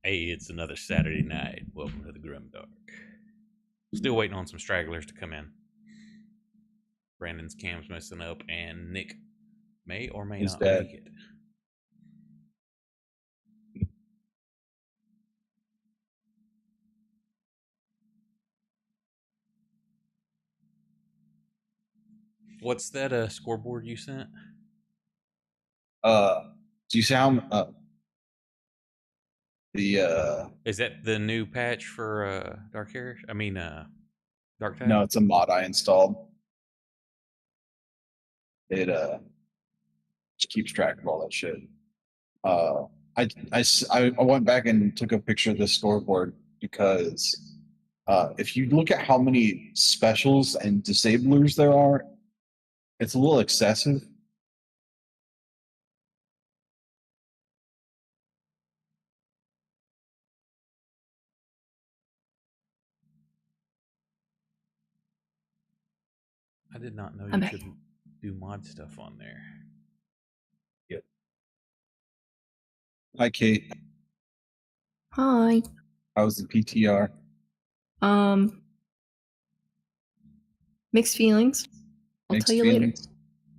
Hey, it's another Saturday night. Welcome to the GrimDark. Still waiting on some stragglers to come in. Brandon's cam's messing up, and Nick may or may Is not that make it. What's that scoreboard you sent? uh do you sound the Is that the new patch for Dark Hair? Dark Tide? no, it's a mod I installed. It just keeps track of all that shit. Uh I went back and took a picture of the scoreboard because if you look at how many specials and disablers there are, it's a little excessive. I did not know I'm you back. could do mod stuff on there. Yep. Hi Kate, Hi. how's the PTR? Um, Mixed feelings. I'll tell Mixed you later. feelings.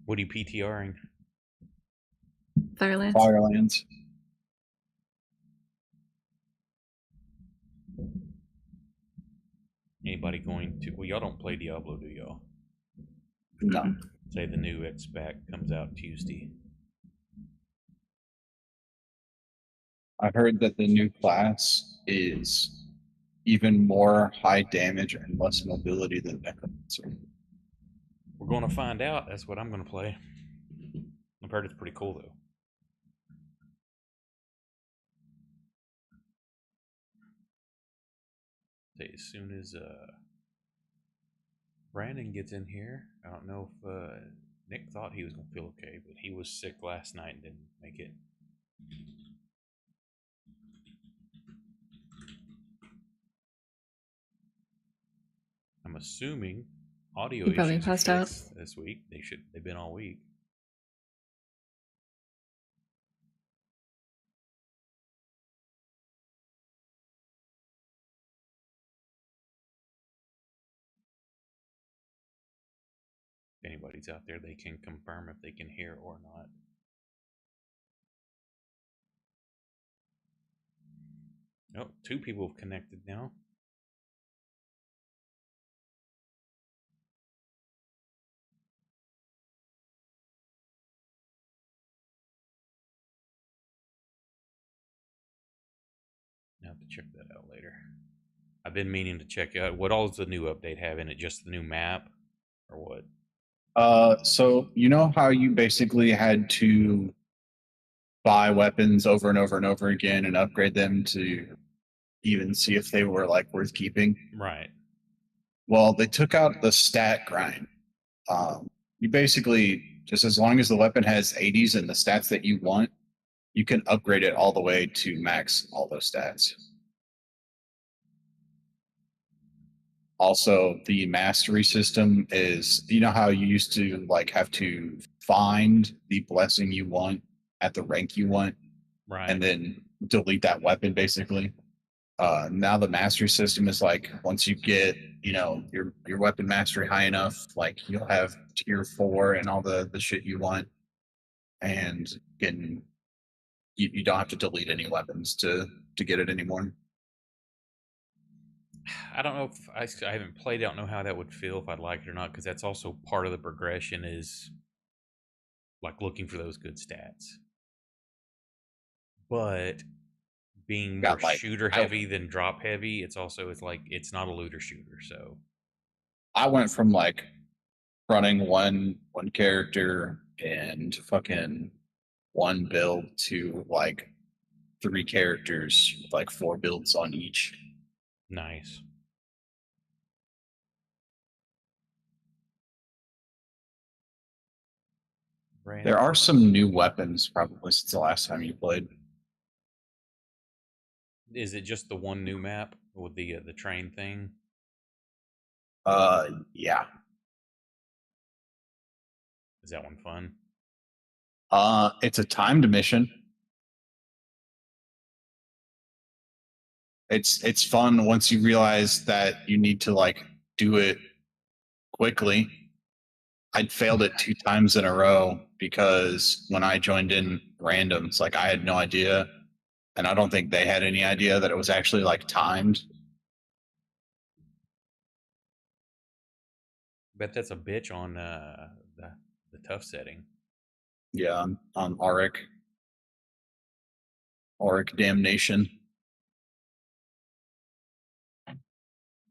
What are you PTRing? Firelands. Firelands. Anybody going to? Well, y'all don't play Diablo, do y'all? No. Say the new X pack comes out Tuesday. I heard that the new class is even more high damage and less mobility than Necromancer. We're going to find out. That's what I'm going to play. I've heard it's pretty cool, though. As soon as Brandon gets in here, I don't know if Nick thought he was going to feel okay, but he was sick last night and didn't make it. I'm assuming audio He probably issues are passed out. fixed this week. They've been all week. If anybody's out there, they can confirm if they can hear or not. Oh, two people have connected now. I have to check that out later. I've been meaning to check out what all does the new update have in it? Just the new map, or what? So you know how you basically had to buy weapons over and over and over again and upgrade them to even see if they were like worth keeping? Right. Well, they took out the stat grind. You basically just as long as the weapon has 80s and the stats that you want, you can upgrade it all the way to max all those stats. Also, the mastery system is, you know how you used to like have to find the blessing you want at the rank you want Right. and then delete that weapon basically. Now the mastery system is like once you get, your weapon mastery high enough, like you'll have tier 4 and all the shit you want, and you don't have to delete any weapons to get it anymore. I don't know if I haven't played. I don't know how that would feel if I'd like it or not, because that's also part of the progression is like looking for those good stats. But being more Got like shooter heavy than drop heavy, it's like it's not a looter shooter. So I went from like running one character and fucking one build to like 3 characters with like 4 builds on each. nice. There are some new weapons probably since the last time you played. Is it just the one new map with the train thing? Yeah. Is that one fun? It's a timed mission. It's fun once you realize that you need to like do it quickly. I'd failed it 2 times in a row because when I joined in randoms, like I had no idea, and I don't think they had any idea that it was actually like timed. Bet that's a bitch on the tough setting. Yeah, on Auric Damnation.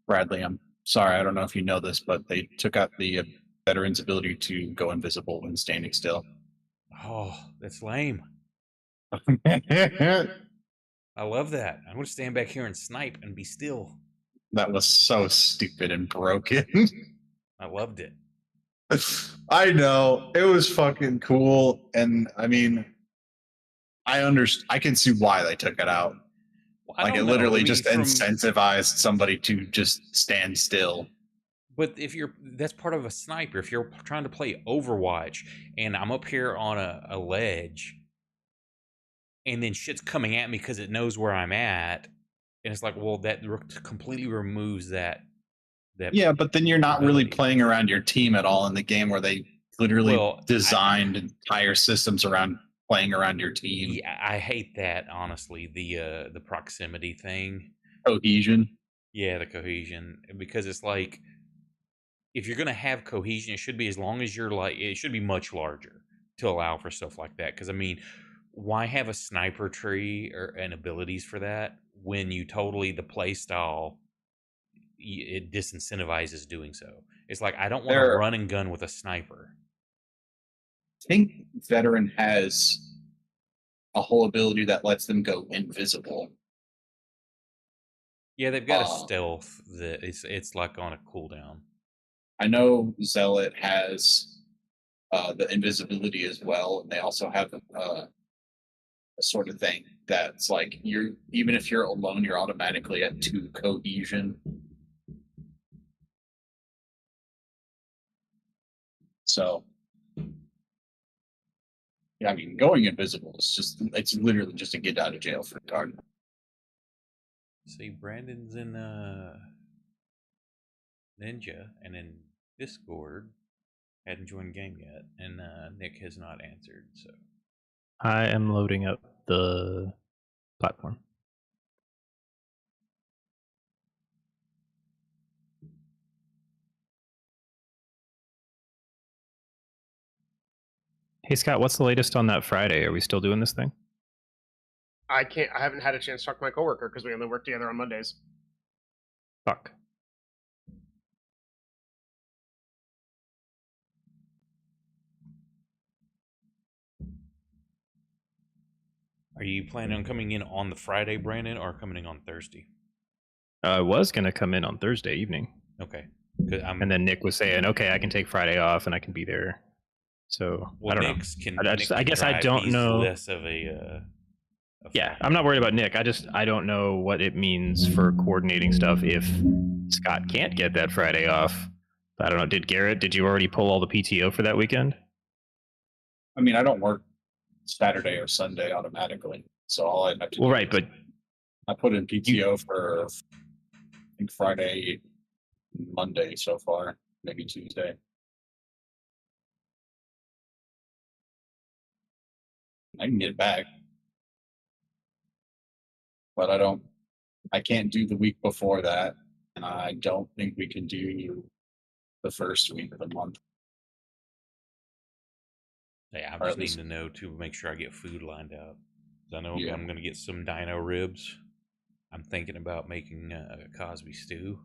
Bradley, I'm sorry, I don't know if you know this, but they took out the veteran's ability to go invisible when standing still. Oh, that's lame. That I love that. I'm gonna stand back here and snipe and be still. was so stupid and broken. I loved it. I know. It was fucking cool. And I mean, I can see why they took it out. Well, I Like it don't know. I literally mean, just incentivized somebody to just stand still. but if that's part of a sniper. If you're trying to play Overwatch and I'm up here on a ledge and then shit's coming at me because it knows where I'm at, and it's like, well, that completely removes that Yeah, but then you're not really ability. playing around your team at all in the game where they literally Well, designed entire systems around playing around your team. yeah, I hate that, honestly. The proximity thing. Cohesion. Yeah, the cohesion, because it's like if you're gonna have cohesion, it should be as long as you're like it should be much larger to allow for stuff like that. Because I mean, why have a sniper tree or and abilities for that when you totally the play style it disincentivizes doing so? It's like I don't want to There, run and gun with a sniper. I think veteran has a whole ability that lets them go invisible. Yeah, they've got a stealth that it's like on a cooldown. I know Zealot has the invisibility as well, and they also have a sort of thing that's like you're even if you're alone, you're automatically at 2 cohesion. So yeah, I mean, going invisible is it's literally just a get out of jail free card. See, Brandon's in Ninja and in Discord. Hadn't joined game yet, and Nick has not answered. So I am loading up the platform. Hey Scott, what's the latest on that Friday? Are we still doing this thing? I haven't had a chance to talk to my coworker because we only work together on Mondays. Fuck. are you planning on coming in on the Friday, Brandon, or coming in on Thursday? I was gonna come in on Thursday evening, Okay. and then Nick was saying, "Okay, I can take Friday off and I can be there." So well, I don't Nick's know. can. I Nick can guess I drive. don't He's know. less of a Yeah, I'm not worried about Nick. I don't know what it means for coordinating stuff if Scott can't get that Friday off. I don't know. Did you already pull all the PTO for that weekend? I mean, I don't work Saturday or Sunday automatically, so all I have to Well, do right, but I put in PTO for I think Friday, Monday so far, maybe Tuesday. I can get it back, but I can't do the week before that, and I don't think we can do the first week of the month. yeah, I'm Or just at least- needing to know to make sure I get food lined up. 'Cause I know Yeah. I'm going to get some dino ribs. I'm thinking about making a Cosby stew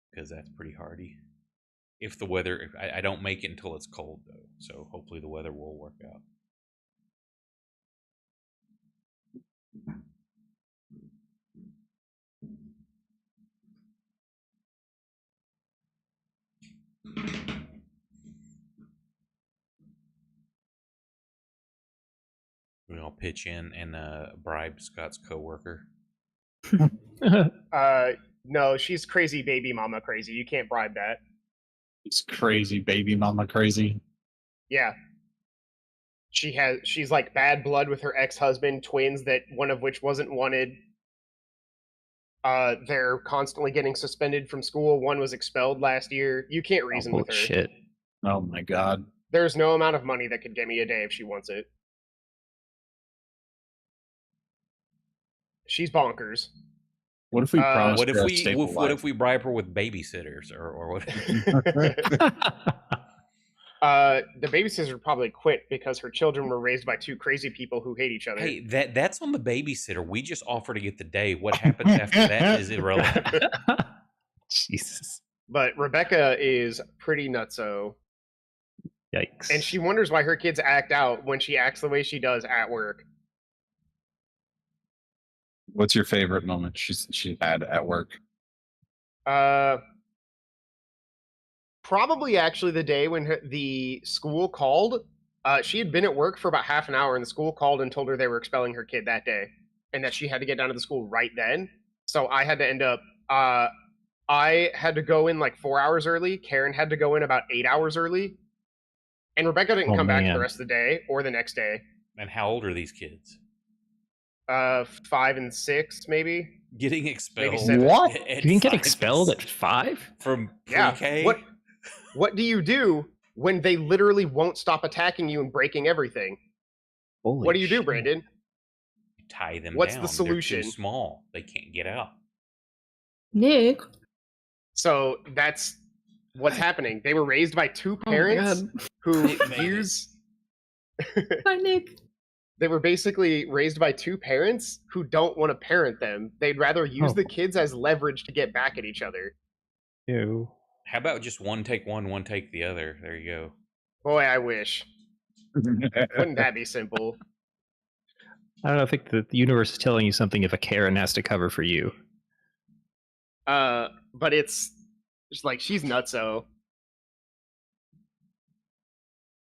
because that's pretty hearty. If the weather, if I don't make it until it's cold though, so hopefully the weather will work out. We all pitch in and bribe Scott's coworker. No, she's crazy baby mama crazy. You can't bribe that. It's crazy, baby mama crazy. Yeah. She's like bad blood with her ex-husband, twins that one of which wasn't wanted. They're constantly getting suspended from school. One was expelled last year. You can't reason with her. Shit. Oh my god. There's no amount of money that could get me a day if she wants it. She's bonkers. What if we promise What if her a we stable what life? if we bribe her with babysitters or what? The babysitter probably quit because her children were raised by two crazy people who hate each other. Hey, that's on the babysitter. We just offer to get the day. What happens after that is irrelevant. Jesus. But Rebecca is pretty nutso. Yikes. And she wonders why her kids act out when she acts the way she does at work. What's your favorite moment she had at work? Probably actually the day when the school called. She had been at work for about half an hour, and the school called and told her they were expelling her kid that day, and that she had to get down to the school right then. So I had to end up. I had to go in like 4 hours early. Karen had to go in about 8 hours early, and Rebecca didn't come back the rest of the day or the next day. And how old are these kids? 5 and 6, maybe. Getting expelled. What? You didn't get expelled at 5? From Yeah. pre-K? What do you do when they literally won't stop attacking you and breaking everything? Holy What do you do, shit. Brandon? You tie them What's down. the solution? They're too small. They can't get out. Nick. So that's what's happening. They were raised by two Oh my parents God. who Nick made it. use. Hi, Nick. They were basically raised by two parents who don't want to parent them. They'd rather use the kids as leverage to get back at each other. Ew. How about just one take one take the other? There you go. Boy, I wish. Wouldn't that be simple? I don't know. I think the universe is telling you something if a Karen has to cover for you. But it's just like she's nutso.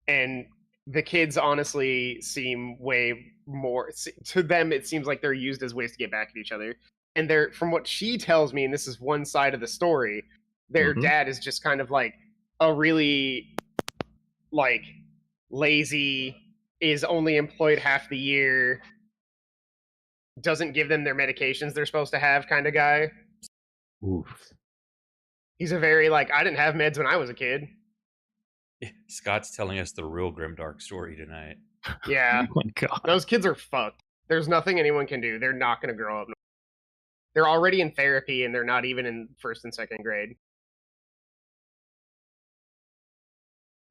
And the kids honestly seem way more to them. It seems like they're used as ways to get back at each other. And they're, from what she tells me, and this is one side of the story, their dad is just kind of like a really like lazy, is only employed half the year, doesn't give them their medications they're supposed to have kind of guy. Oof. He's a very like, I didn't have meds when I was a kid. Scott's telling us the real grimdark story tonight. Yeah. Oh my god. Those kids are fucked. There's nothing anyone can do. They're not going to grow up. They're already in therapy, and they're not even in first and second grade.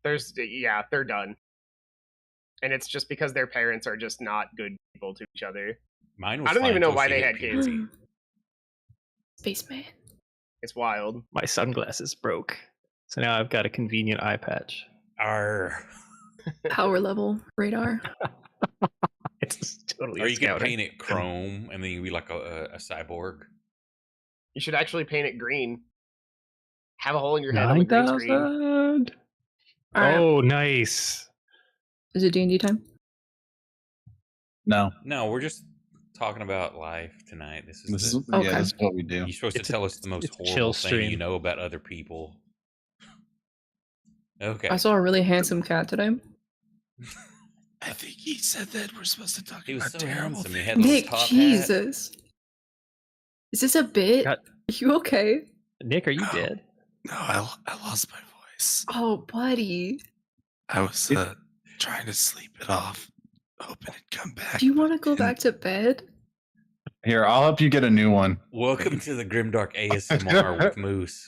They're done. And it's just because their parents are just not good people to each other. Mine was I don't fine even know until why she they hit had kids. puberty. Spaceman. It's wild. My sunglasses broke. So now I've got a convenient eye patch. Arr. Power level radar. It's totally Or you can scouting. paint it chrome, and then you'd be like a cyborg. You should actually paint it green. Have a hole in your head on the green screen. 9,000. Alright. Oh, nice. Is it D&D time? No. No, we're just talking about life tonight. This is This the, is, Okay. yeah, this is what we do. you're supposed to It's a- tell us the most it's a chill horrible thing stream. you know about other people. Okay. I saw a really handsome cat today. I think he said that we're supposed to talk He was about so terrible handsome. He things. had little Nick, top hat. Jesus. Is this a bit? Got- Are you okay? Nick, are you Oh. dead? No, I lost my voice. Oh, buddy. I was trying to sleep it off, hoping it'd come back. Do you want to but go it back to bed? Here, I'll help you get a new one. Welcome to the Grimdark ASMR with Moose.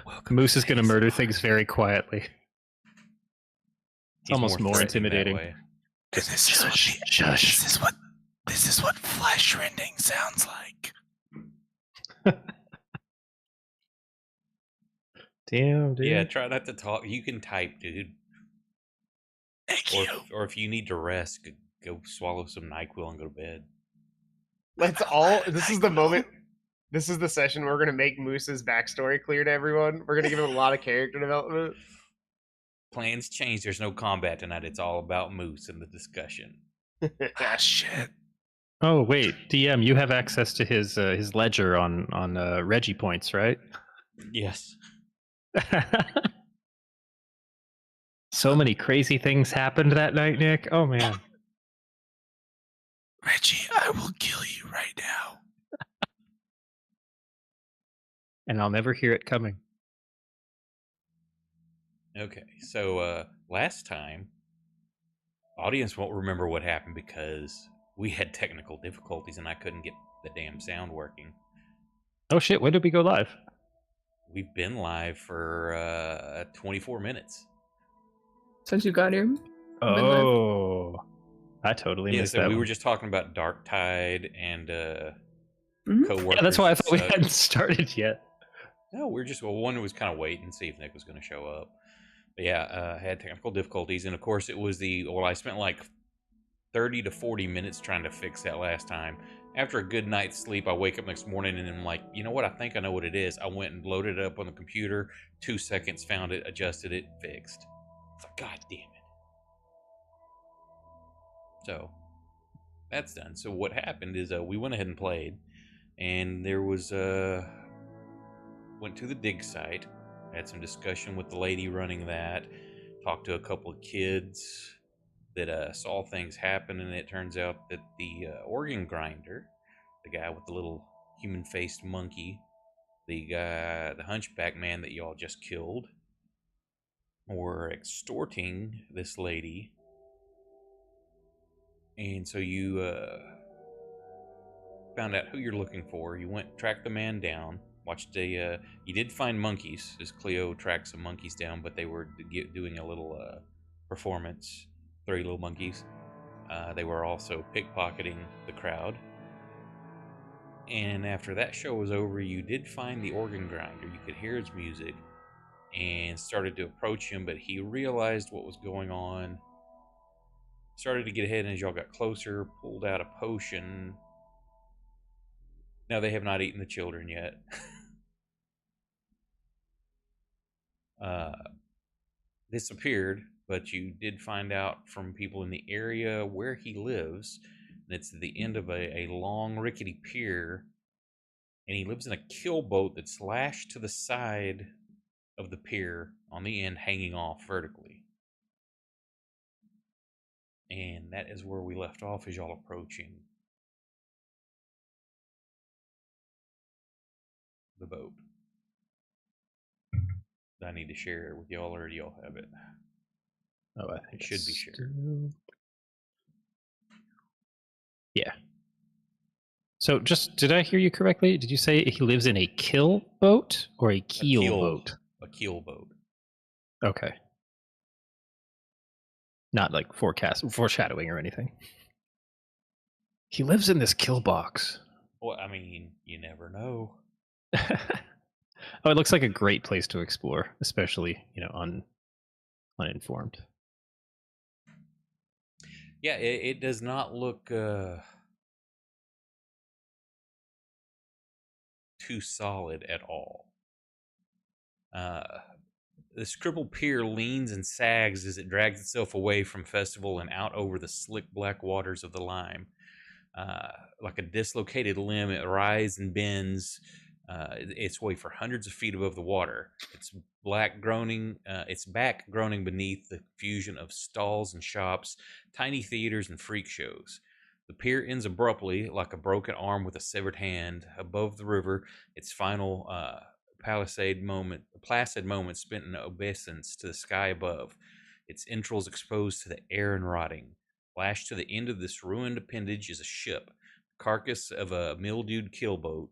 Welcome Moose to is going to murder ASMR. things very quietly. He's almost more threatening that intimidating. way. And this is what Shush. this is what flesh rending sounds like. Damn, dude. Yeah, try not to talk. You can type, dude. Thank Or, you. or if you need to rest, go swallow some NyQuil and go to bed. Let's all. This is the moment. This is the session where we're gonna make Moose's backstory clear to everyone. We're gonna give him a lot of character development. Plans change. There's no combat tonight. It's all about Moose and the discussion. Ah, shit. Oh, wait. DM, you have access to his ledger on Reggie points, right? Yes. So many crazy things happened that night, Nick. Oh, man. Reggie, I will kill you right now. And I'll never hear it coming. Okay, so last time, audience won't remember what happened because we had technical difficulties and I couldn't get the damn sound working. Oh shit, when did we go live? We've been live for 24 minutes. Since you got here. Been live. Oh, I totally Yeah, missed so that we were one. just talking about Dark Tide and Mhm. coworkers. Yeah, that's why I and thought we such. hadn't started yet. No, we're just one was kind of waiting to see if Nick was going to show up. But yeah, had technical difficulties, and of course it was I spent like 30 to 40 minutes trying to fix that last time. After a good night's sleep, I wake up next morning and I'm like, you know what? I think I know what it is. I went and loaded it up on the computer. 2 seconds, found it, adjusted it, fixed. It's like, God damn it. So that's done. So what happened is we went ahead and played, and there was went to the dig site, had some discussion with the lady running that, talked to a couple of kids that saw things happen, and it turns out that the organ grinder, the guy with the little human-faced monkey, the hunchback man that y'all just killed, were extorting this lady. And so you found out who you're looking for. You went, tracked the man down, watched you did find monkeys, as Cleo tracked some monkeys down, but they were doing a little performance, 3 little monkeys. They were also pickpocketing the crowd. And after that show was over, you did find the organ grinder. You could hear his music and started to approach him, but he realized what was going on, started to get ahead, and as y'all got closer, pulled out a potion. Now, they have not eaten the children yet. Disappeared, but you did find out from people in the area where he lives. And it's at the end of a long, rickety pier, and he lives in a keelboat that's lashed to the side of the pier on the end, hanging off vertically. And that is where we left off as y'all approaching the boat. I need to share it with y'all, or do y'all have it? Oh, I think It should be shared. Yeah. So, just did I hear you correctly? Did you say he lives in a kill boat or a keel boat? A keel boat. Okay. Not like foreshadowing or anything. He lives in this kill box. Well, I mean, you never know. Oh, it looks like a great place to explore, especially, uninformed. Yeah, it does not look too solid at all. The scribbled pier leans and sags as it drags itself away from Festival and out over the slick black waters of the Lime. Like a dislocated limb, it rises and bends its way for hundreds of feet above the water. Its back groaning beneath the fusion of stalls and shops, tiny theaters and freak shows. The pier ends abruptly, like a broken arm with a severed hand, above the river. Its final placid moment spent in obeisance to the sky above. Its entrails exposed to the air and rotting. Lashed to the end of this ruined appendage is a ship, the carcass of a mildewed keelboat,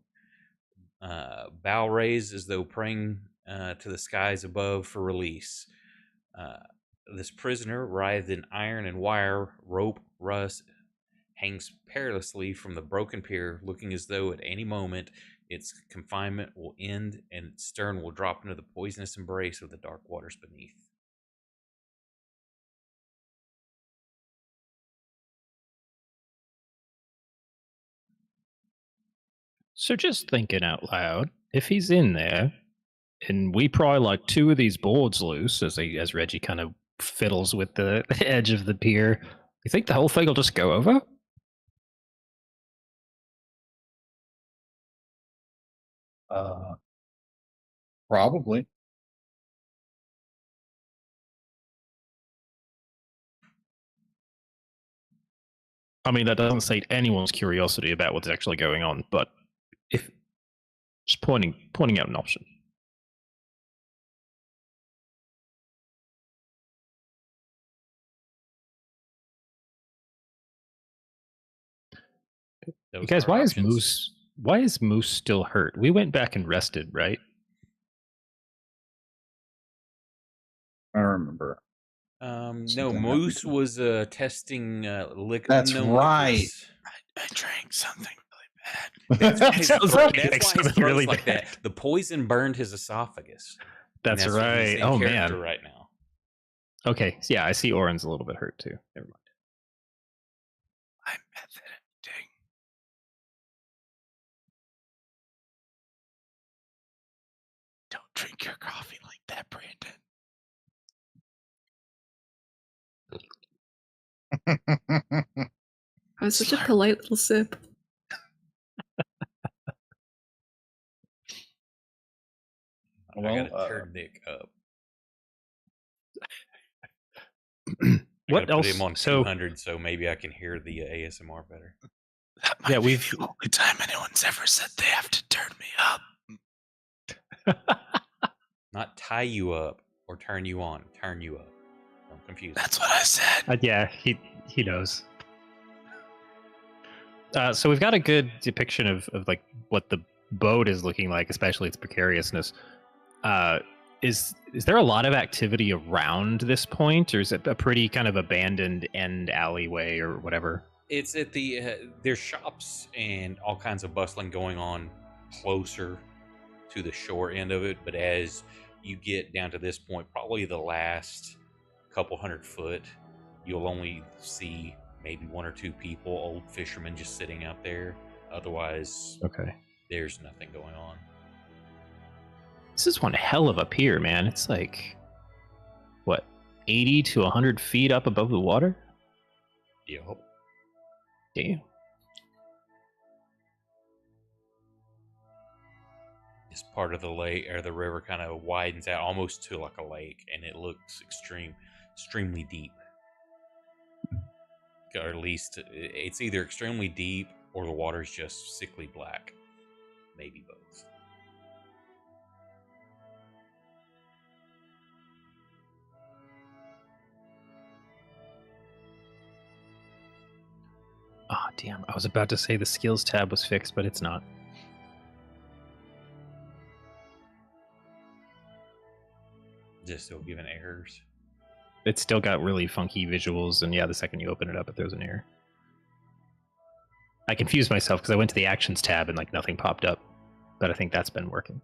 bow raised as though praying to the skies above for release. Uh, this prisoner, writhed in iron and wire, rope, rust, hangs perilously from the broken pier, looking as though at any moment its confinement will end and its stern will drop into the poisonous embrace of the dark waters beneath. So, just thinking out loud, if he's in there, and we pry like 2 of these boards loose as Reggie kind of fiddles with the edge of the pier, you think the whole thing will just go over? Probably. I mean, that doesn't sate anyone's curiosity about what's actually going on, but if just pointing out an option. Those Guys, are options. Why is Moose still hurt? We went back and rested, right? I remember. No, Something Moose happened. was testing That's unknown right. liquids. I drank something really bad. That's why his Sounds throat, like that's why his something throat's really like bad. that. The poison burned his esophagus. And That's why he's right. in Oh character man. right now. Okay, yeah, I see Oren's a little bit hurt too. Never mind. I'm method acting. Don't drink your coffee like that, Brandon. That was such a Slurp. polite little sip. I Well, gotta turn Nick up. I What gotta put else? him on So 200 so maybe I can hear the ASMR better. That might Yeah, be we've- the only time anyone's ever said they have to turn me up. Not tie you up or turn you on. Turn you up. I'm confused. That's what I said. yeah, he knows. So we've got a good depiction of like what the boat is looking like, especially its precariousness. Is there a lot of activity around this point, or is it a pretty kind of abandoned end alleyway or whatever? It's at the there's shops and all kinds of bustling going on closer to the shore end of it, but as you get down to this point, probably the last couple 100 foot, you'll only see maybe one or two people, old fishermen, just sitting out there. Otherwise, Okay. there's nothing going on. This is one hell of a pier, man. It's like, what, 80 to 100 feet up above the water? Yup. Damn. This part of the lake or the river kind of widens out almost to like a lake, and it looks extremely deep. Or at least it's either extremely deep or the water's just sickly black. Maybe both. Oh, damn. I was about to say the skills tab was fixed, but it's not. Just still giving errors. It's still got really funky visuals, and yeah, the second you open it up, it throws an error. I confused myself because I went to the actions tab and like nothing popped up, but I think that's been working.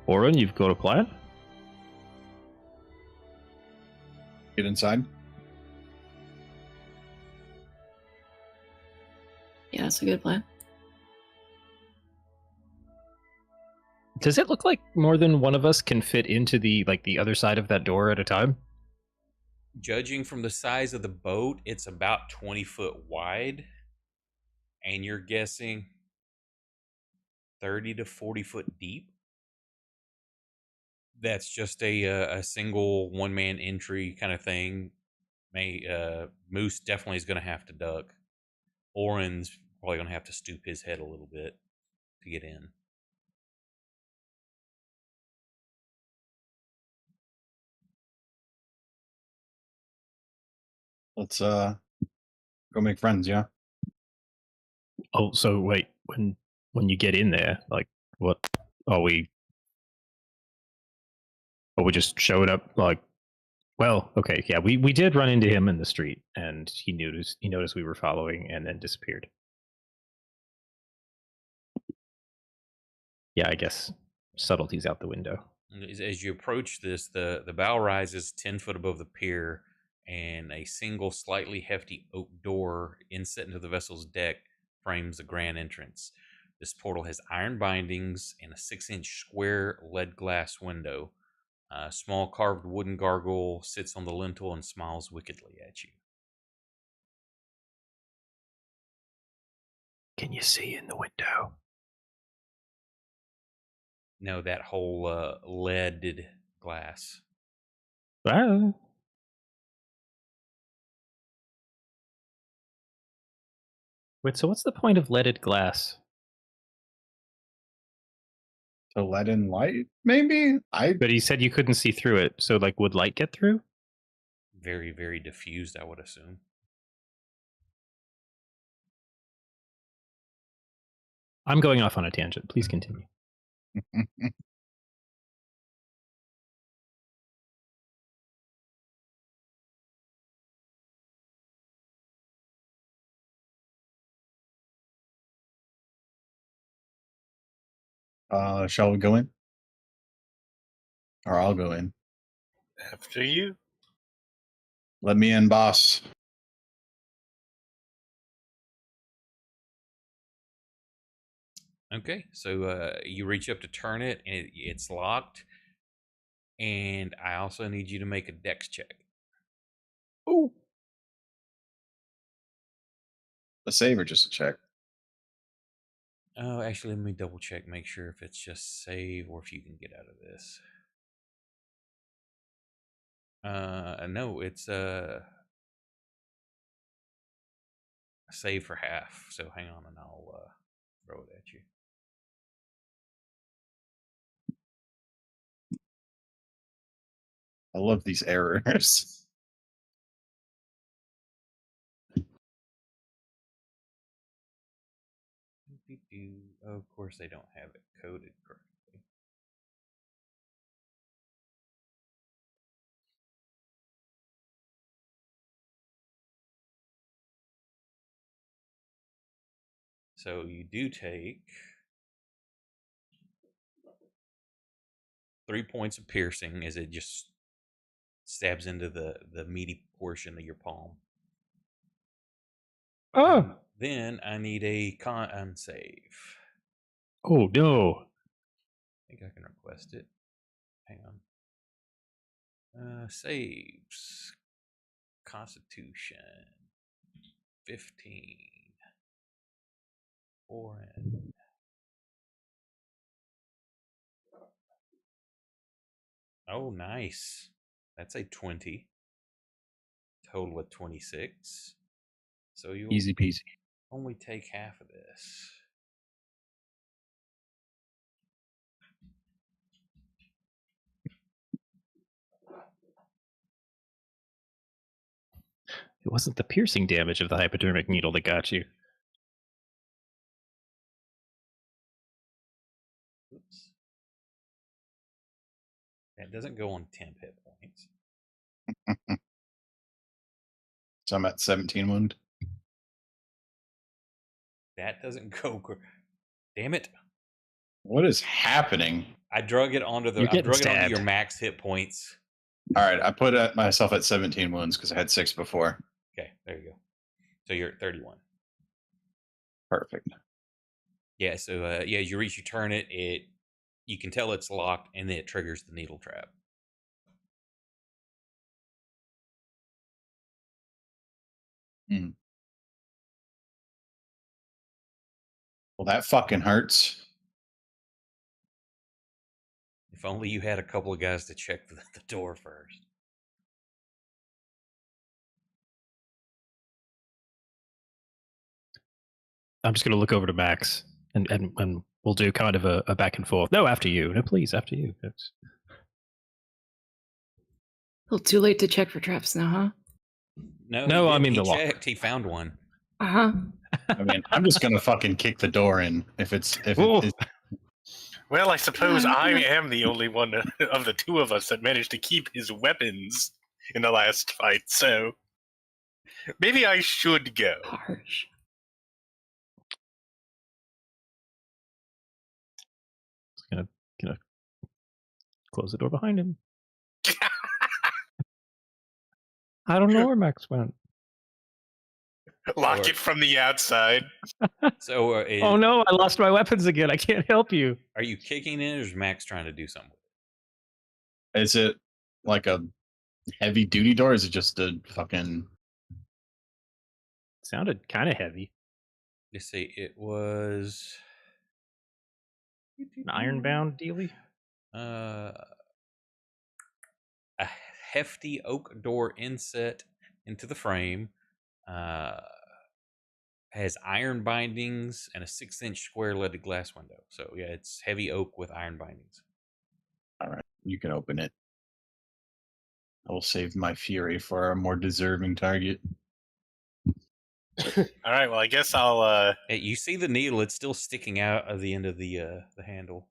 Oren, you've got a plan? Get inside. Yeah, that's a good plan. Does it look like more than one of us can fit into the other side of that door at a time? Judging from the size of the boat, it's about 20 foot wide, and you're guessing 30 to 40 foot deep. That's just a single one-man entry kind of thing. Moose definitely is going to have to duck. Oren's probably going to have to stoop his head a little bit to get in. Let's go make friends, yeah. Oh, so wait, when you get in there, like, what are we just showing up like? Well, okay, yeah, we did run into him in the street, and he noticed we were following, and then disappeared. Yeah, I guess subtlety's out the window. As you approach this, the bow rises 10 foot above the pier, and a single slightly hefty oak door inset into the vessel's deck frames the grand entrance. This portal has iron bindings and a 6-inch square lead glass window. A small carved wooden gargoyle sits on the lintel and smiles wickedly at you. Can you see in the window? No, that whole leaded glass. Ah. Wait, so what's the point of leaded glass? To let in light, maybe? But he said you couldn't see through it, so like would light get through? Very, very diffused, I would assume. I'm going off on a tangent. Please continue. Shall we go in? Or I'll go in. After you. Let me in, boss. Okay, so you reach up to turn it, and it's locked. And I also need you to make a dex check. Oh. A save or just a check? Oh, actually, let me double check, make sure if it's just save or if you can get out of this. No, it's a save for half. So hang on, and I'll throw it at you. I love these errors. Of course, they don't have it coded correctly. So you do take 3 points of piercing as it just stabs into the meaty portion of your palm. Oh. Then I need a con save. Oh no. I think I can request it. Hang on. Saves. Constitution. 15. Foreign. Oh, nice. That's a 20. Total of 26. So you Easy peasy. only take half of this. It wasn't the piercing damage of the hypodermic needle that got you. Oops. That doesn't go on 10 hit points. So I'm at 17 wound. That doesn't go. Damn it! What is happening? I drug it onto You're getting onto your stabbed. max hit points. All right, I put myself at 17 wounds because I had 6 before. Okay, there you go. So you're at 31. Perfect. Yeah. So yeah, as you reach, you turn it. You can tell it's locked, and then it triggers the needle trap. Mm. Well, that fucking hurts. If only you had a couple of guys to check the door first. I'm just going to look over to Max and we'll do kind of a back and forth. No, after you. No, please, after you. It's... A little too late to check for traps now, huh? No, I mean he the lock. checked. He found one. Uh-huh. I mean, I'm just gonna fucking kick the door in if it Ooh. is. Well, I suppose I am the only one of the two of us that managed to keep his weapons in the last fight, so maybe I should go. Harsh. Gonna close the door behind him. I don't know where Max went. Lock it from the outside. So Oh no, I lost my weapons again. I can't help you. Are you kicking it, or is Max trying to do something? Is it like a heavy duty door? Or is it just a fucking? Sounded kind of heavy. Let's see. It was An ironbound dealy. a hefty oak door inset into the frame. Has iron bindings and a 6-inch square leaded glass window. So yeah, it's heavy oak with iron bindings. All right, you can open it. I will save my fury for a more deserving target. All right. Well, I guess I'll. Hey, you see the needle? It's still sticking out of the end of the handle.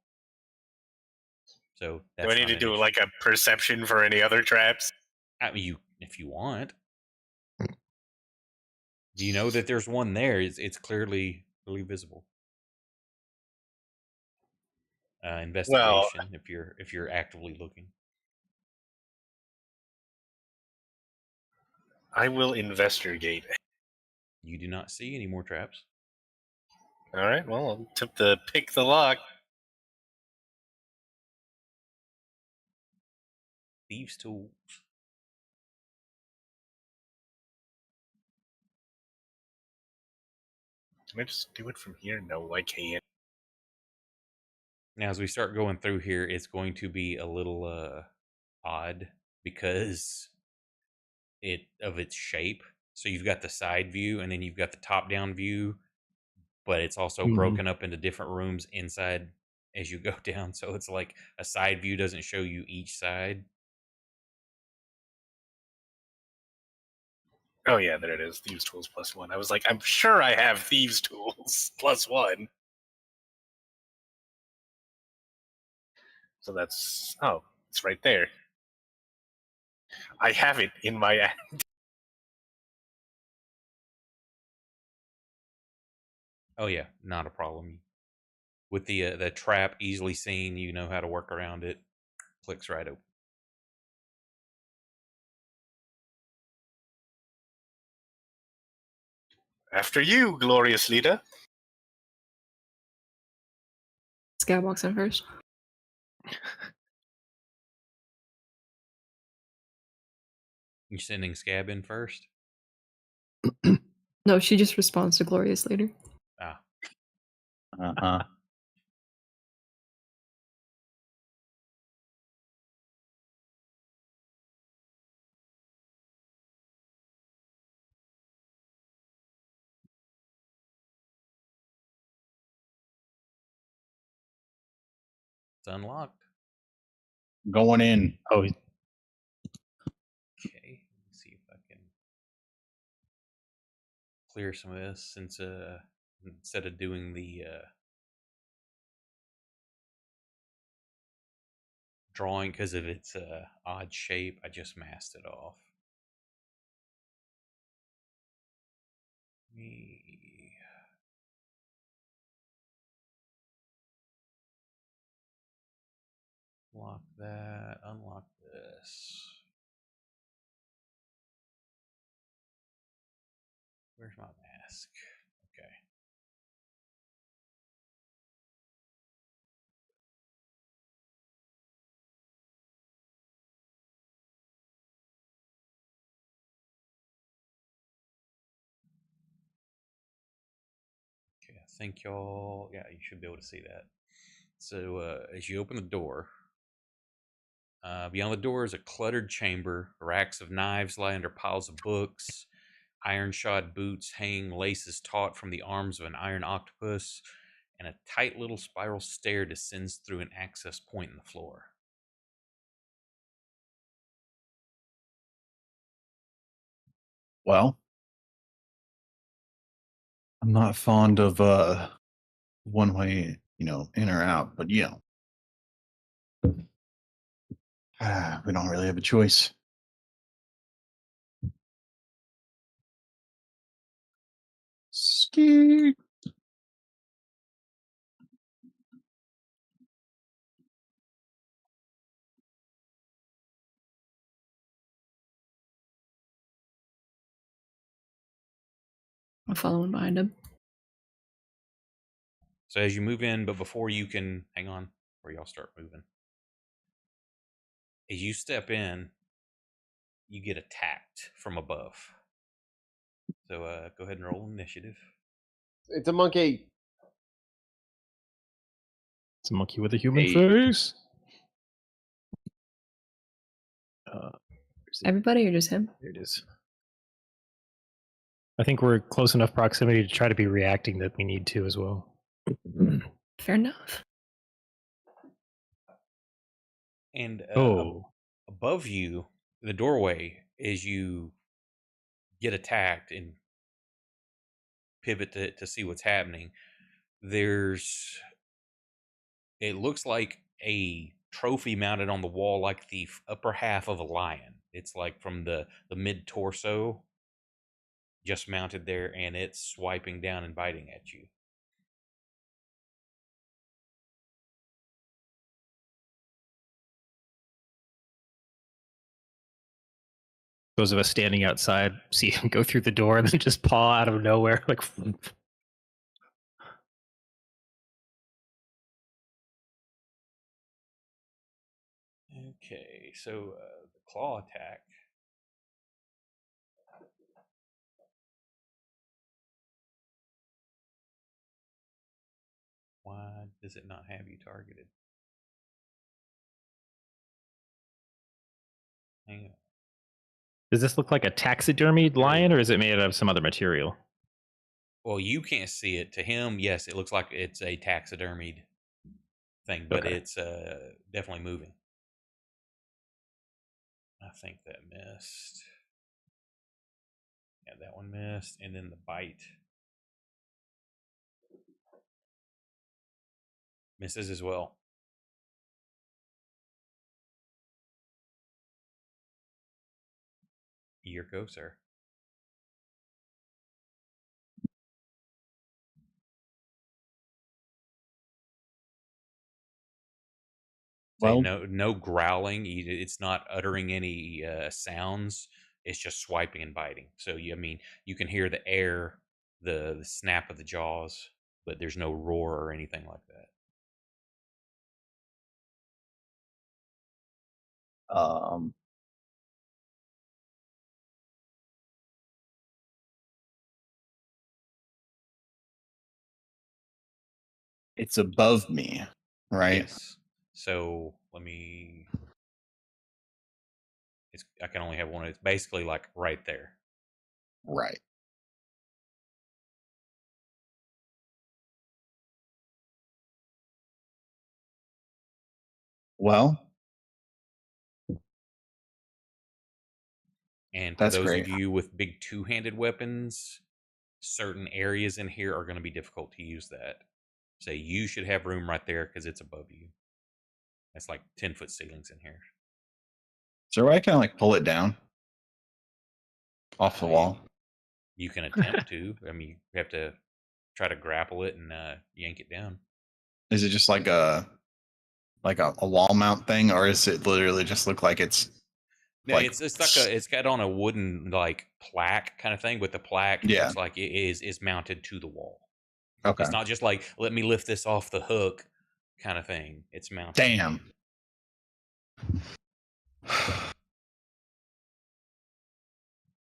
So that's Do I need not to an do issue. like a perception for any other traps? I mean, if you want. You know that there's one there. It's clearly visible. Well, Investigation if you're actively looking. I will investigate. You do not see any more traps. All right. Well, I'll attempt to pick the lock. Thieves' tools. Can I just do it from here? No, I can't. Now, as we start going through here, it's going to be a little odd because of its shape. So you've got the side view, and then you've got the top-down view, but it's also broken up into different rooms inside as you go down. So it's like a side view doesn't show you each side. Oh yeah, there it is. Thieves' tools +1. I was like, I'm sure I have thieves' tools +1. So that's it's right there. I have it in my. Oh yeah, not a problem. With the trap easily seen, you know how to work around it. Clicks right open. After you, glorious leader. Scab walks in first. You sending Scab in first? No, she just responds to Glorious later. Ah. Uh-huh. It's unlocked. Going in. Oh, Okay. Let me see if I can clear some of this since instead of doing the drawing because of its odd shape, I just masked it off. Me lock that, unlock this. Where's my mask? Okay. Okay, I think y'all, yeah, you should be able to see that. So as you open the door, beyond the door is a cluttered chamber. Racks of knives lie under piles of books. Iron-shod boots hang laces taut from the arms of an iron octopus, and a tight little spiral stair descends through an access point in the floor. Well, I'm not fond of one way, in or out, but we don't really have a choice. Ski. I'm following behind him. So as you move in, but before you can hang on, before y'all start moving, as you step in, you get attacked from above. So go ahead and roll initiative. It's a monkey. it's a monkey with a human Hey. face. Everybody or just him? There it is. I think we're close enough proximity to try to be reacting that we need to as well. Fair enough. And Oh, above you, the doorway, as you get attacked and pivot to see what's happening, it looks like a trophy mounted on the wall, like the upper half of a lion. It's like from the mid torso, just mounted there, and it's swiping down and biting at you. those of us standing outside see him go through the door and then just paw out of nowhere, like. Okay, so the claw attack. Why does it not have you targeted? Hang on. Does this look like a taxidermied lion, or is it made out of some other material? Well, you can't see it. To him, yes, it looks like it's a taxidermied thing, but Okay. it's definitely moving. I think that missed. Yeah, that one missed, and then the bite misses as well. Your go, sir. Say Well, no growling. It's not uttering any sounds. It's just swiping and biting. So I mean, you can hear the air, the snap of the jaws, but there's no roar or anything like that. um, it's above me, right? Yes. So let me. I can only have one. It's basically like right there. Right. Well, And for that's those great. of you with big two-handed weapons, certain areas in here are going to be difficult to use that. Say you should have room right there because it's above you. That's like 10-foot ceilings in here. So I kind of like pull it down off the Uh, wall. You can attempt to. I mean, you have to try to grapple it and yank it down. Is it just like a wall mount thing, or is it literally just look like it's No, like it's like it's got on a wooden like plaque kind of thing, but the plaque Yeah. looks like it is mounted to the wall. okay? It's not just like let me lift this off the hook kind of thing. It's mounted. Damn.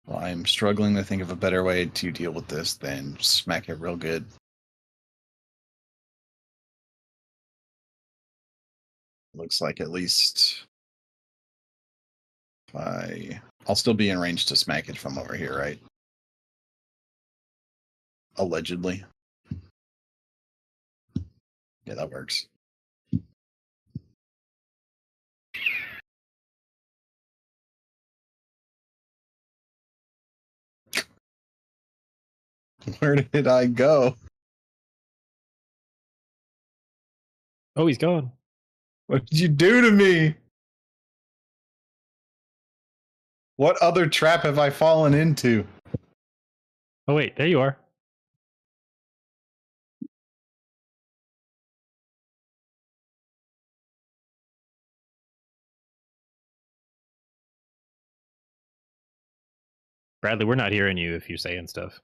Well, I'm struggling to think of a better way to deal with this than smack it real good. Looks like at least I'll still be in range to smack it from over here, right? Allegedly. Yeah, that works. Where did I go? Oh, he's gone. What did you do to me? What other trap have I fallen into? Oh wait, there you are. Bradley, we're not hearing you if you're saying stuff.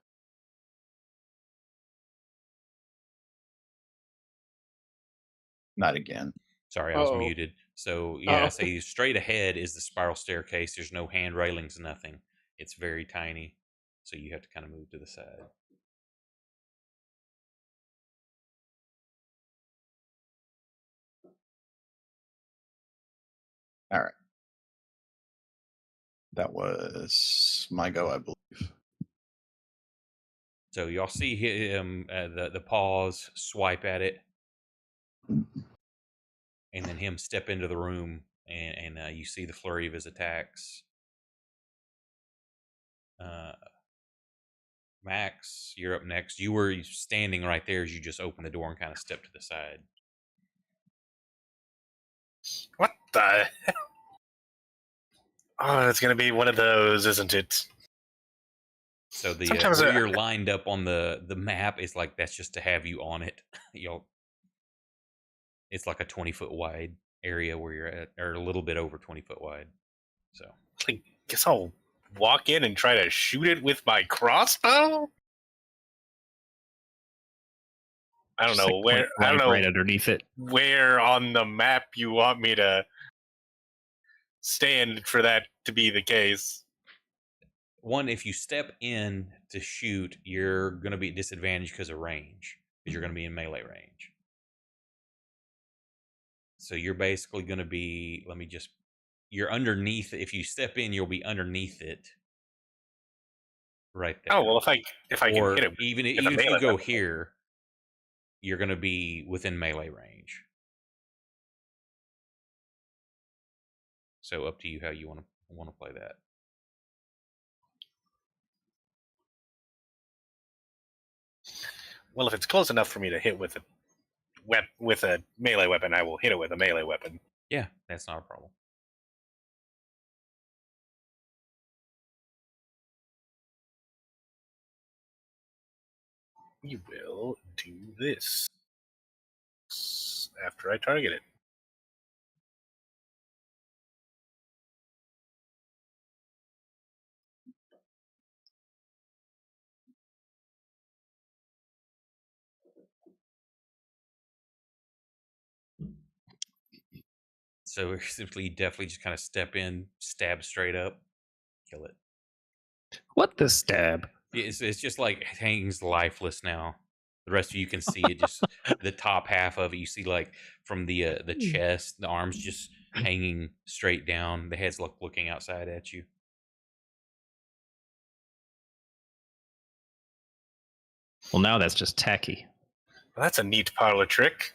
Not again. Sorry, I was Uh-oh. muted. So yeah, Oh. say straight ahead is the spiral staircase. There's no hand railings, nothing. It's very tiny, so you have to kind of move to the side. All right. That was my go, I believe. So y'all see him, the paws swipe at it, and then him step into the room, and you see the flurry of his attacks. Max, you're up next. You were standing right there as you just opened the door and kind of stepped to the side. What the? Oh, it's gonna be one of those, isn't it? So the Sometimes where you're lined up on the map is like that's just to have you on it. You'll. It's like a 20-foot wide area where you're at, or a little bit over 20-foot wide. So I guess I'll walk in and try to shoot it with my crossbow. I don't Just, know like, where. point I don't blank know right underneath it. where on the map you want me to stand for that to be the case. one, if you step in to shoot, you're going to be at disadvantage because of range, because you're going to be in melee range. So you're basically going to be. Let me just. You're underneath. If you step in, you'll be underneath it. Right there. Oh well, if I can Or hit it, even with a if you melee go weapon. here, you're going to be within melee range. So up to you how you want to play that. Well, if it's close enough for me to hit with a melee weapon, I will hit it with a melee weapon. Yeah, that's not a problem. We will do this after I target it. So simply, definitely just kind of step in, stab straight up, kill it. What the stab? It's just like it hangs lifeless now. The rest of you can see it, just the top half of it. You see like from the chest, the arms just hanging straight down. The head's looking outside at you. Well, now that's just tacky. Well, that's a neat parlor trick.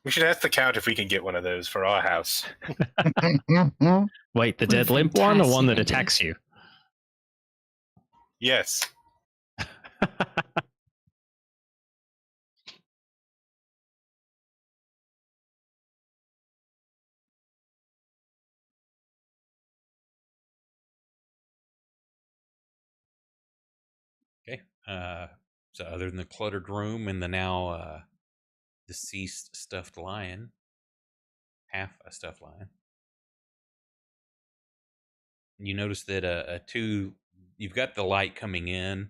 We should ask the Count if we can get one of those for our house. Wait, the What a dead limp one, the one that fantastic idea. attacks you? Yes. Okay. So other than the cluttered room and the now deceased stuffed lion, half a stuffed lion, you notice that you've got the light coming in.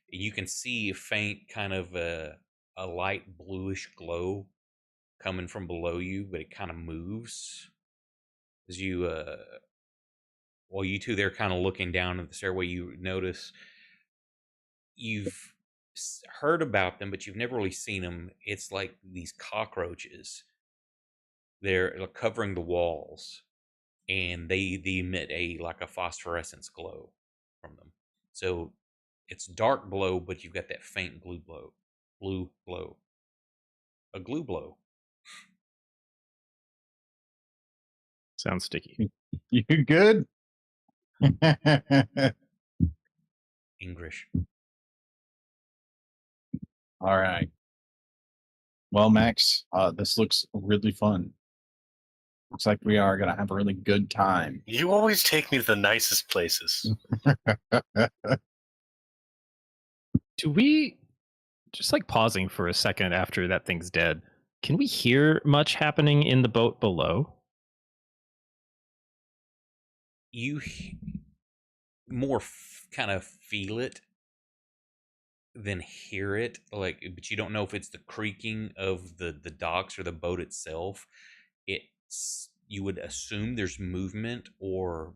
You can see a faint kind of a light bluish glow coming from below you, but it kind of moves as you while you two there kind of looking down at the stairway. You notice you've heard about them, but you've never really seen them. It's like these cockroaches. They're covering the walls, and they emit like a phosphorescence glow from them. So it's dark glow, but you've got that faint blue glow, a glue blow. Sounds sticky. You good? English. All right. Well, Max, this looks really fun. Looks like we are going to have a really good time. You always take me to the nicest places. Do we, just like pausing for a second after that thing's dead, can we hear much happening in the boat below? You more kind of feel it than hear it, like, but you don't know if it's the creaking of the docks or the boat itself. You would assume there's movement or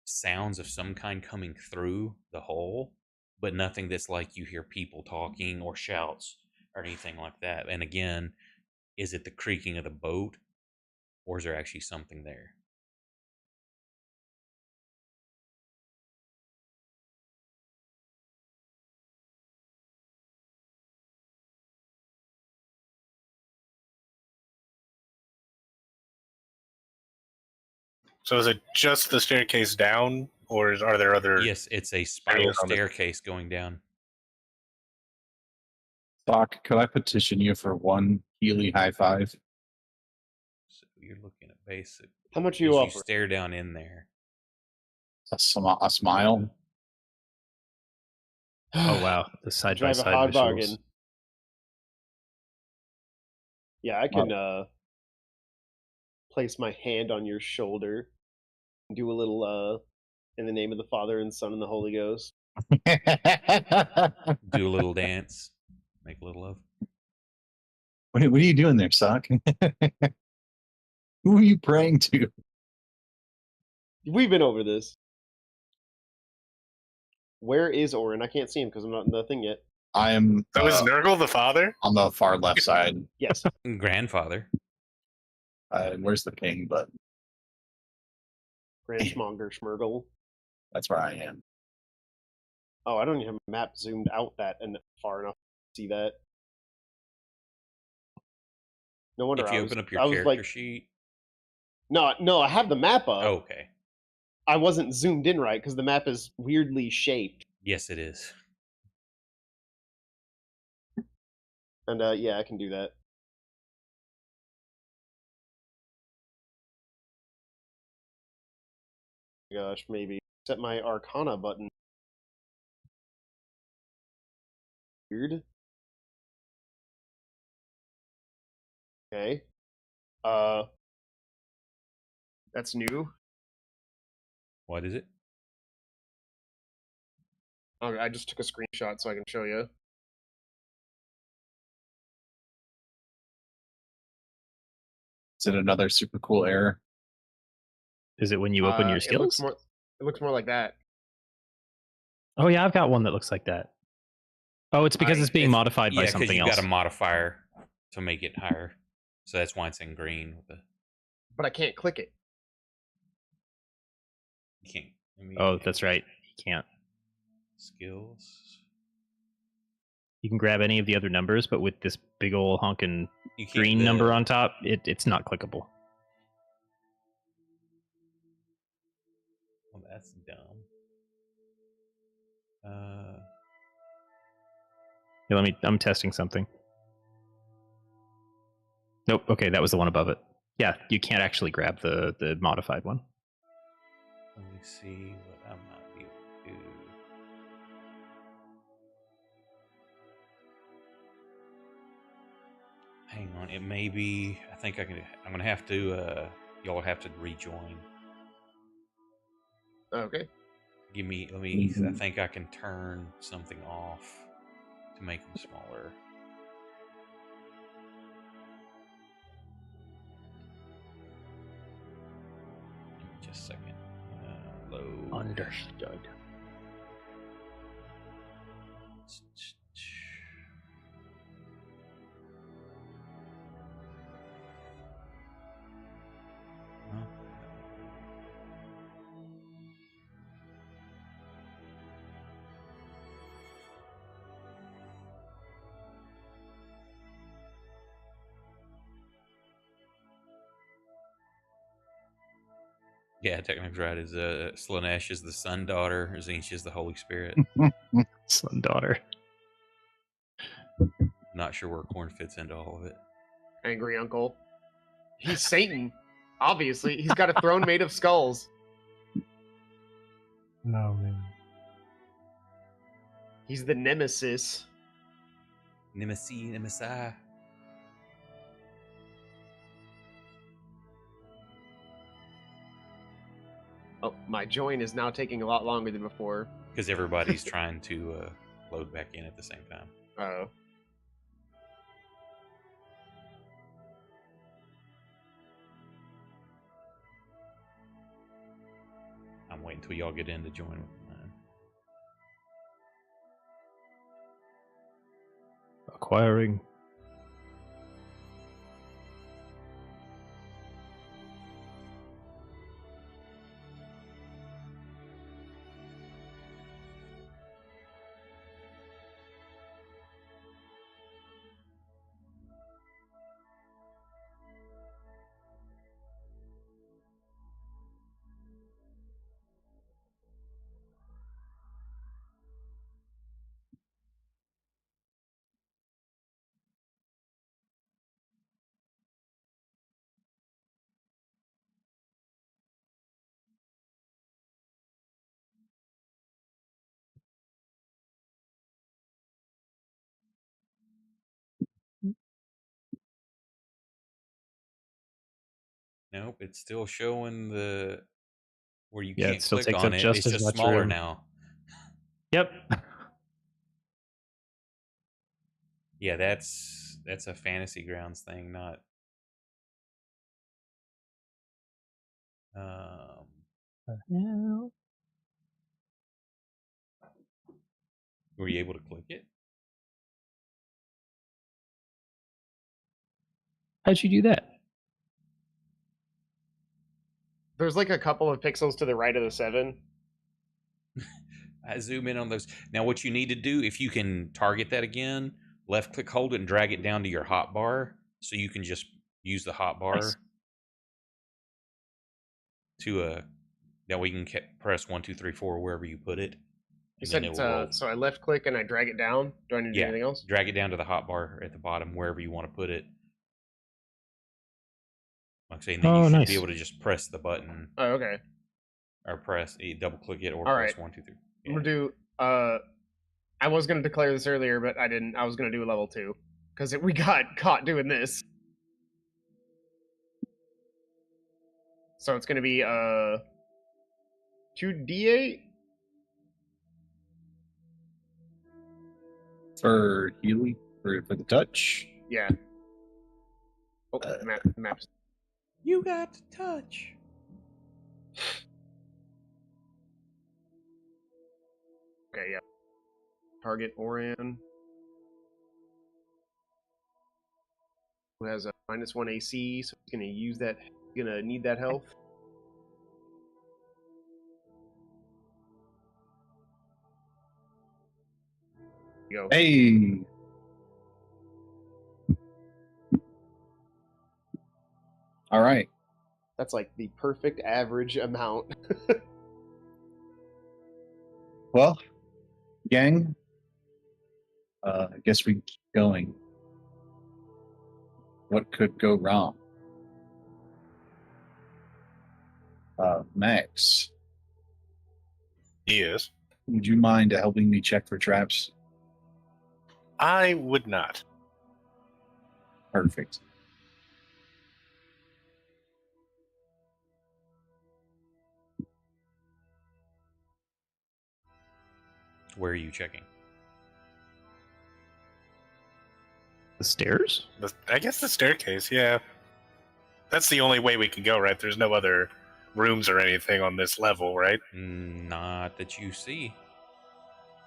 sounds of some kind coming through the hull, but nothing that's like you hear people talking or shouts or anything like that. And again, is it the creaking of the boat, or is there actually something there? So is it just the staircase down, or are there other? Yes, it's a spiral areas on the- staircase going down. Doc, could I petition you for one Healy high five? So you're looking at basic. How much as you you offer? stare down in there. A smile? Oh wow, the side by Drive a side hard visuals. bargain. Yeah, I can place my hand on your shoulder, do a little in the name of the Father and Son and the Holy Ghost. Do a little dance. Make a little love. What are you doing there, Sock? Who are you praying to? We've been over this. Where is Orin? I can't see him because I'm not in the thing yet. I am So is Nurgle the father? on the far left side. Yes. Grandfather. Where's the ping button? Grand Schmonger Schmurgle. That's where I am. Oh, I don't even have a map zoomed out that and far enough to see that. No wonder If you open up your I was character like, sheet. no, I have the map up. Oh, okay. I wasn't zoomed in right because the map is weirdly shaped. Yes, it is. And yeah, I can do that. Gosh, maybe set my Arcana button. Weird. Okay. That's new. What is it? Oh, I just took a screenshot so I can show you. Is it another super cool error? Is it when you open your skills? It looks more like that. Oh yeah, I've got one that looks like that. Oh, it's because it's being modified by Yeah, because something you've else. got a modifier to make it higher. So that's why it's in green. With the, But I can't click it. you can't. Oh, that's right. You can't. Skills. You can grab any of the other numbers, but with this big old honking You can't, green number on top, it's not clickable. Well, that's dumb. Here, I'm testing something. Nope. Okay, that was the one above it. Yeah, you can't actually grab the modified one. Let me see what I might be able to do. Hang on, it may be. I think I can. I'm gonna have to. Y'all have to rejoin. Okay. Give me. Let me. I think I can turn something off to make them smaller. Give me just a second. Load. Understood. Yeah, technically right. Is Slanesh is the sun daughter, Zinch is the Holy Spirit. Son daughter. Not sure where Corn fits into all of it. Angry Uncle. He's Satan. Obviously, he's got a throne made of skulls. No man. He's the nemesis. Nemesi. Oh, my join is now taking a lot longer than before. Because everybody's trying to load back in at the same time. Oh. I'm waiting until y'all get in to join with mine. Acquiring. Nope, it's still showing the where you Yeah, it can't still click takes on up it. just It's as just much smaller room. now. Yep. Yeah, that's a Fantasy Grounds thing, not. Hell? Were you able to click it? How'd you do that? There's like a couple of pixels to the right of the 7. I zoom in on those. Now, what you need to do, if you can target that again, left click, hold it, and drag it down to your hotbar, so you can just use the hotbar Nice. to that way you can press 1, 2, 3, 4 wherever you put it, You and said then it will roll. so I left click and I drag it down. Do I need to do Yeah, anything else? drag it down to the hotbar at the bottom wherever you want to put it. Like I say, and then you Oh, should nice. be able to just press the button Oh, okay. or double click it or All press right. 1, 2, 3. I'm gonna do. I was gonna declare this earlier, but I didn't. I was gonna do level 2 because we got caught doing this. So it's gonna be 2d8. For healing, for the touch. Yeah. Oh, maps. You got to touch. Okay, yeah. Target Oran, who has a -1 AC, so he's gonna use that. Gonna need that health. Go. Hey. All right. That's like the perfect average amount. Well, gang. I guess we keep going. What could go wrong? Max, Yes. would you mind helping me check for traps? I would not. Perfect. Where are you checking? The stairs? I guess the staircase, yeah. That's the only way we can go, right? There's no other rooms or anything on this level, right? Not that you see.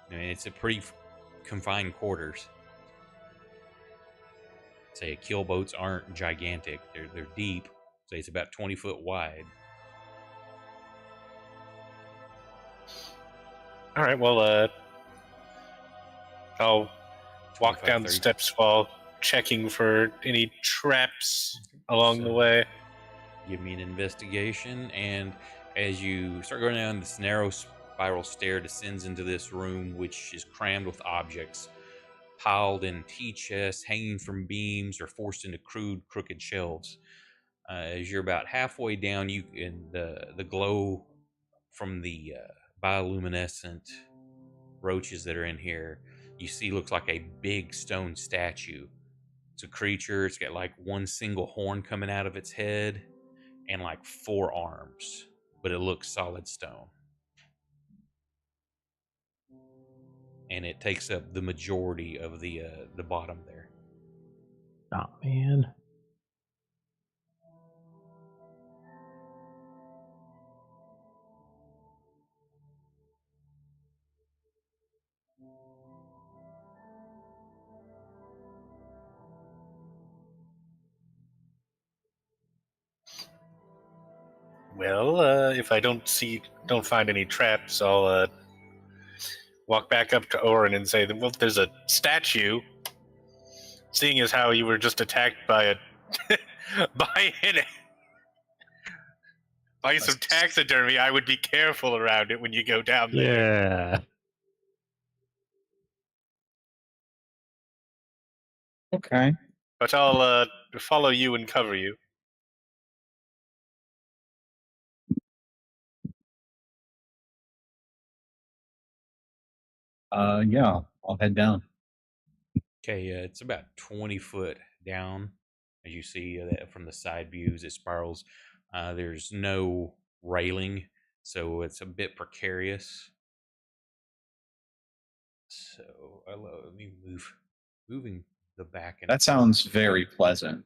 I mean, it's a pretty confined quarters. Say kill boats aren't gigantic; they're deep. Say it's about 20 foot wide. All right, well, I'll walk 25, down the 30. steps while checking for any traps along the So, way. give me an investigation, and as you start going down, this narrow spiral stair descends into this room, which is crammed with objects piled in tea chests, hanging from beams, or forced into crude, crooked shelves. As you're about halfway down, you in the glow from the bioluminescent roaches that are in here, you see looks like a big stone statue. It's a creature. It's got like one single horn coming out of its head and like 4 arms, but it looks solid stone. And it takes up the majority of the bottom there. Oh, man. Well, if I don't find any traps, I'll walk back up to Orin and say, "Well, there's a statue. Seeing as how you were just attacked by a by some taxidermy, I would be careful around it when you go down there." Yeah. Okay. But I'll follow you and cover you. Yeah, I'll head down. Okay, it's about 20 foot down. As you see that from the side views, it spirals There's no railing, so it's a bit precarious. So let me moving the back and That sounds very pleasant.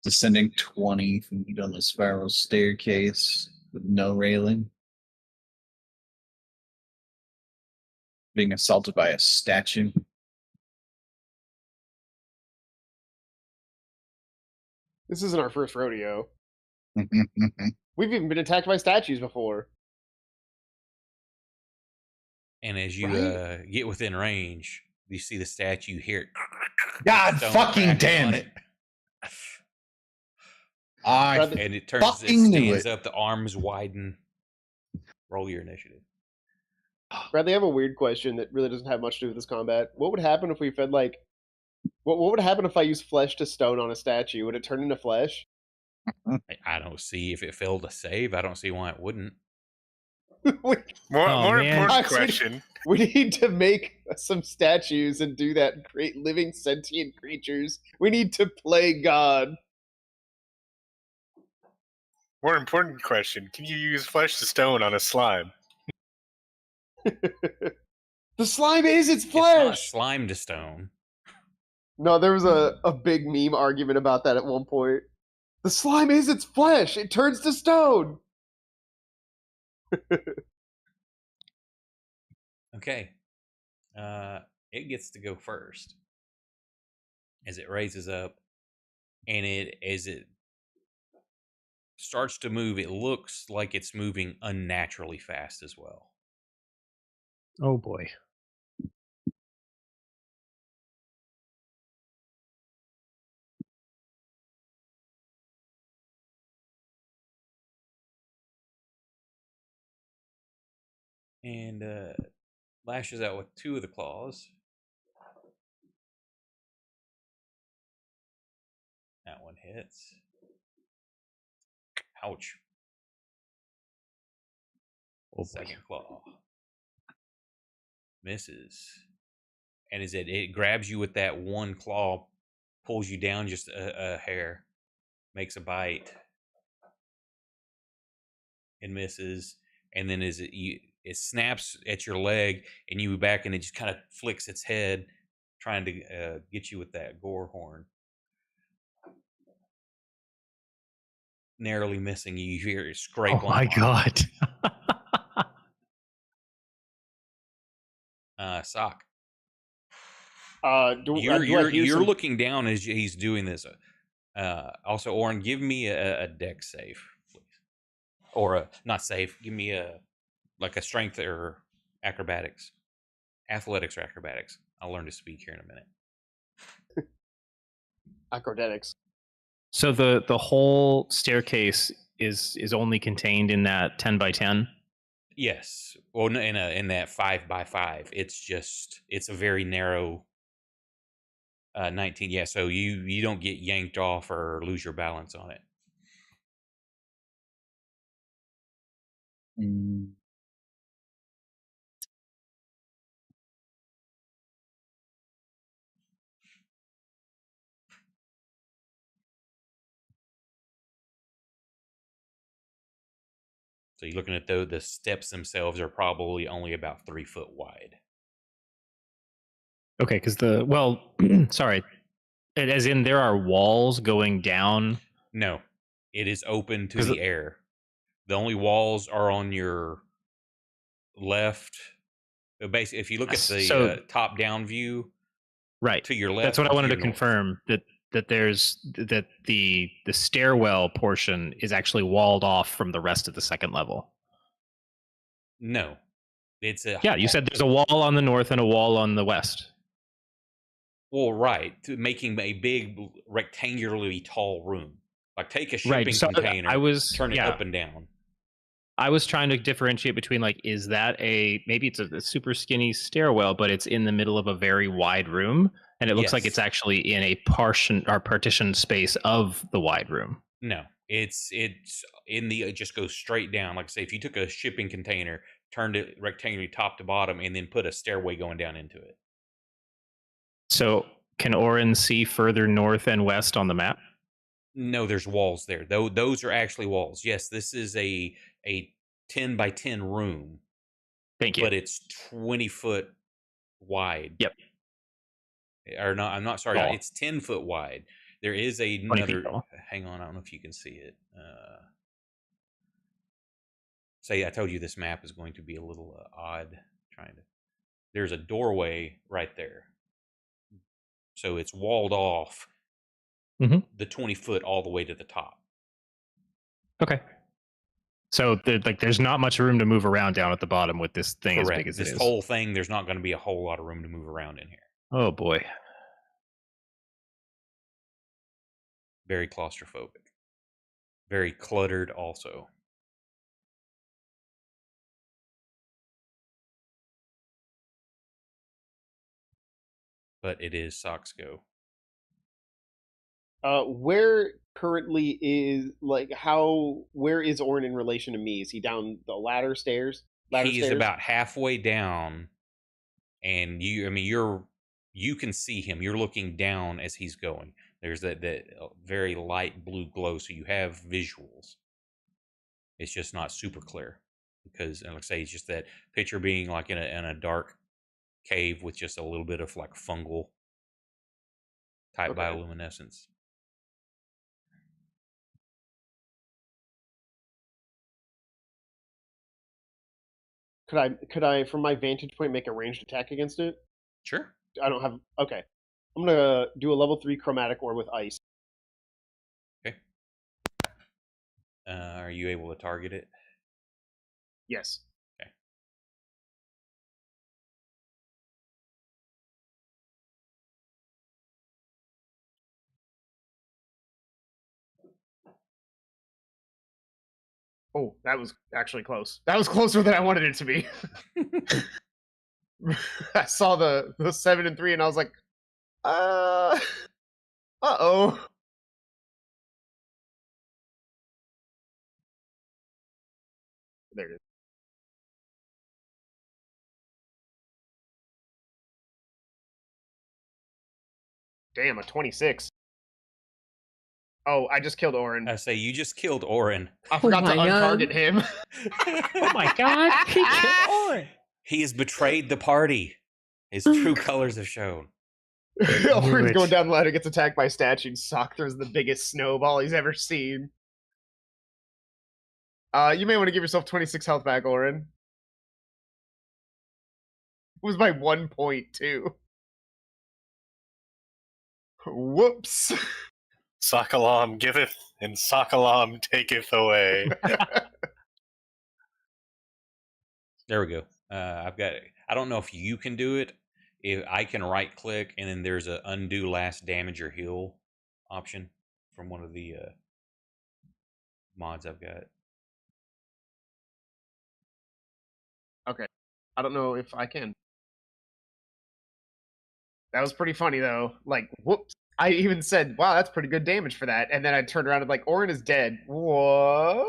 Descending 20 feet on the spiral staircase with no railing. Being assaulted by a statue. This isn't our first rodeo. We've even been attacked by statues before. And as you Right? get within range, you see the statue here. God Stone fucking crackling damn on it. I Brother- And it turns, it fucking knew stands it. up, the arms widen. Roll your initiative. Bradley, I have a weird question that really doesn't have much to do with this combat. What would happen if we fed like what would happen if I used flesh to stone on a statue? Would it turn into flesh? I don't see if it failed to save. I don't see why it wouldn't. we, More Oh, man. important Guys, question. we need to make some statues and do that. Great living sentient creatures. We need to play God. More important question. Can you use flesh to stone on a slime? The slime is its It's not flesh. slime to stone. No, there was a big meme argument about that at one point. The slime is its flesh. It turns to stone. Okay. It gets to go first. As it raises up, and as it starts to move, it looks like it's moving unnaturally fast as well. Oh boy. And lashes out with 2 of the claws. That one hits. Ouch. Oh boy. Second claw misses. And as it grabs you with that one claw, pulls you down just a hair, makes a bite, and misses. And then as it snaps at your leg, and you back, and it just kind of flicks its head, trying to get you with that gore horn. Narrowly missing you. You hear it scrape Oh on my the arm. god. Sock. Do I You're hear you're some- looking down as he's doing this. Also, Oren, give me a deck save, please, or not save. Give me a strength or acrobatics, athletics or acrobatics. I'll learn to speak here in a minute. acrobatics? So the whole staircase is only contained in that 10 by 10. Yes. Well, in that 5 by 5, it's a very narrow 19. Yeah. So you don't get yanked off or lose your balance on it. So you're looking at the steps themselves are probably only about 3 foot wide. Okay, because sorry, as in there are walls going down. No, it is open to 'Cause the air. The only walls are on your left. Basically, if you look at the So- top-down view, Right. to your left. That's what I and wanted to your north. confirm, that the stairwell portion is actually walled off from the rest of the second level. No, it's a Yeah, you said there's a wall on the north and a wall on the west. Well, right, making a big rectangularly tall room. Like take a shipping Right. So container, I was turn it yeah, up and down. I was trying to differentiate between like, is that maybe it's a super skinny stairwell, but it's in the middle of a very wide room, and it looks like Yes. it's actually in a partition space of the wide room. No, it's in the it just goes straight down. Like I say, if you took a shipping container, turned it rectangularly top to bottom, and then put a stairway going down into it. So Can Orin see further north and west on the map? No, there's walls there. Those are actually walls. Yes, this is a 10 by 10 room, Thank you. but it's 20 foot wide. Yep. Or not, I'm not sorry, Tall. it's 10 foot wide. There is 20 feet another, tall. hang on, I don't know if you can see it. Say, I told you this map is going to be a little odd. There's a doorway right there. So it's walled off the 20 foot all the way to the top. Okay. So there's not much room to move around down at the bottom with this thing as Correct. big as This it is. whole thing, there's not going to be a whole lot of room to move around in here. Oh boy. Very claustrophobic. Very cluttered also. But it is Soxco. Where currently is where is Orin in relation to me? Is he down the ladder stairs? He's about halfway down, and you can see him. You're looking down as he's going. There's that very light blue glow, so you have visuals. It's just not super clear because, like I say, it's just that picture being like in a dark cave with just a little bit of like fungal type bioluminescence. Could I, from my vantage point, make a ranged attack against it? Sure. I don't have. Okay, I'm gonna do a level 3 chromatic orb with ice. Okay. Are you able to target it? Yes. Okay. Oh, that was actually close. That was closer than I wanted it to be. I saw the 7 and 3, and I was like, uh-oh. There it is. Damn, a 26. Oh, I just killed Orin. I say you just killed Orin. I forgot to my God. untarget him. Oh my god! He killed Orin. He has betrayed the party. His true colors have shown. Orin's going down the ladder, gets attacked by a statue. Sock throws the biggest snowball he's ever seen. You may want to give yourself 26 health back, Orin. It was my 1 point, too. Whoops. Sokolam giveth, and Sokolam taketh away. There we go. I've got it. I don't know if you can do it. If I can right click and then there's a undo last damage or heal option from one of the mods I've got. Okay. I don't know if I can. That was pretty funny, though. Like, whoops. I even said, wow, that's pretty good damage for that. And then I turned around and like, Orin is dead. What?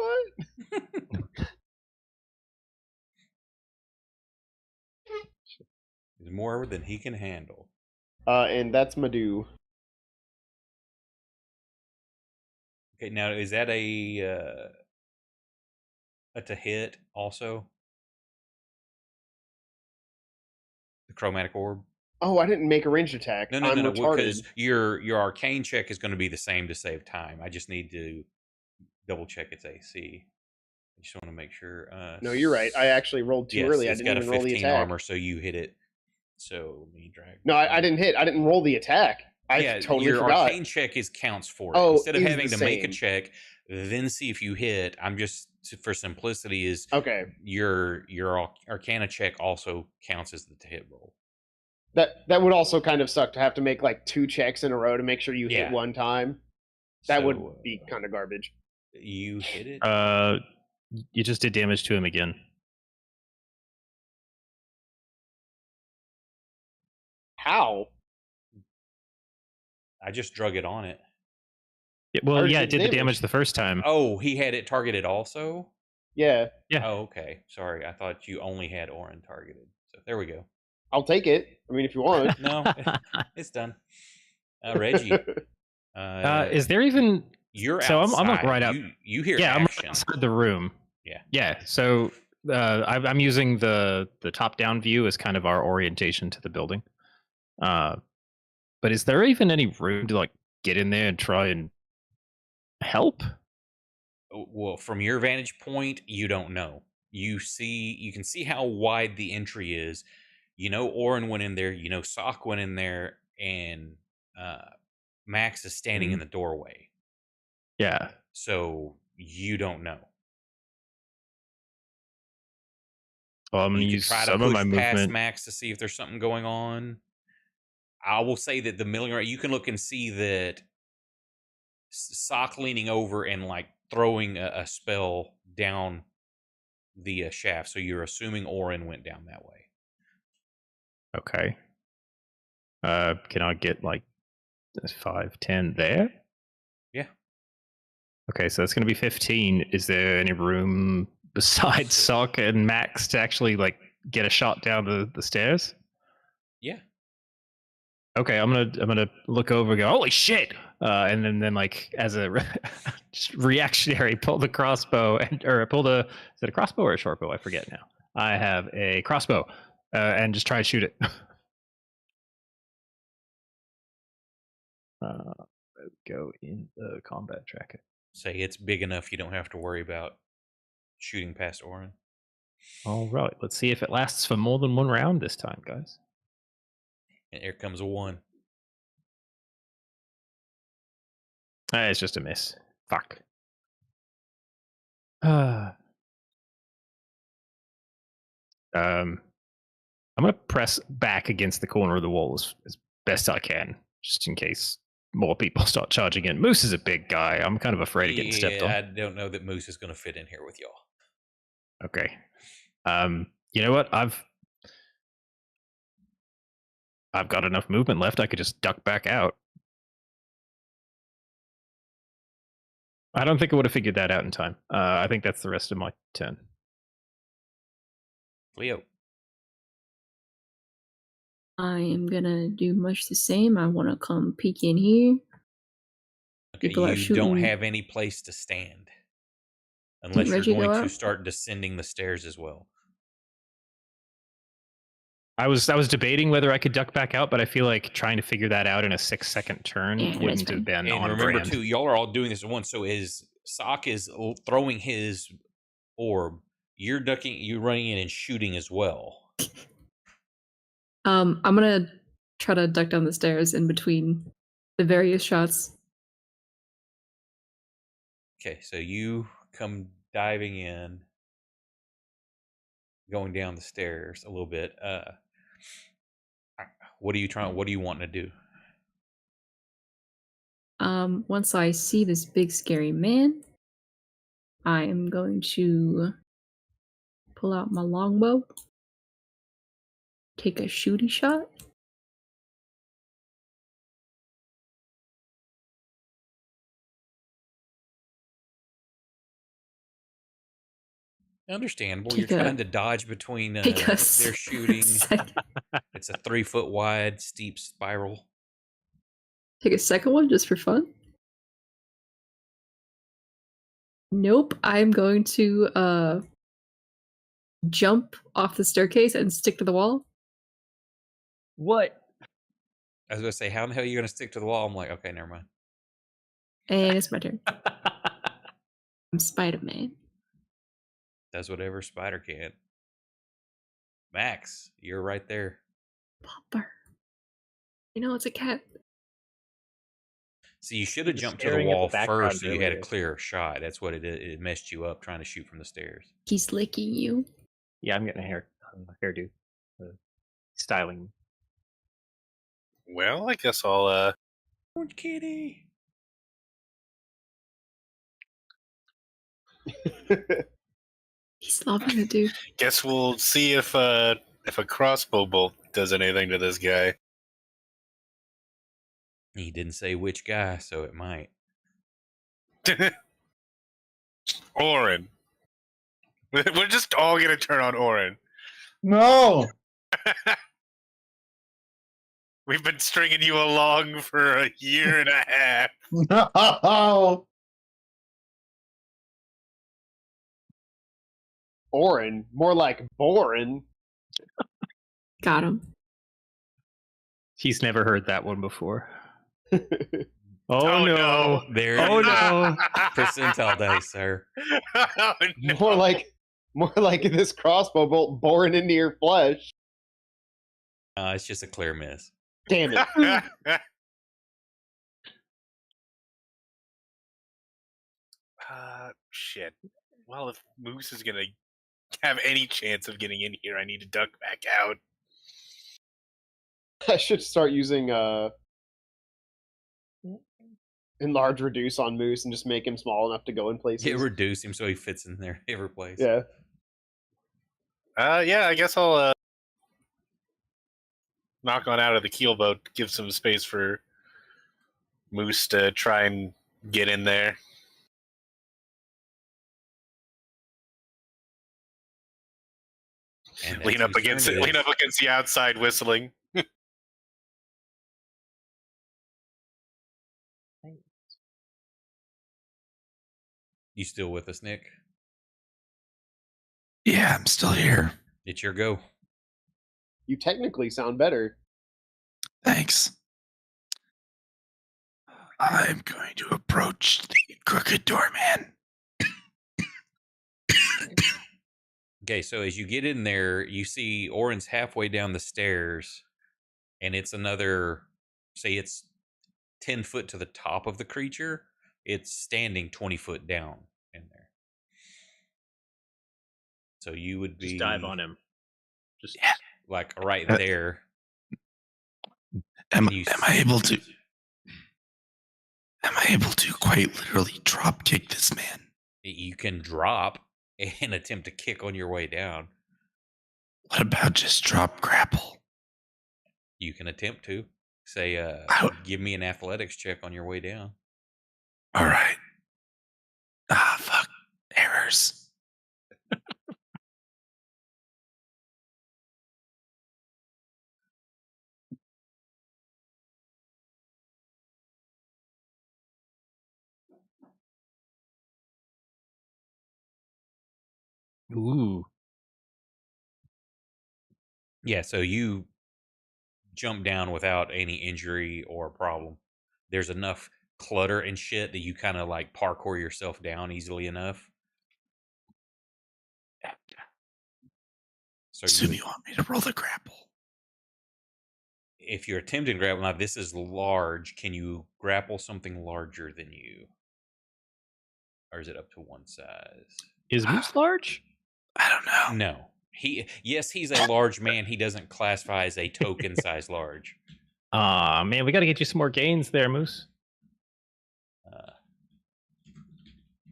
There's more than he can handle. And that's Madhu. Okay, now is that a to hit also? The chromatic orb? Oh, I didn't make a ranged attack. No, I'm retarded. because your arcane check is going to be the same to save time. I just need to double check its AC. I just want to make sure. No, you're right. I actually rolled too early. I It's didn't got even a roll the 15 attack. armor, so you hit it. So let me drag. No, I didn't hit. I didn't roll the attack. I totally your forgot. arcane check counts for it. Oh, Instead of is having the to make a same. check, then see if you hit. I'm just for simplicity is Okay. your arcana check also counts as the hit roll. That would also kind of suck to have to make like 2 checks in a row to make sure you hit Yeah. one time. That So, would be kind of garbage. You hit it. You just did damage to him again. How? I just drug it on it. Yeah, well, Already yeah, did it did the damage. damage the first time. Oh, he had it targeted also. Yeah, Yeah. Oh, okay. Sorry, I thought you only had Orin targeted. So there we go. I'll take it. I mean, if you want. No, it's done. Reggie, Is there even? you're So outside. I'm like right out. You hear Yeah, I'm right action. outside the room. Yeah. Yeah. So I'm using the top-down view as kind of our orientation to the building. But is there even any room to like get in there and try and help? Well, from your vantage point, you don't know. You can see how wide the entry is. You know, Orin went in there. You know, Sock went in there, and Max is standing in the doorway. Yeah. So you don't know. Well, I'm gonna You could use try to some of push my past movement. Max to see if there's something going on. I will say that the milling rate, you can look and see that Sock leaning over and like throwing a spell down the shaft. So you're assuming Orin went down that way. Okay. Can I get like 5, 10 there? Yeah. Okay, so that's gonna be 15. Is there any room besides Sock and Max to actually like get a shot down the stairs? Yeah. Okay, I'm gonna look over and go, holy shit! And then like as a just reactionary, pull the crossbow or pull the is it a crossbow or a short bow? I forget now. I have a crossbow and just try to shoot it. Go in the combat tracker. Say it's big enough you don't have to worry about shooting past Orin. All right, let's see if it lasts for more than one round this time, guys. And here comes a 1. It's just a miss. Fuck. I'm gonna press back against the corner of the wall as best I can, just in case more people start charging in. Moose is a big guy. I'm kind of afraid of getting stepped on. I don't know that Moose is going to fit in here with y'all. Okay. You know what? I've got enough movement left. I could just duck back out. I don't think I would have figured that out in time. I think that's the rest of my turn. Leo. I am gonna do much the same. I want to come peek in here. Okay, People are you don't shooting. have any place to stand. Unless you're Reggie go going to out? start descending the stairs as well. I was debating whether I could duck back out, but I feel like trying to figure that out in a 6-second turn Yeah, that's wouldn't have fine. been And on remember brand. too, y'all are all doing this at once. So as Sock is throwing his orb, you're ducking, you're running in and shooting as well. I'm gonna try to duck down the stairs in between the various shots. Okay, so you come diving in, going down the stairs a little bit. What are you trying? What do you want to do? Once I see this big scary man, I am going to pull out my longbow, take a shooty shot. Understandable. Take You're a- trying to dodge between take a their s- shooting. sec- It's a 3-foot wide steep spiral. Take a second one just for fun. Nope, I'm going to jump off the staircase and stick to the wall. What? I was gonna say, how the hell are you gonna stick to the wall? I'm like, okay, never mind. And it's my turn. I'm Spider-Man. Does whatever spider can. Max, you're right there. Popper. You know, it's a cat. See, you should He have was jumped to the staring at the wall background first, so you had a earlier. clearer shot. That's what it did. It messed you up trying to shoot from the stairs. He's licking you. Yeah, I'm getting a hairdo. Styling. Well, I guess I'll Orange kitty. He's loving it, dude. guess we'll see if a crossbow bolt does anything to this guy. He didn't say which guy, so it might. Orin. We're just all gonna turn on Orin. No. We've been stringing you along for a year and a half. No. Orin, more like Borin. Got him. He's never heard that one before. Oh, Oh, no. There Oh, it is. no. Percentile dice, sir. Oh, no. more like this crossbow bolt boring into your flesh. It's just a clear miss. Damn it. Shit. Well, if Moose is gonna have any chance of getting in here, I need to duck back out. I should start using enlarge reduce on Moose and just make him small enough to go in places. Yeah, reduce him so he fits in there every place. Yeah. Yeah, I guess I'll knock on out of the keelboat, give some space for Moose to try and get in there. And Lean up against the outside, whistling. You still with us, Nick? Yeah, I'm still here. It's your go. You technically sound better. Thanks. I'm going to approach the crooked doorman. Okay, so as you get in there, you see Orin's halfway down the stairs, and it's another, say it's 10 foot to the top of the creature. It's standing 20 foot down in there. So you would be Just dive on him. Just like right there. Am You I able to? Am I able to quite literally drop kick this man? You can drop and attempt to kick on your way down. What about just drop grapple? You can attempt to. Say, give me an athletics check on your way down. All right. Fuck. Errors. Ooh. Yeah, so you jump down without any injury or problem. There's enough clutter and shit that you kind of like parkour yourself down easily enough. So Assume you want me to roll the grapple. if you're attempting to grapple, now this is large. Can you grapple something larger than you? Or is it up to one size? Is Moose large? I don't know. No. He's a large man. He doesn't classify as a token size large. Ah, man, we got to get you some more gains there, Moose.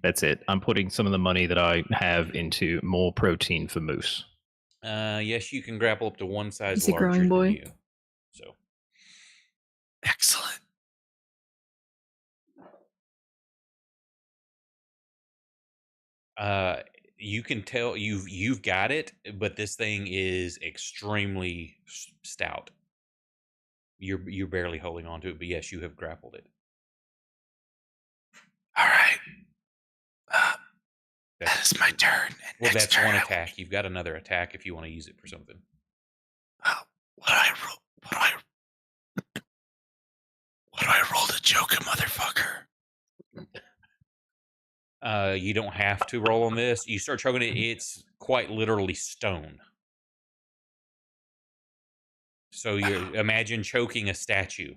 That's it. I'm putting some of the money that I have into more protein for Moose. Yes, you can grapple up to one size He's a larger growing boy. than you. So Excellent. you can tell you've got it, but this thing is extremely stout. You're barely holding on to it, but yes, you have grappled it. All right. That is my turn. And Well, next that's turn one I will- attack. You've got another attack if you want to use it for something. What do I roll? What do I roll to choke a motherfucker? You don't have to roll on this. You start choking it, it's quite literally stone. So you imagine choking a statue.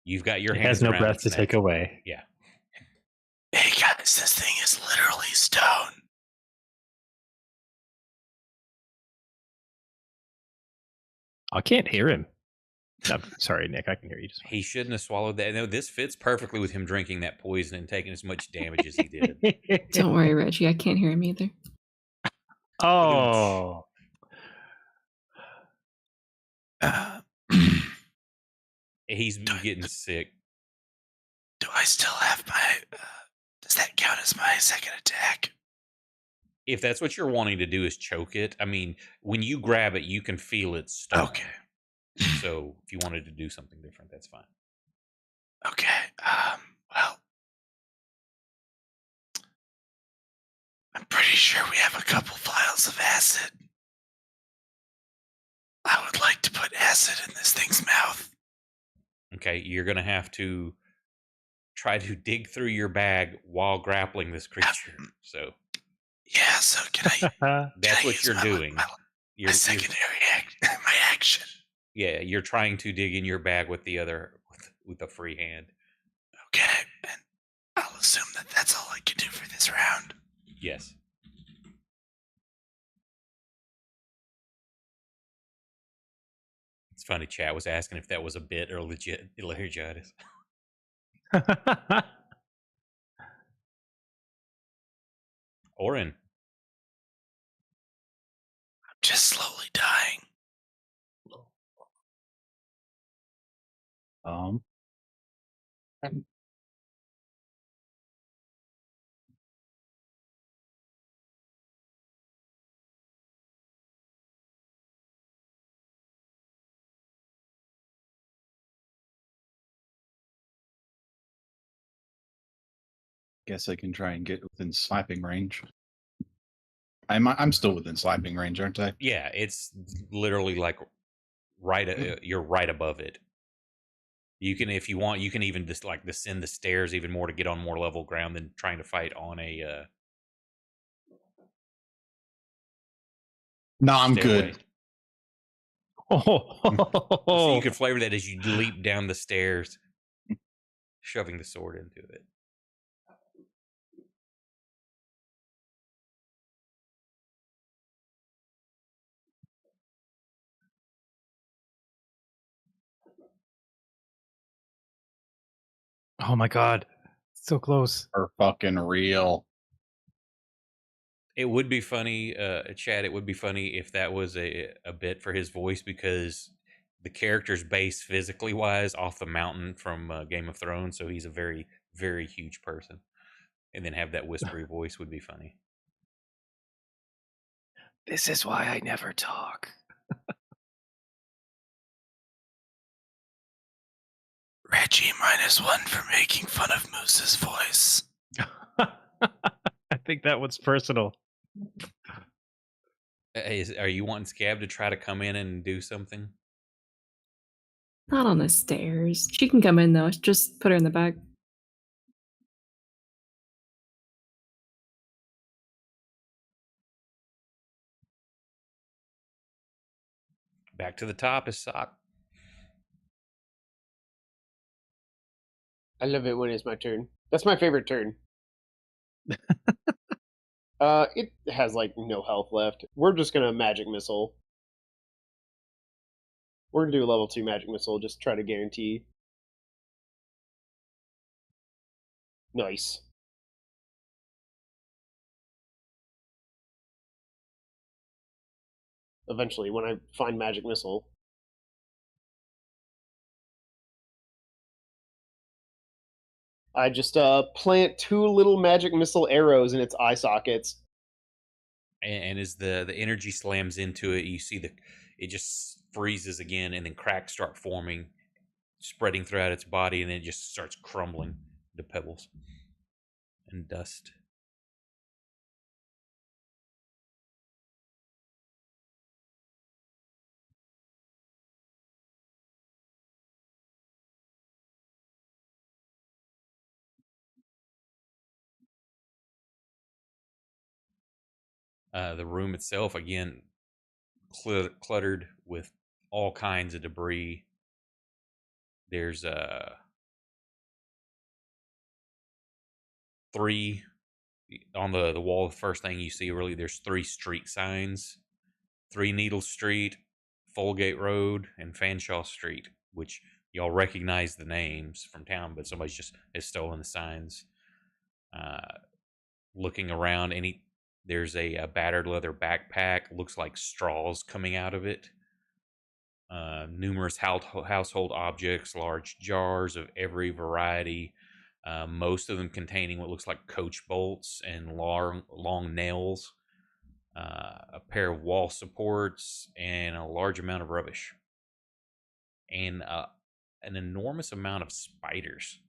You've got your It hands has no around breath its to neck. take away. Yeah. Hey guys, this thing is literally stone. I can't hear him. No, sorry, Nick. I can hear you. Just He shouldn't have swallowed that. No, this fits perfectly with him drinking that poison and taking as much damage as he did. Don't worry, Reggie. I can't hear him either. Oh, He's getting sick. Do I still have my... does that count as my second attack? If that's what you're wanting to do is choke it, I mean, when you grab it, you can feel it stone. Okay. So if you wanted to do something different, that's fine. Okay. Well, I'm pretty sure we have a couple vials of acid. I would like to put acid in this thing's mouth. Okay, you're gonna have to try to dig through your bag while grappling this creature. So Yeah. So can I? that's what use you're my doing. my You're secondary my action? yeah, you're trying to dig in your bag with the other with a free hand. Okay. And I'll assume that that's all I can do for this round. Yes. It's funny. Chat was asking if that was a bit or legit laryngitis. Orin, I'm just slowly dying. Guess I can try and get within slapping range. I'm still within slapping range, aren't I? yeah, it's literally like you're right above it. You can, if you want, you can even just like descend the stairs even more to get on more level ground than trying to fight on a No, I'm stairway. good. So you Oh, could flavor that as you leap down the stairs, shoving the sword into it. oh my god. So close. For fucking real. It would be funny, Chad. It would be funny if that was a bit for his voice, because the character's based physically wise off the mountain from Game of Thrones, so he's a very very huge person, and then have that whispery voice would be funny. This is why I never talk. Reggie -1 for making fun of Moose's voice. I think that one's personal. Are you wanting Scab to try to come in and do something? Not on the stairs. She can come in though. Just put her in the back. Back to the top is Sock. I love it when it's my turn. That's my favorite turn. It has like no health left. We're just gonna magic missile. We're gonna do a level 2 magic missile, just try to guarantee. Nice. Eventually, when I find magic missile. I just plant 2 little magic missile arrows in its eye sockets. And as the energy slams into it, you see it just freezes again, and then cracks start forming, spreading throughout its body, and then it just starts crumbling to pebbles and dust. The room itself, again, cluttered with all kinds of debris. There's 3 on the wall. The first thing you see, really, there's 3 street signs: 3 Needle Street, Folgate Road, and Fanshawe Street, which y'all recognize the names from town, but somebody's just has stolen the signs. Looking around, there's a battered leather backpack, looks like straws coming out of it. Numerous household objects, large jars of every variety, most of them containing what looks like coach bolts and long nails, a pair of wall supports, and a large amount of rubbish. and an enormous amount of spiders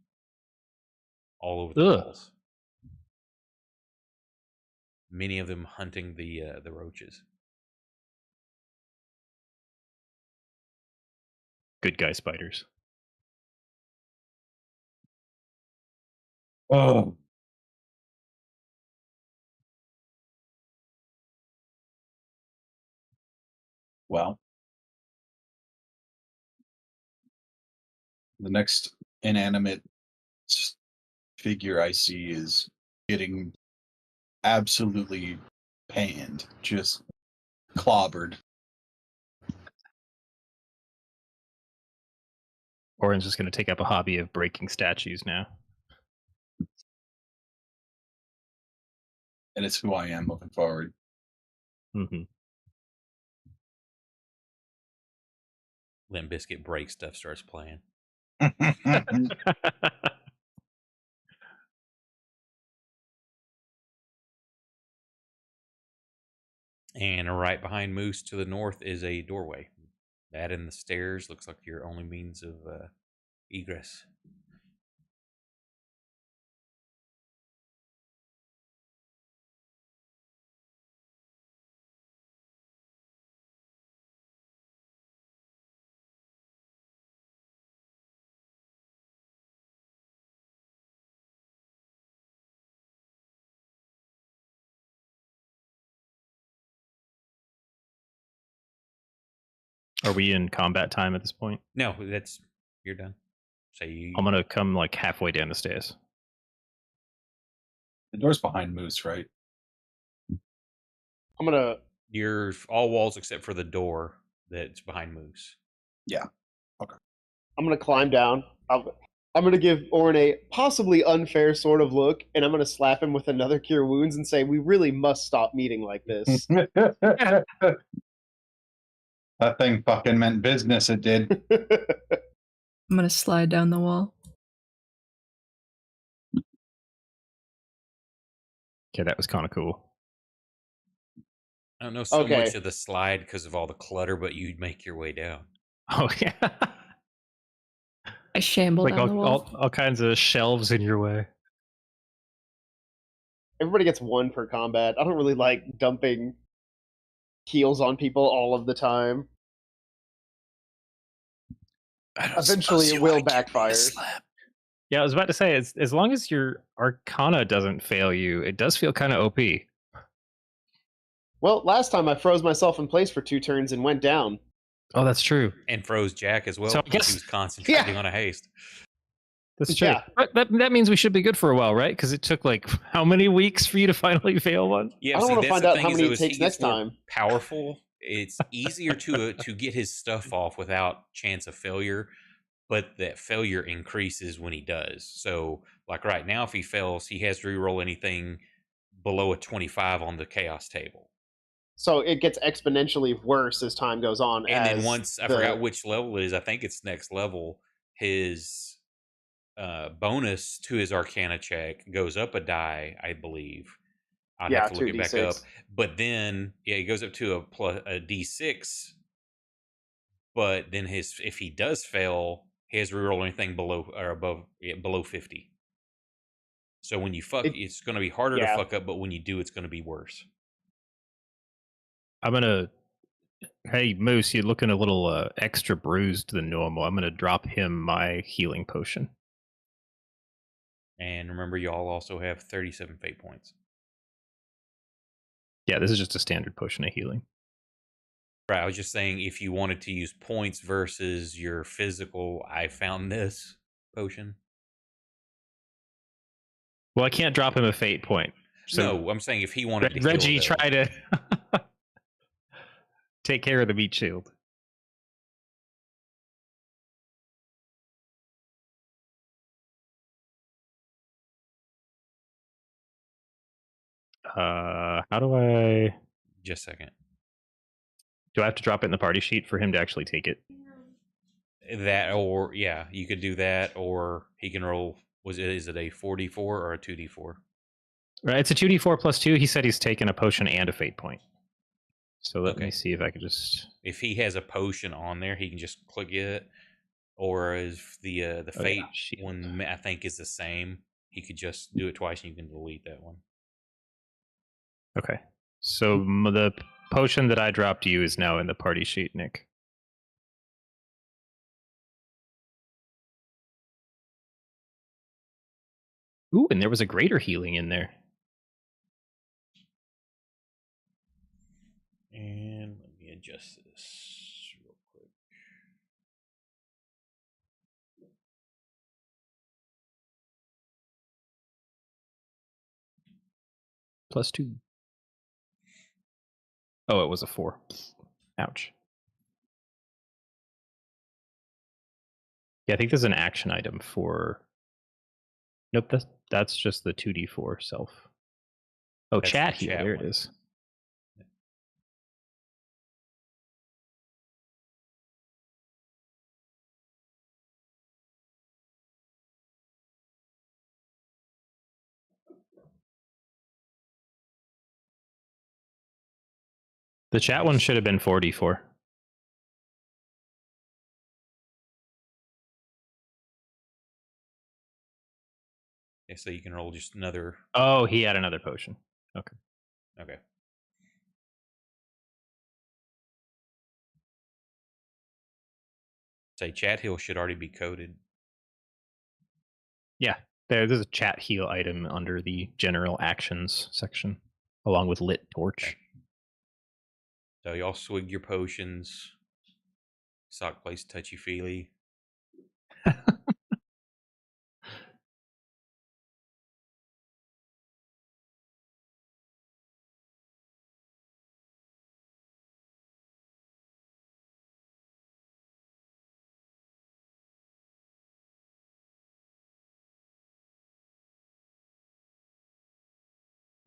all over the Ugh. walls. Many of them hunting the roaches. Good guy spiders. Oh. Well, the next inanimate figure I see is getting absolutely panned, just clobbered. Orin's just going to take up a hobby of breaking statues now. And it's who I am moving forward. Mm-hmm. Limp Bizkit break stuff starts playing. And right behind Moose to the north is a doorway. That and the stairs looks like your only means of egress. Are we in combat time at this point? No, you're done. So I'm going to come like halfway down the stairs. The door's behind Moose, right? I'm gonna. You're all walls except for the door that's behind Moose. Yeah. I'm gonna climb down. I'm gonna give Orin a possibly unfair sort of look, and I'm gonna slap him with another Cure Wounds and say, "We really must stop meeting like this." That thing fucking meant business, it did. I'm gonna slide down the wall. Okay, that was kind of cool. I don't know so Okay. much of the slide because of all the clutter, but you'd make your way down. Oh, yeah. I shamble Like down the wall. all kinds of shelves in your way. Everybody gets one per combat. I don't really like dumping heals on people all of the time. Eventually, it will backfire. Yeah, I was about to say, as long as your Arcana doesn't fail you, it does feel kind of OP. Well, last time I froze myself in place for 2 turns and went down. Oh, that's true. And froze Jack as well So I because guess- he was concentrating on a haste. That's true. Yeah. But that means we should be good for a while, right? Because it took like how many weeks for you to finally fail one? Yeah, I don't see, want to that's find the out thing how is, many though, it is takes he gets next more time. Powerful. It's easier to get his stuff off without chance of failure, but that failure increases when he does. So, like right now, if he fails, he has to reroll anything below a 25 on the chaos table. So it gets exponentially worse as time goes on. And then as once I the- forgot which level it is, I think it's next level. His bonus to his Arcana check goes up a die, I believe. I'd Yeah, have to look to it back D6. up. But then, yeah, it goes up to a D6. But then if he does fail, he has to reroll anything below or above below 50. So when you fuck, it's going to be harder to yeah. fuck up. But when you do, it's going to be worse. I'm gonna. Hey, Moose, you're looking a little extra bruised than normal. I'm gonna drop him my healing potion. And remember, y'all also have 37 fate points. Yeah, this is just a standard potion of healing. Right, I was just saying if you wanted to use points versus your physical, I found this potion. Well, I can't drop him a fate point. So No, I'm saying if he wanted to heal, Reggie, though. try to take care of the meat shield. How do I? Just a second. Do I have to drop it in the party sheet for him to actually take it? That or yeah, you could do that, or he can roll. Is it a 4d4 or a 2d4? Right, it's a 2d4 plus 2. He said he's taken a potion and a fate point. So let me Okay. see if I could just. If he has a potion on there, he can just click it. or if the Oh, yeah, fate shield. one I think is the same, he could just do it twice and you can delete that one. Okay. So the potion that I dropped you is now in the party sheet, Nick. Ooh, and there was a greater healing in there. And let me adjust this real quick. +2. Oh, it was a 4. Ouch. Yeah, I think there's an action item for. Nope, that's just the 2d4 self. Oh, That's chat the heal. chat There one. it is. The chat one should have been 4d4. Yeah, so you can roll just another. Oh, he had another potion. Okay. Okay. Say chat heal should already be coded. Yeah, there's a chat heal item under the general actions section, along with lit torch. Okay. So y'all swig your potions. Sock plays touchy feely.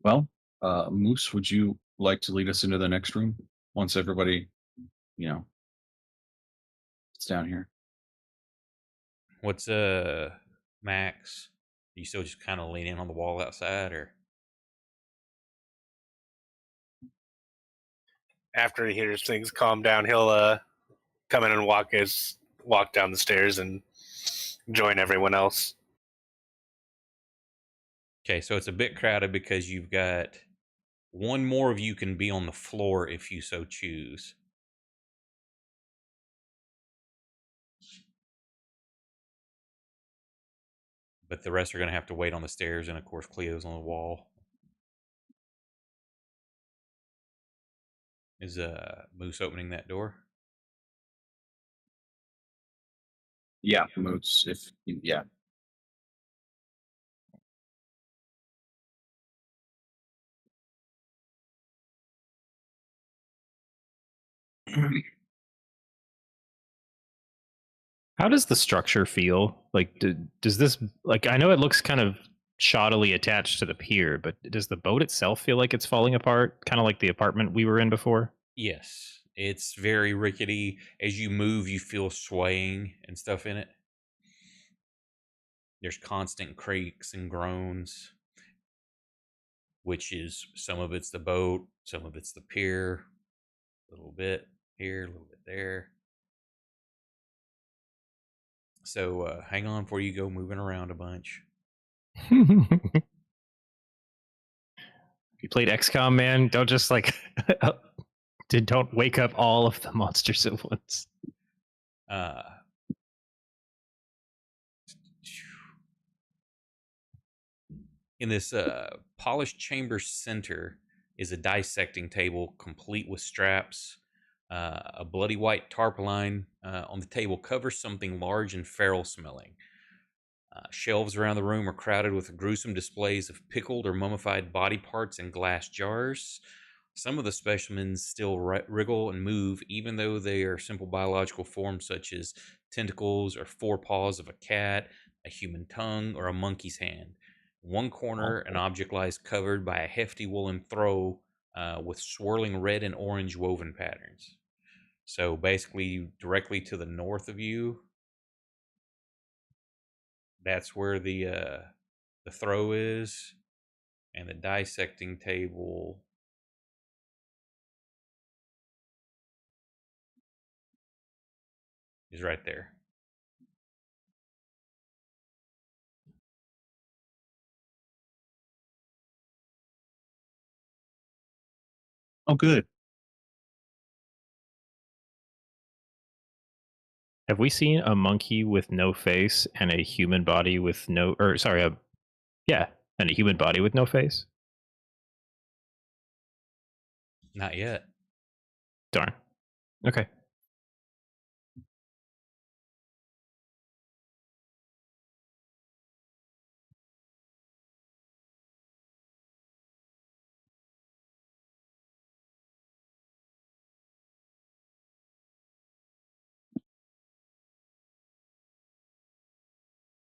Well, Moose, would you like to lead us into the next room once everybody, it's down here? What's Max? You still just kind of leaning on the wall outside, or After he hears things calm down, he'll come in and walk down the stairs and join everyone else. okay? So it's a bit crowded because you've got one more of you can be on the floor if you so choose. But the rest are going to have to wait on the stairs, and of course, Cleo's on the wall. Is Moose opening that door? Yeah, Moose. Yeah. How does the structure feel? Like, does this, like, I know it looks kind of shoddily attached to the pier, but does the boat itself feel like it's falling apart? Kind of like the apartment we were in before? Yes, it's very rickety. As you move, you feel swaying and stuff in it. There's constant creaks and groans, which is some of it's the boat, some of it's the pier, a little bit here, a little bit there. So hang on before you go moving around a bunch. You played XCOM, man. Don't just like don't wake up all of the monsters at once. In this polished chamber center is a dissecting table complete with straps. A bloody white tarpaulin on the table covers something large and feral smelling. Shelves around the room are crowded with gruesome displays of pickled or mummified body parts in glass jars. Some of the specimens still wriggle and move, even though they are simple biological forms such as tentacles or forepaws of a cat, a human tongue, or a monkey's hand. In one corner, an object lies covered by a hefty woolen throw with swirling red and orange woven patterns. So basically, directly to the north of you, that's where the throw is, and the dissecting table is right there. Oh, good. Have we seen a monkey with no face and a human body with no, or sorry, yeah, and a human body with no face? Not yet. Darn. Okay.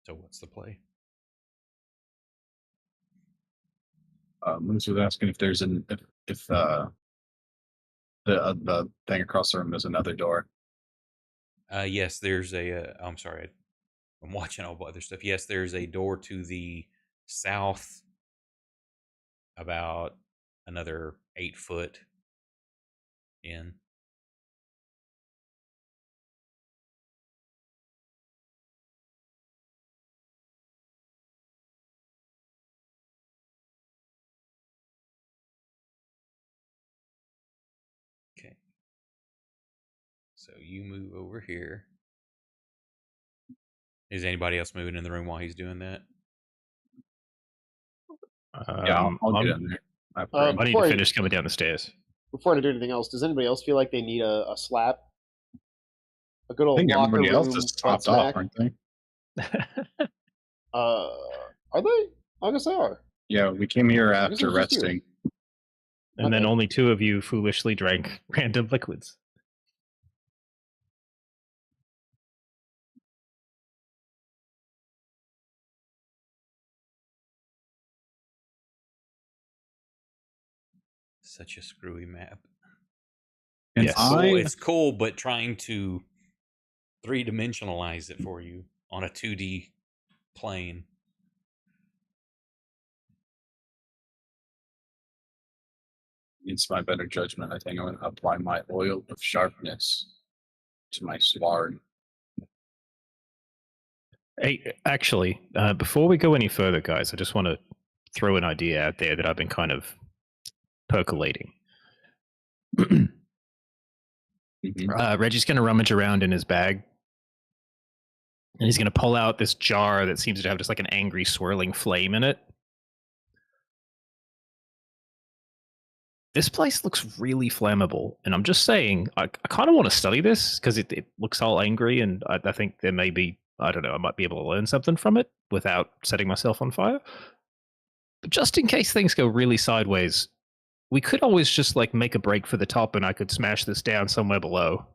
So what's the play? Moose was asking if there's if the thing across the room there's another door. Yes, there's a. I'm sorry, I'm watching all the other stuff. Yes, there's a door to the south, about another 8 foot in. Okay. So you move over here. Is anybody else moving in the room while he's doing that? Yeah, I'll get I'm- in there. I need to Before I- finish coming down the stairs. Before I do anything else, does anybody else feel like they need a slap? A good I old think locker everybody else room just butt stopped off, smack? aren't they? Are they? I guess they are. Yeah, we came here guess after it was just you. resting. And then Okay. only 2 of you foolishly drank random liquids. Such a screwy map. And Yes. It's cool, but trying to 3-dimensionalize it for you on a 2D plane. It's my better judgment. I think I'm going to apply my oil of sharpness to my sword. Hey, actually, before we go any further, guys, I just want to throw an idea out there that I've been kind of percolating. Reggie's going to rummage around in his bag, and he's going to pull out this jar that seems to have just like an angry swirling flame in it. This place looks really flammable, and I'm just saying, I kind of want to study this because it looks all angry, and I think there may be, I don't know, I might be able to learn something from it without setting myself on fire. But just in case things go really sideways, we could always just like make a break for the top, and I could smash this down somewhere below.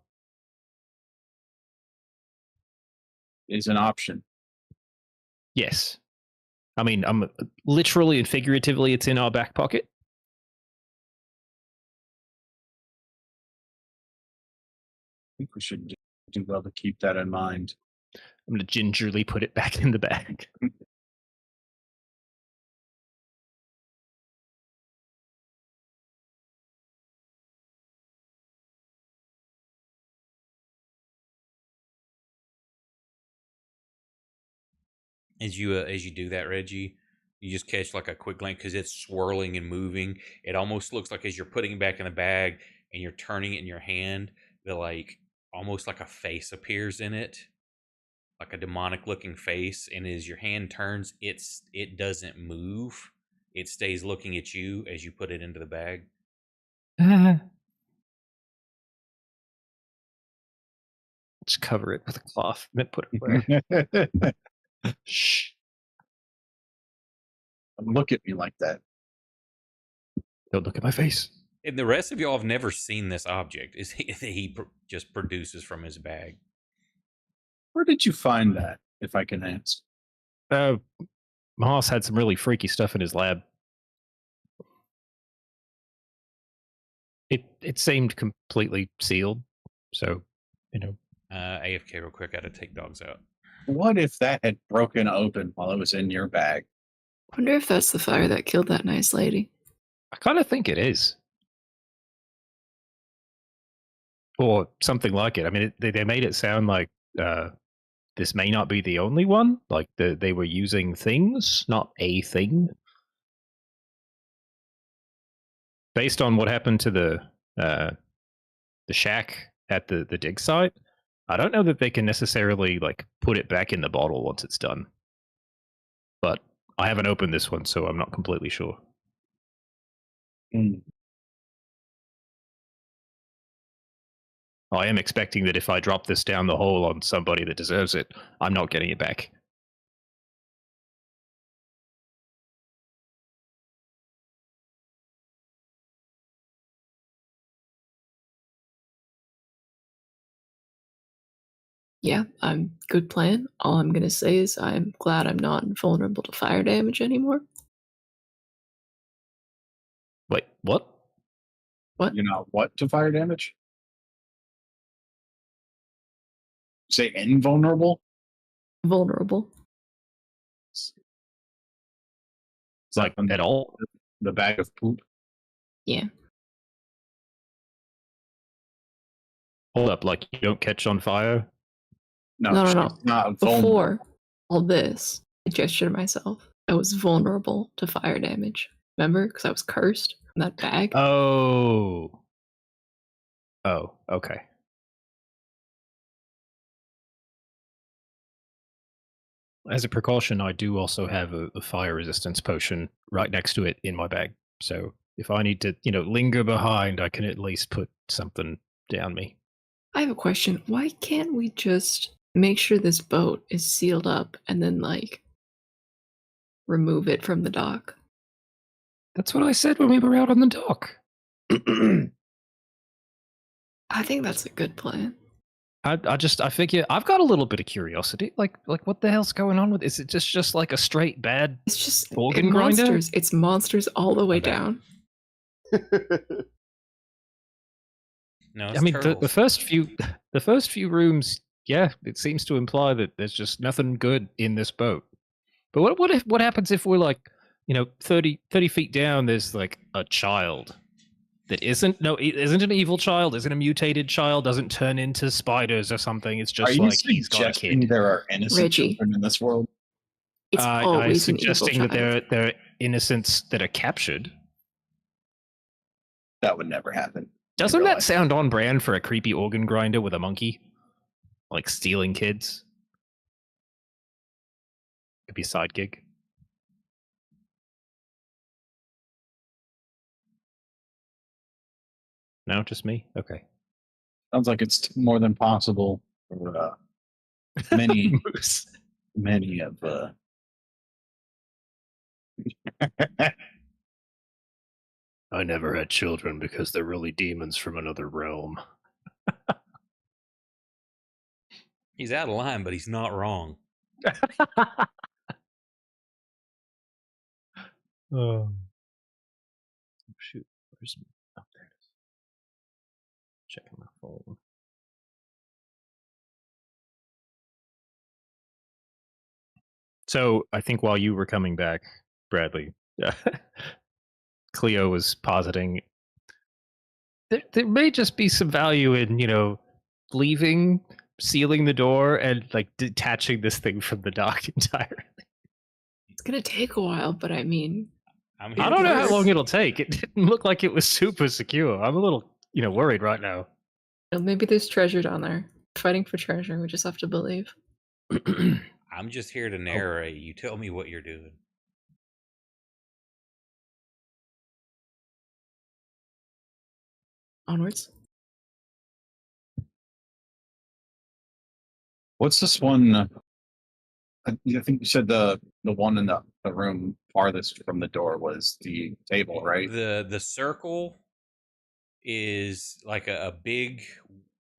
Is an option. Yes. I mean, I'm literally and figuratively, it's in our back pocket. I think we should do well to keep that in mind. I'm going to gingerly put it back in the bag. As you do that, Reggie, you just catch like a quick glance because it's swirling and moving. It almost looks like as you're putting it back in the bag and you're turning it in your hand, that like almost like a face appears in it, like a demonic looking face. And as your hand turns, it doesn't move. It stays looking at you as you put it into the bag. Just cover it with a cloth and then put it away. Shh. Don't look at me like that. Don't look at my face. And the rest of y'all have never seen this object. Is just produces from his bag. Where did you find that, if I can ask? Moss had some really freaky stuff in his lab. It seemed completely sealed, so you know. AFK real quick. Got to take dogs out. What if that had broken open while it was in your bag? Wonder if that's the fire that killed that nice lady. I kind of think it is, or something like it. I mean, they made it sound like this may not be the only one. Like they were using things, not a thing. based on what happened to the shack at the dig site, I don't know that they can necessarily like put it back in the bottle once it's done. But I haven't opened this one, so I'm not completely sure. Mm. I am expecting that if I drop this down the hole on somebody that deserves it, I'm not getting it back. Yeah, good plan. All I'm gonna say is I'm glad I'm not vulnerable to fire damage anymore. Wait, what? What? You're not what to fire damage? Say invulnerable? Vulnerable. It's Like on at all? the bag of poop. Yeah. Hold up, like you don't catch on fire? No. She's not vulnerable. Before all this, I gestured to myself. I was vulnerable to fire damage. Remember? Because I was cursed from that bag. Oh, okay. As a precaution, I do also have a fire resistance potion right next to it in my bag. So if I need to, linger behind, I can at least put something down me. I have a question. Why can't we just make sure this boat is sealed up and then, like, remove it from the dock? That's what I said when we were out on the dock. I think that's a good plan. I figure I've got a little bit of curiosity. Like what the hell's going on with? Is it just like a straight bad? It's just Organ grinder? monsters. It's monsters all the way My bad. down. No, I it's mean, turtles. the first few rooms, yeah, it seems to imply that there's just nothing good in this boat. But what happens if we're like, 30 feet down? There's like a child that isn't an evil child, isn't a mutated child, doesn't turn into spiders or something. It's Are just you like he's got a suggesting kid. there are innocent Reggie. children in this world? It's I'm always an evil suggesting child. that there are innocents that are captured. That would never happen. in Doesn't real that life. sound on brand for a creepy organ grinder with a monkey? Like stealing kids? Could be a side gig. No, just me? Okay. Sounds like it's more than possible for many Moose. many of I never had children because they're really demons from another realm. He's out of line, but he's not wrong. Oh shoot, where's oh, there it is. Checking my phone. So I think while you were coming back, Bradley, Cleo was positing there may just be some value in, leaving, sealing the door, and like detaching this thing from the dock entirely. It's gonna take a while, but I mean, I'm I here don't know how first. long it'll take. It didn't look like it was super secure. I'm a little, worried right now. maybe there's treasure down there. Fighting for treasure. We just have to believe. I'm just here to narrate. You tell me what you're doing. Onwards. what's this one? I think you said the one in the room farthest from the door was the table, right? The circle is like a big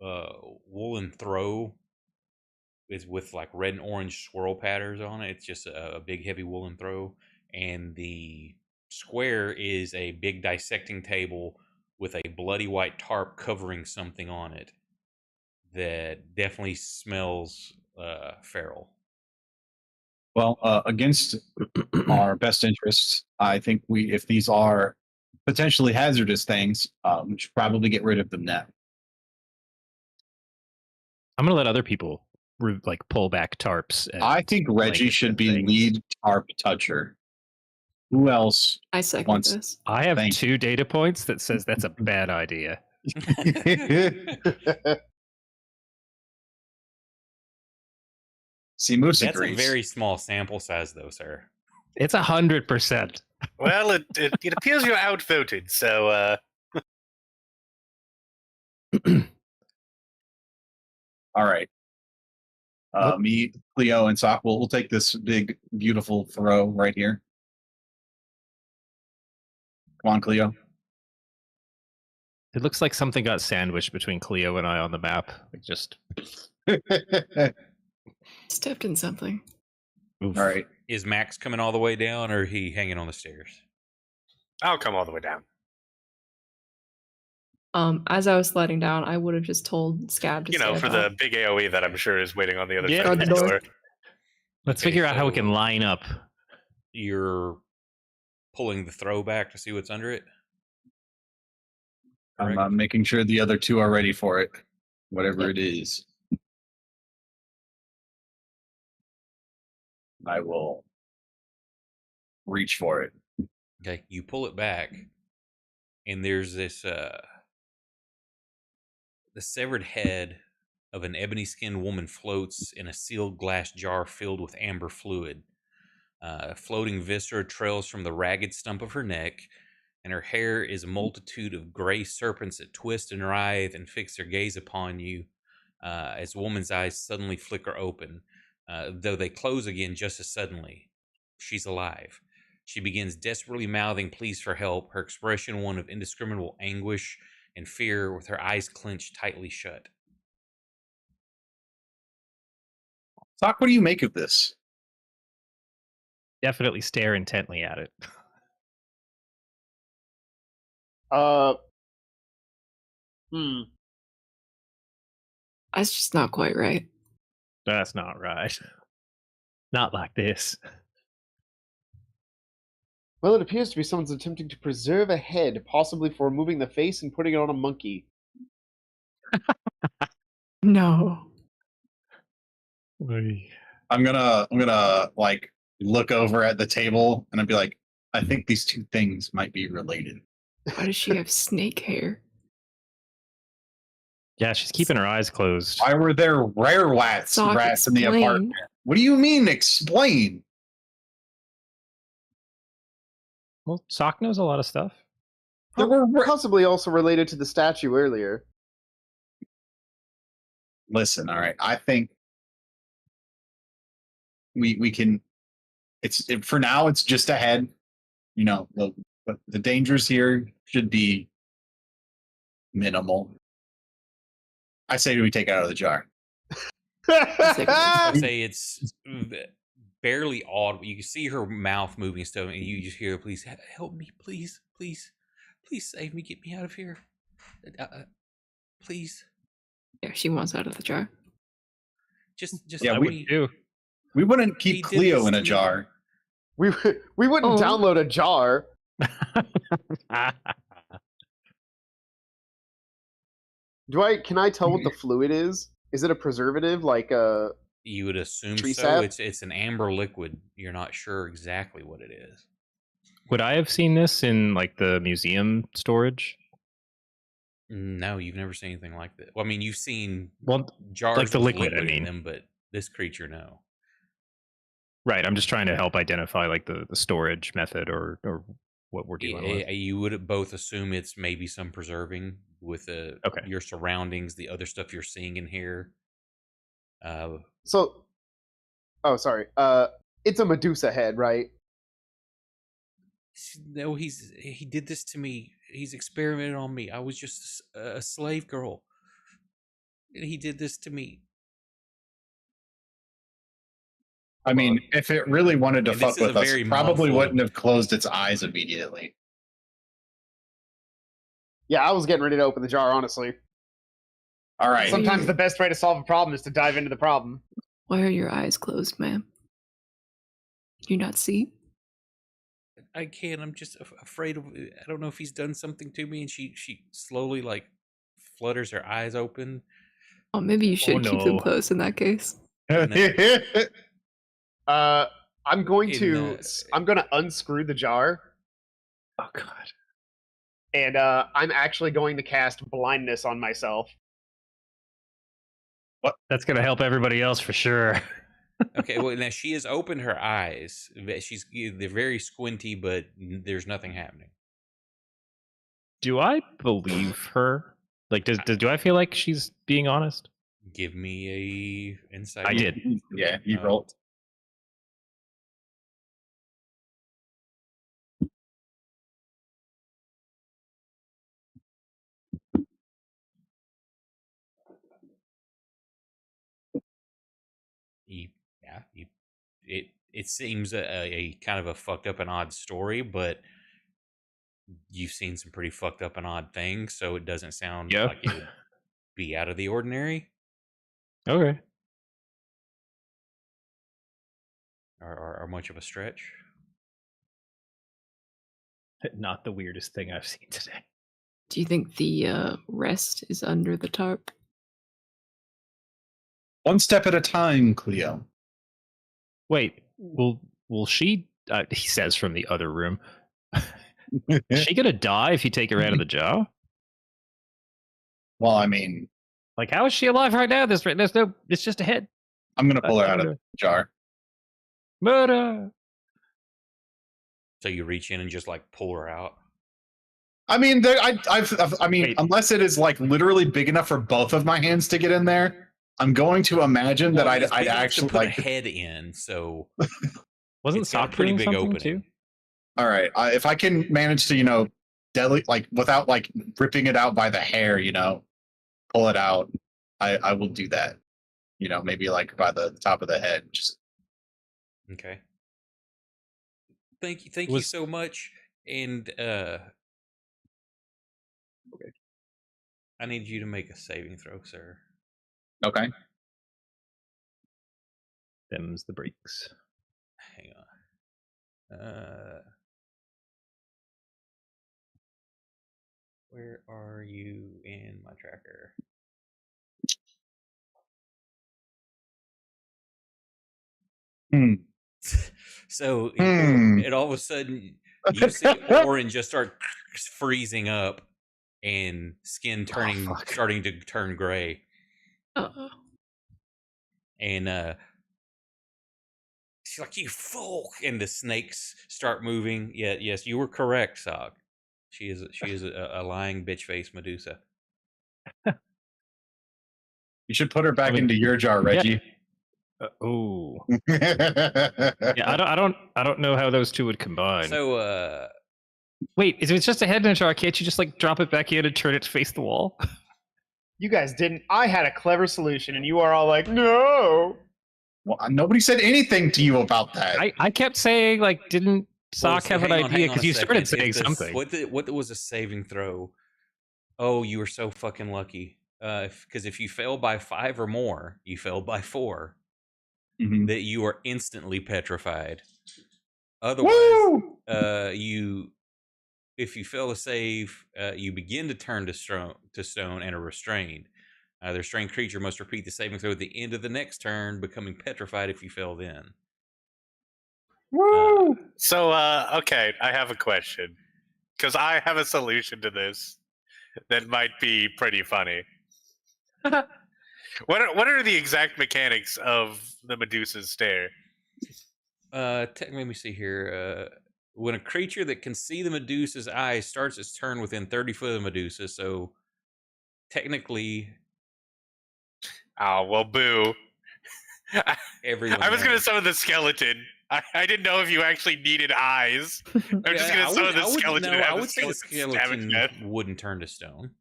woolen throw is with like red and orange swirl patterns on it. It's just a big heavy woolen throw, and the square is a big dissecting table with a bloody white tarp covering something on it that definitely smells feral. Well, against our best interests, I think if these are potentially hazardous things, we should probably get rid of them now. I'm gonna let other people pull back tarps. I think Reggie blankets should and be things. lead tarp toucher. Who else I second wants? this. I have Thank 2 data points that says that's a bad idea. See, Moose That's agrees. a very small sample size, though, sir. It's 100%. Well, it appears you're outvoted, so All right. Me, Cleo, and Sock we'll take this big, beautiful throw right here. Come on, Cleo. It looks like something got sandwiched between Cleo and I on the map. Like just Stepped in something. oof. All right. Is Max coming all the way down, or he hanging on the stairs? I'll come all the way down. As I was sliding down, I would have just told Scab to You know, stand for up. the big AOE that I'm sure is waiting on the other Yeah. side of the Guard the door. door. Let's Okay, figure out how we so can line up. You're pulling the throw back to see what's under it. I'm Correct? making sure the other two are ready for it, whatever Yep. it is. I will reach for it. Okay, you pull it back, and there's this the severed head of an ebony-skinned woman floats in a sealed glass jar filled with amber fluid. Floating viscera trails from the ragged stump of her neck, and her hair is a multitude of gray serpents that twist and writhe and fix their gaze upon you as the woman's eyes suddenly flicker open, though they close again just as suddenly. She's alive. She begins desperately mouthing pleas for help, her expression one of indescribable anguish and fear, with her eyes clenched tightly shut. Sock, what do you make of this? Definitely stare intently at it. That's just not quite right. That's not right. Not like this. Well, it appears to be someone's attempting to preserve a head, possibly for removing the face and putting it on a monkey. No. I'm gonna like look over at the table and I'd be like, I think these two things might be related. Why does she have snake hair? Yeah, she's keeping her eyes closed. Why were there rats Sock, in the explain. apartment? What do you mean explain? Well, Sock knows a lot of stuff. There were Possibly also related to the statue earlier. Listen, all right. I think we can. For now. It's just a head. You know, the dangers here should be minimal. I say we take it out of the jar. I say it's barely audible. You can see her mouth moving and stuff, and you just hear, "Please help me, please, please, please save me, get me out of here, please." Yeah, she wants out of the jar. Just Yeah, let we me. do. We wouldn't keep He did Cleo this in a to me. jar. We wouldn't Oh. download a jar. Can I tell what the fluid is? Is it a preservative like a You would assume Tree so. sap? It's an amber liquid. You're not sure exactly what it is. Would I have seen this in like the museum storage? No, you've never seen anything like that. Well, I mean, you've seen Well, jars like the with liquid, I in mean. them, but this creature, no. right. I'm just trying to help identify like the storage method or what we're dealing with. You would both assume it's maybe some preserving with Okay. your surroundings, the other stuff you're seeing in here. so? Oh, sorry. It's a Medusa head, right? No, he did this to me. He's experimented on me. I was just a slave girl, and he did this to me. I mean, if it really wanted to And this fuck is a with us, very probably muffled- wouldn't have closed its eyes immediately. Yeah, I was getting ready to open the jar, honestly. All right. Sometimes the best way to solve a problem is to dive into the problem. Why are your eyes closed, ma'am? You not see? I can't. I'm just afraid of. I don't know if he's done something to me. And she slowly like flutters her eyes open. Oh, maybe you should keep them no. closed in that case. I I'm going In, to I'm going to unscrew the jar, Oh god. and I'm actually going to cast blindness on myself. That's gonna help everybody else for sure. Okay, well now she has opened her eyes. They're very squinty, but there's nothing happening. Do I believe her? Like, do I feel like she's being honest? Give me a insight. I did. Yeah, you Oh. rolled. It seems a kind of a fucked up and odd story, but you've seen some pretty fucked up and odd things, so it doesn't sound Yeah. like it would be out of the ordinary Okay. or much of a stretch. Not the weirdest thing I've seen today. Do you think the rest is under the tarp? One step at a time, Cleo. Wait, will she? He says from the other room. Is she gonna die if you take her out of the jar? Well, I mean, Like, how is she alive right now? There's no. It's just a head. I'm gonna pull her out of the jar. Murder. So you reach in and just like pull her out. I mean, I mean, Wait. unless it is like literally big enough for both of my hands to get in there, I'm going to imagine that It's I'd big enough to actually put like. a head in. So Wasn't it's got a Sock pretty doing big something opening. too? All right, if I can manage to, deadly like without like ripping it out by the hair, pull it out, I will do that. Maybe like by the top of the head, just. Okay. Thank you Was- so much. And I need you to make a saving throw, sir. Okay. Them's the breaks. Hang on. Where are you in my tracker? So and all of a sudden you see Orin just start freezing up and skin starting to turn gray. Uh-oh. And she's like, "You fool!" And the snakes start moving. Yeah, yes, you were correct, Sock. She is a lying bitch face Medusa. You should put her back I mean, into your jar, Reggie. Oh. Yeah, Yeah, I don't know how those two would combine. So Wait, if it's just a head in a jar, can't you just like drop it back in and turn it to face the wall? You guys didn't. I had a clever solution, and you are all like, "No." Well, nobody said anything to you about that. I kept saying like, didn't Sock have an hang on idea? a Because you second. started saying something. What was a saving throw? Oh, you were so fucking lucky. Because if you fail by 5 or more, you fail by 4. Mhm. That you are instantly petrified. Otherwise, if you fail a save, you begin to turn to stone and are restrained. The restrained creature must repeat the saving throw at the end of the next turn, becoming petrified if you fail then. Woo! So, okay, I have a question. Because I have a solution to this that might be pretty funny. What are the exact mechanics of the Medusa's stare? Let me see here. When a creature that can see the Medusa's eyes starts its turn within 30 foot of the Medusa, so technically, Oh, well, boo. everyone. I was going to knows. summon the skeleton. I didn't know if you actually needed eyes. I'm just going to summon the skeleton. I would say the skeleton death. wouldn't turn to stone.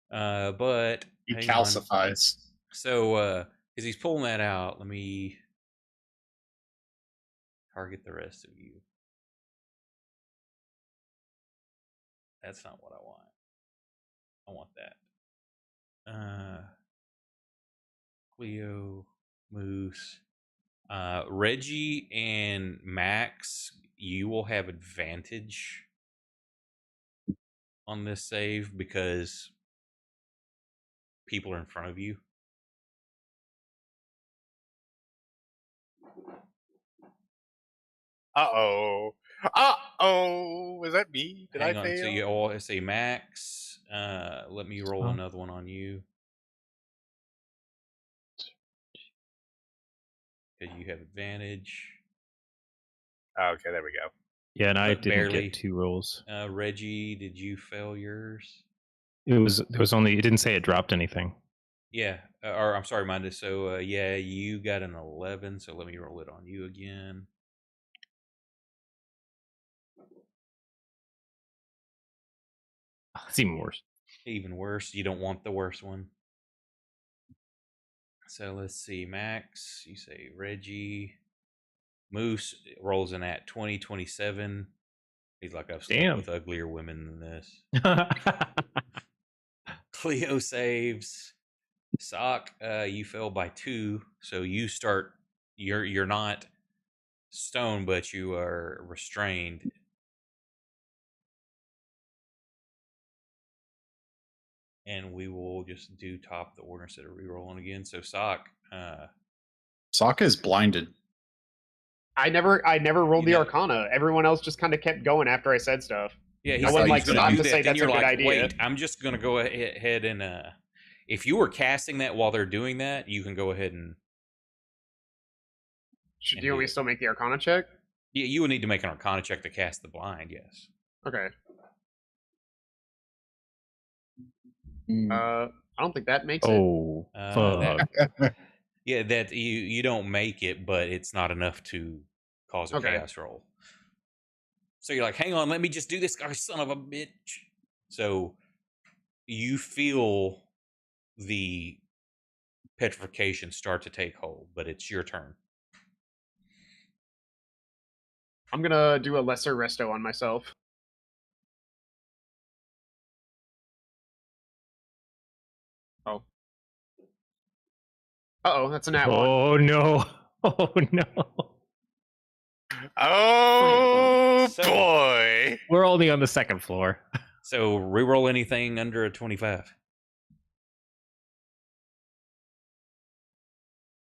But He hang on. calcifies. So, as he's pulling that out, let me target the rest of you. That's not what I want. I want that. Cleo, Moose, Reggie, and Max. You will have advantage on this save because people are in front of you. Uh-oh. Uh-oh. Was that me? Did Hang I on. fail? So you all say Max. Let me roll another one on you. Because you have advantage. Okay, there we go. Yeah, and I But didn't barely. get 2 rolls. Reggie, did you fail yours? It was only, it didn't say it dropped anything. Yeah. Or I'm sorry, mine did. So yeah, you got an 11. So let me roll it on you again. It's even worse. Even worse. You don't want the worst one. So let's see. Max, you say Reggie. Moose rolls in at 20, 27. He's like, I've slept Damn. with uglier women than this. Cleo saves. Sock, you fell by 2, so you start. You're not stoned, but you are restrained. And we will just do top the order instead of re-rolling again. So Sock, Sokka is blinded. I never rolled You the know- Arcana. Everyone else just kind of kept going after I said stuff. yeah, No he's one, like, like, he's gonna stopped do to that. say Then that's a you're good like, idea. wait, I'm just gonna go ahead and if you were casting that while they're doing that, you can go ahead and Do you want me to still make the Arcana check? yeah, you would need to make an Arcana check to cast the blind. Yes. Okay. Mm. I don't think that makes it. Oh, fuck. Yeah, that you don't make it, but it's not enough to cause a Okay. chaos roll. So you're like, hang on, let me just do this, oh, son of a bitch. So you feel the petrification start to take hold, but it's your turn. I'm gonna do a lesser resto on myself. Oh. Uh-oh, that's a nat one. Oh no. Oh no. Oh So- boy. We're only on the second floor. So reroll anything under a 25.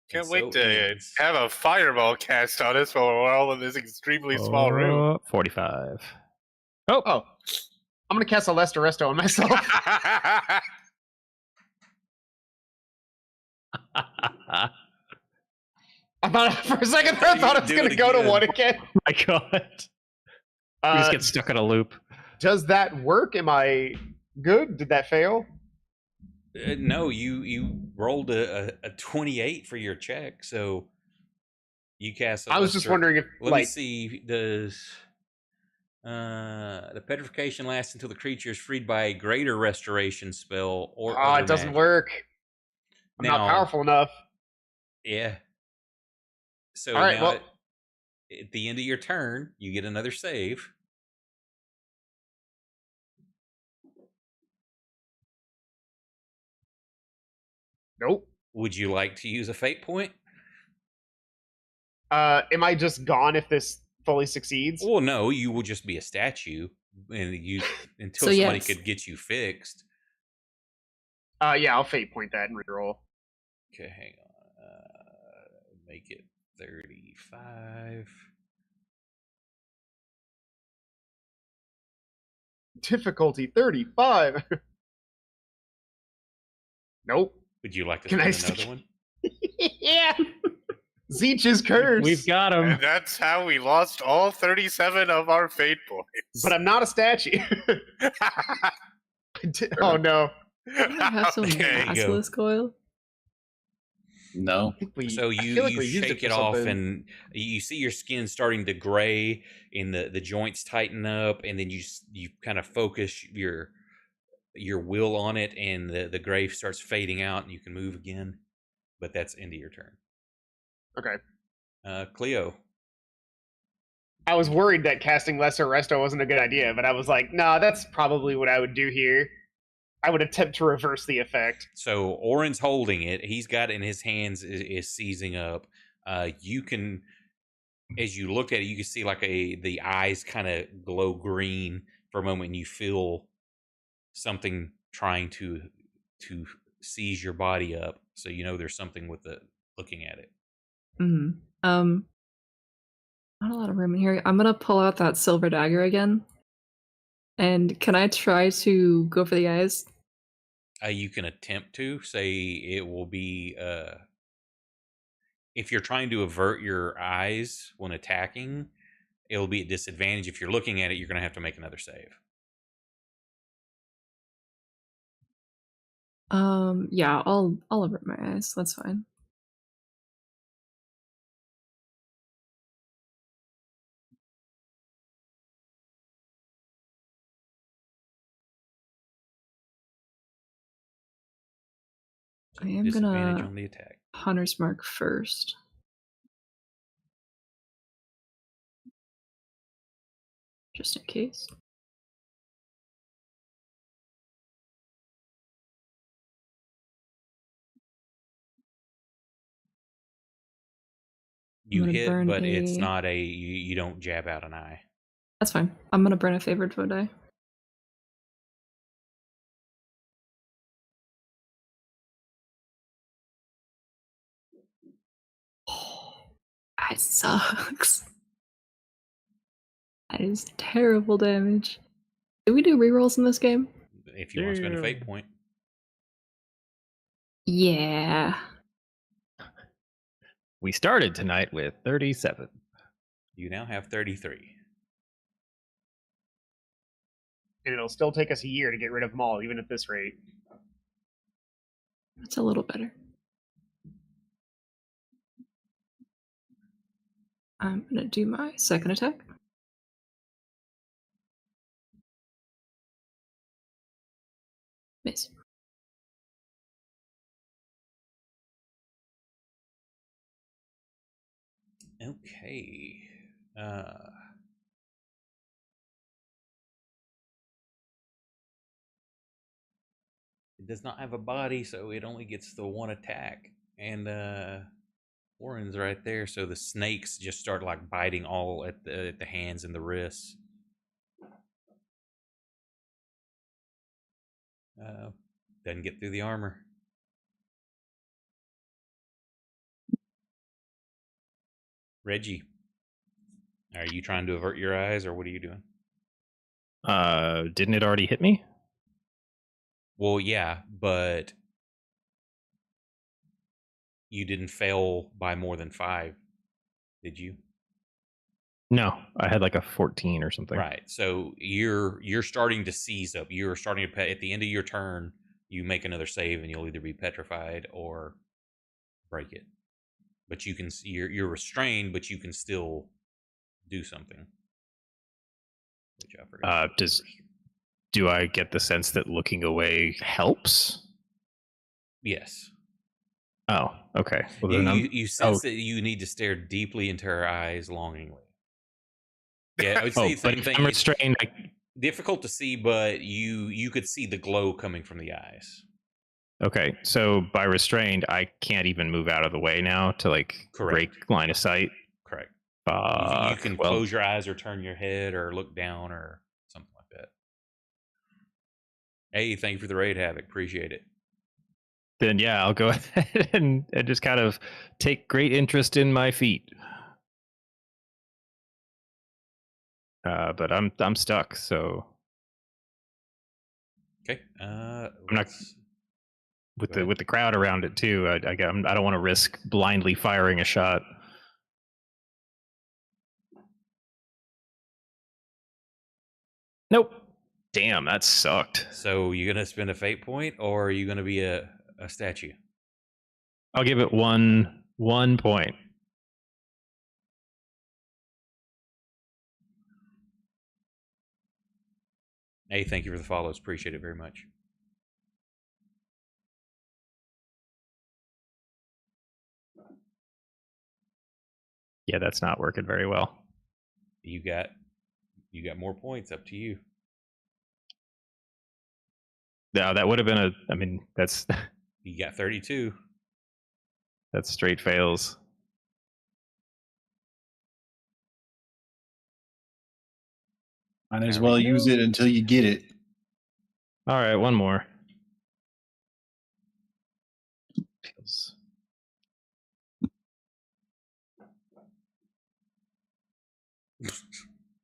Can't And wait so to ends. have a fireball cast on us while we're all in this extremely small room. 45. Oh. Oh. I'm gonna cast a lesser resto on myself. I thought for a second there, I thought it was Do gonna it go to again. 1 again. My god. We just get stuck in a loop. Does that work? Am I good? Did that fail? No, you rolled a 28 for your check, so you cast. I was just wondering if, Let me like, see. Does the petrification lasts until the creature is freed by a greater restoration spell or other it doesn't magic. work. I'm Now, not powerful enough. Yeah. So All right, now well, at the end of your turn, you get another save. nope. Would you like to use a fate point? Am I just gone if this fully succeeds? Well, no, you will just be a statue, and you until So, somebody yes. could get you fixed. Yeah, I'll fate point that and reroll. Okay, hang on. Make it 35. Difficulty 35. Nope. Would you like to Can I spend stick- another one? Yeah. Zeech is cursed. We've got him. And that's how we lost all 37 of our fate points. But I'm not a statue. Oh no. I have some There you go. basilisk oil. No. I think we, So I you feel like you we used shake for it off, something. and you see your skin starting to gray, and the joints tighten up, and then you kind of focus your will on it, and the gray starts fading out, and you can move again. But that's end of your turn. Okay. Cleo. I was worried that casting Lesser Resto wasn't a good idea, but I was like, nah, that's probably what I would do here. I would attempt to reverse the effect. So Oren's holding it. He's got it in his hands, is seizing up. You can, as you look at it, you can see like the eyes kind of glow green for a moment, and you feel something trying to seize your body up. So you know there's something with the looking at it. Mm-hmm. Not a lot of room in here. I'm gonna pull out that silver dagger again. And can I try to go for the eyes? You can attempt to say it will be if you're trying to avert your eyes when attacking, it'll be at disadvantage. If you're looking at it, you're going to have to make another save. Yeah, I'll avert my eyes. That's fine. So I am disadvantage gonna on the attack. Hunter's Mark first. Just in case. You gonna hit, burn but it's a- not a you don't jab out an eye. That's fine. I'm gonna burn a favored foe die. That sucks. That is terrible damage. Do we do rerolls in this game? If you want to spend a fate point. Yeah. We started tonight with 37. You now have 33. And it'll still take us a year to get rid of them all, even at this rate. That's a little better. I'm gonna do my second attack. Miss. Okay. It does not have a body, so it only gets the one attack. And Warren's right there, so the snakes just start like biting all at the hands and the wrists. Doesn't get through the armor. Reggie, are you trying to avert your eyes, or what are you doing? Didn't it already hit me? Well, yeah, but you didn't fail by more than 5, did you? No, I had like a 14 or something. Right. So you're starting to seize up. You're starting to at the end of your turn, you make another save, and you'll either be petrified or break it. But you can you're restrained, but you can still do something. Which I forgot. Do I get the sense that looking away helps? Yes. Oh, okay. Well, then You sense that you need to stare deeply into her eyes longingly. Yeah, I would say but same if thing. I'm It's restrained. difficult to see, but you could see the glow coming from the eyes. Okay, so by restrained, I can't even move out of the way now to like Correct. break line of sight. Correct. You Fuck. can Well, close your eyes or turn your head or look down or something like that. Hey, thank you for the raid, Havoc. Appreciate it. then yeah, I'll go ahead and just kind of take great interest in my feet. But I'm stuck, so Okay. not- Let's with Go ahead. with the crowd around it too, I don't want to risk blindly firing a shot. Nope. Damn, that sucked. So you gonna spend a fate point, or are you gonna be a statue? I'll give it one point. Hey, thank you for the follows. Appreciate it very much. Yeah, that's not working very well. You got more points. Up to you. No, that would have been I mean, that's You got 32. that's straight fails. Might as There we well use go. it until you get it. All right, one more. Feels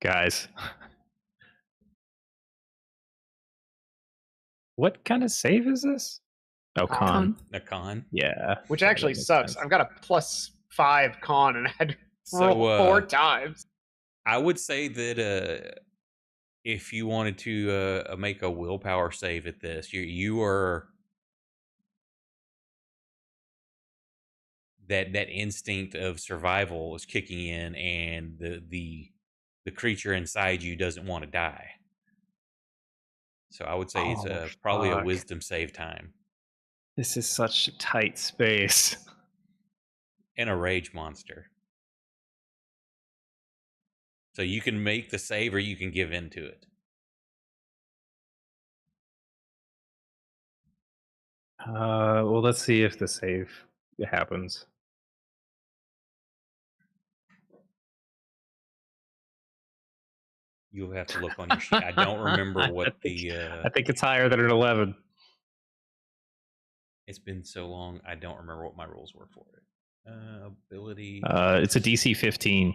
Guys. What kind of save is this? Oh, con. A con. Yeah. Which yeah, actually that makes sucks. sense. I've got a +5 con and I had to So, roll 4 times. I would say that if you wanted to make a willpower save at this, you are that instinct of survival is kicking in, and the creature inside you doesn't want to die. So I would say it's probably a fuck. wisdom save time This is such a tight space. and a rage monster. So you can make the save or you can give in to it. Well, let's see if the save happens. You'll have to look on your sheet. I don't remember what I think it's higher than an 11. It's been so long. I don't remember what my rules were for it. Ability. It's a DC 15.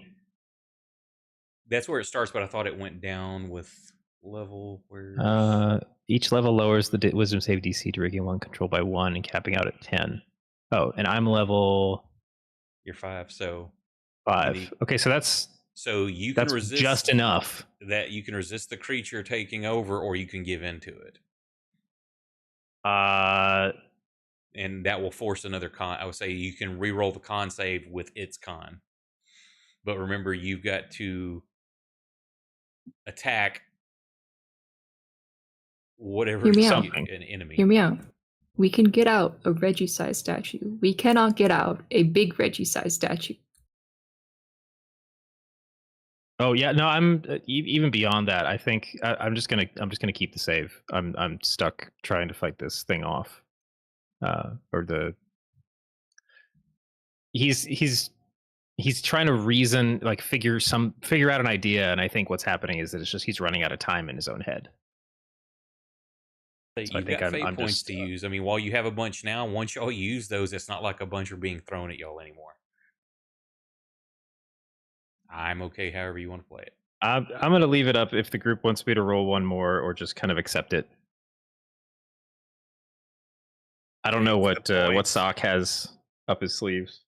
That's where it starts, but I thought it went down with level. Where Each level lowers the wisdom save DC to regain 1 control by 1 and capping out at 10. Oh, and I'm level. You're 5, so 5. Okay, so that's you can resist just enough. That you can resist the creature taking over, or you can give into it. And that will force another con. I would say you can re-roll the con save with its con. But remember, you've got to attack whatever Hear me out. an enemy. Hear me out. We can get out a Reggie-sized statue. We cannot get out a big Reggie-sized statue. Oh yeah, no, I'm even beyond that. I think I'm just gonna keep the save. I'm stuck trying to fight this thing off. He's trying to reason, like figure out an idea, and I think what's happening is that it's just he's running out of time in his own head. So you've got fate I'm points just, to use. I mean, while you have a bunch now, once y'all use those, it's not like a bunch are being thrown at y'all anymore. I'm okay however you want to play it. I'm going to leave it up if the group wants me to roll one more or just kind of accept it. I don't know what Sock has up his sleeves.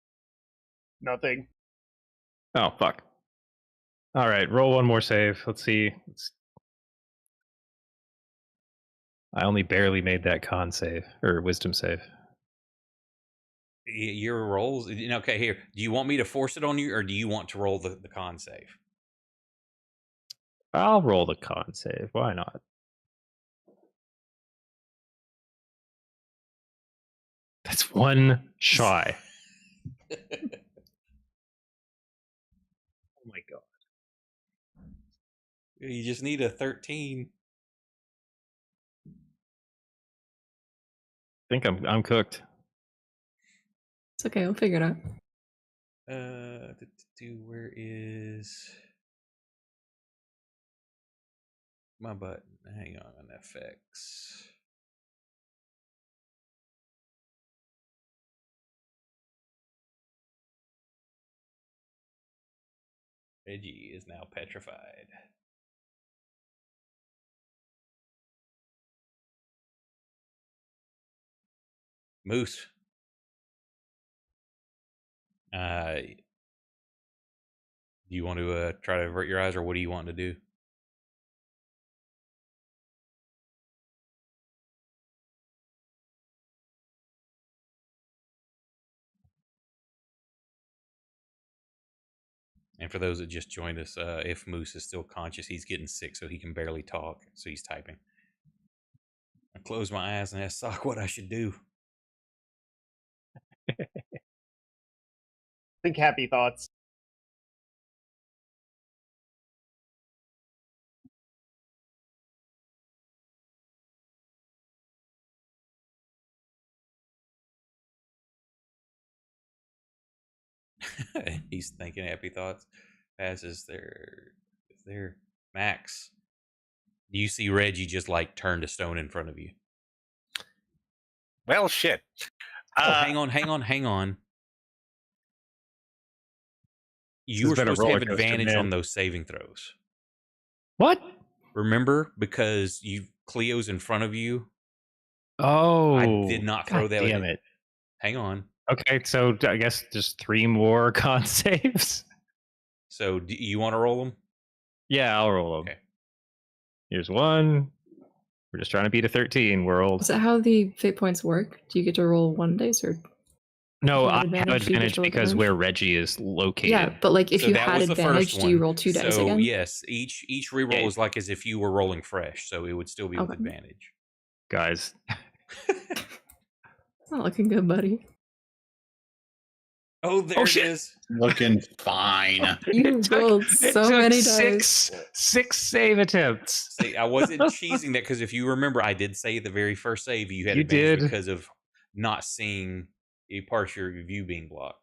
Nothing. Oh, fuck. All right, roll one more save. Let's see. I only barely made that con save, or wisdom save. Your rolls? Okay, here. Do you want me to force it on you, or do you want to roll the con save? I'll roll the con save. Why not? That's one shy. Oh my god. You just need a 13. I think I'm cooked. It's okay, I'll figure it out. Where is my button? Hang on, FX. Reggie is now petrified. Moose. Do you want to try to avert your eyes, or what do you want to do? And for those that just joined us, if Moose is still conscious, he's getting sick, so he can barely talk, so he's typing. I close my eyes and ask Sock what I should do. Think happy thoughts. He's thinking happy thoughts. Passes there. Max. Do you see Reggie just like turn to stone in front of you? Well, shit. Hang on. You were supposed to have advantage on those saving throws. What? Remember? Because Cleo's in front of you. Oh, I did not throw that. Damn it. Hang on. Okay, so I guess just 3 more con saves. So do you want to roll them? Yeah, I'll roll them. Okay. Here's 1. We're just trying to beat a 13 world. Is that how the fate points work? Do you get to roll 1 dice or? No, you I have have advantage, you get advantage to roll because advantage? where Reggie is located. Yeah, but like if So you that had was the advantage, first do you one. roll 2 dice So again? yes, each reroll Yeah. is like as if you were rolling fresh, so it would still be with Okay. advantage. Guys, It's not looking good, buddy. Oh, there it shit. is. Looking fine. You rolled so many six save attempts. See, I wasn't cheesing that because if you remember, I did say the very first save you had You advantage did. because of not seeing a partial view being blocked.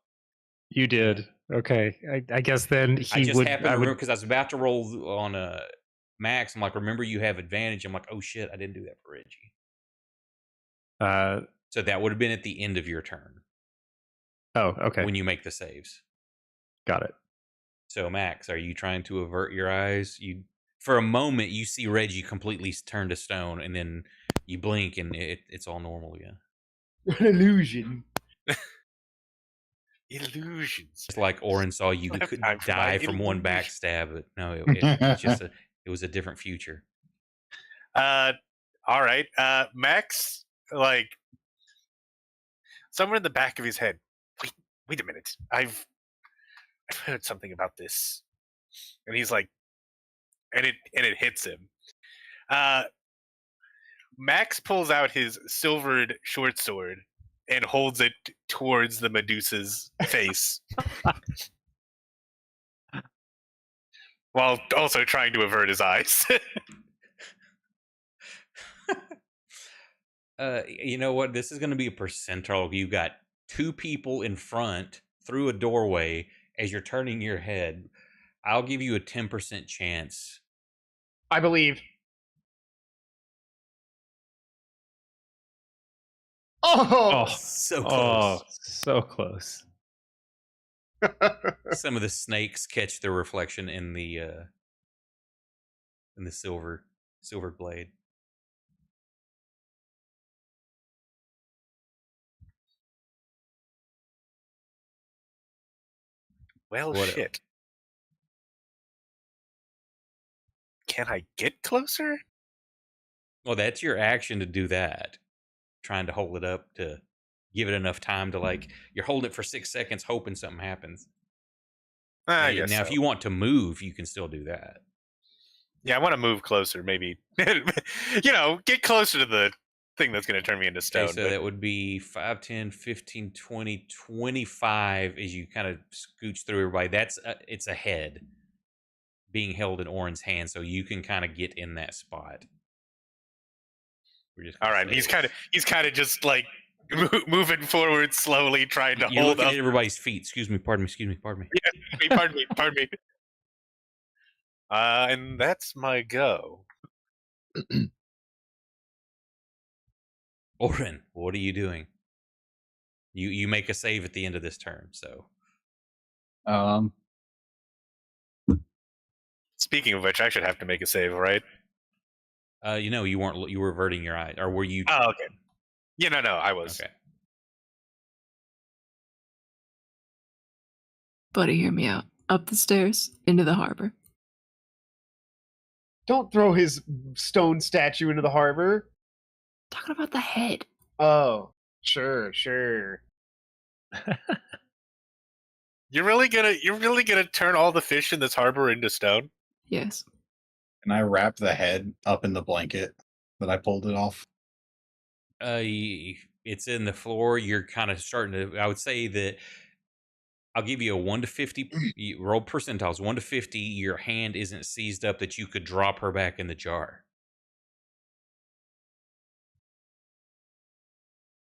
You did. Okay. I guess then he I just would. happened to I remember would. because I was about to roll on Max. I'm like, remember you have advantage. I'm like, oh shit, I didn't do that for Reggie. So that would have been at the end of your turn Oh, okay. when you make the saves. Got it. So Max, are you trying to avert your eyes? For a moment you see Reggie completely turn to stone, and then you blink and it's all normal again. An illusion. Illusions. It's like Orin saw you Left could time for die my from one illusion. backstab, but no, it's just it was a different future. All right. Max, like somewhere in the back of his head. Wait a minute. I've heard something about this. And he's like, and it hits him. Max pulls out his silvered short sword and holds it towards the Medusa's face. While also trying to avert his eyes. You know what? This is going to be a percentile. You got 2 people in front through a doorway as you're turning your head. I'll give you a 10% chance. I believe. Oh! So close. So close. Some of the snakes catch their reflection in the silver blade. Well, What shit. Can I get closer? Well, that's your action to do that. Trying to hold it up to give it enough time to you're holding it for 6 seconds hoping something happens. I guess now so. if you want to move, you can still do that. Yeah, I want to move closer, maybe. Get closer to the thing that's going to turn me into stone. Okay, so that would be 5, 10, 15, 20, 25 as you kind of scooch through everybody. That's it's a head being held in Orin's hand, so you can kind of get in that spot. All right, he's kind of just like moving forward slowly, trying to You're hold looking up at everybody's feet. Pardon me. Yeah, pardon me. And that's my go. Orin, what are you doing? You make a save at the end of this turn, so. Speaking of which, I should have to make a save, right? You weren't. You were averting your eye, or were you? Oh, okay. Yeah, no, I was. Okay. Buddy, hear me out. Up the stairs, into the harbor. Don't throw his stone statue into the harbor. Talking about the head. Oh, sure. You're really gonna turn all the fish in this harbor into stone? Yes. Can I wrap the head up in the blanket that I pulled it off? It's in the floor. You're kind of starting to. I would say that I'll give you a 1 to 50 roll percentiles. 1 to 50. Your hand isn't seized up that you could drop her back in the jar.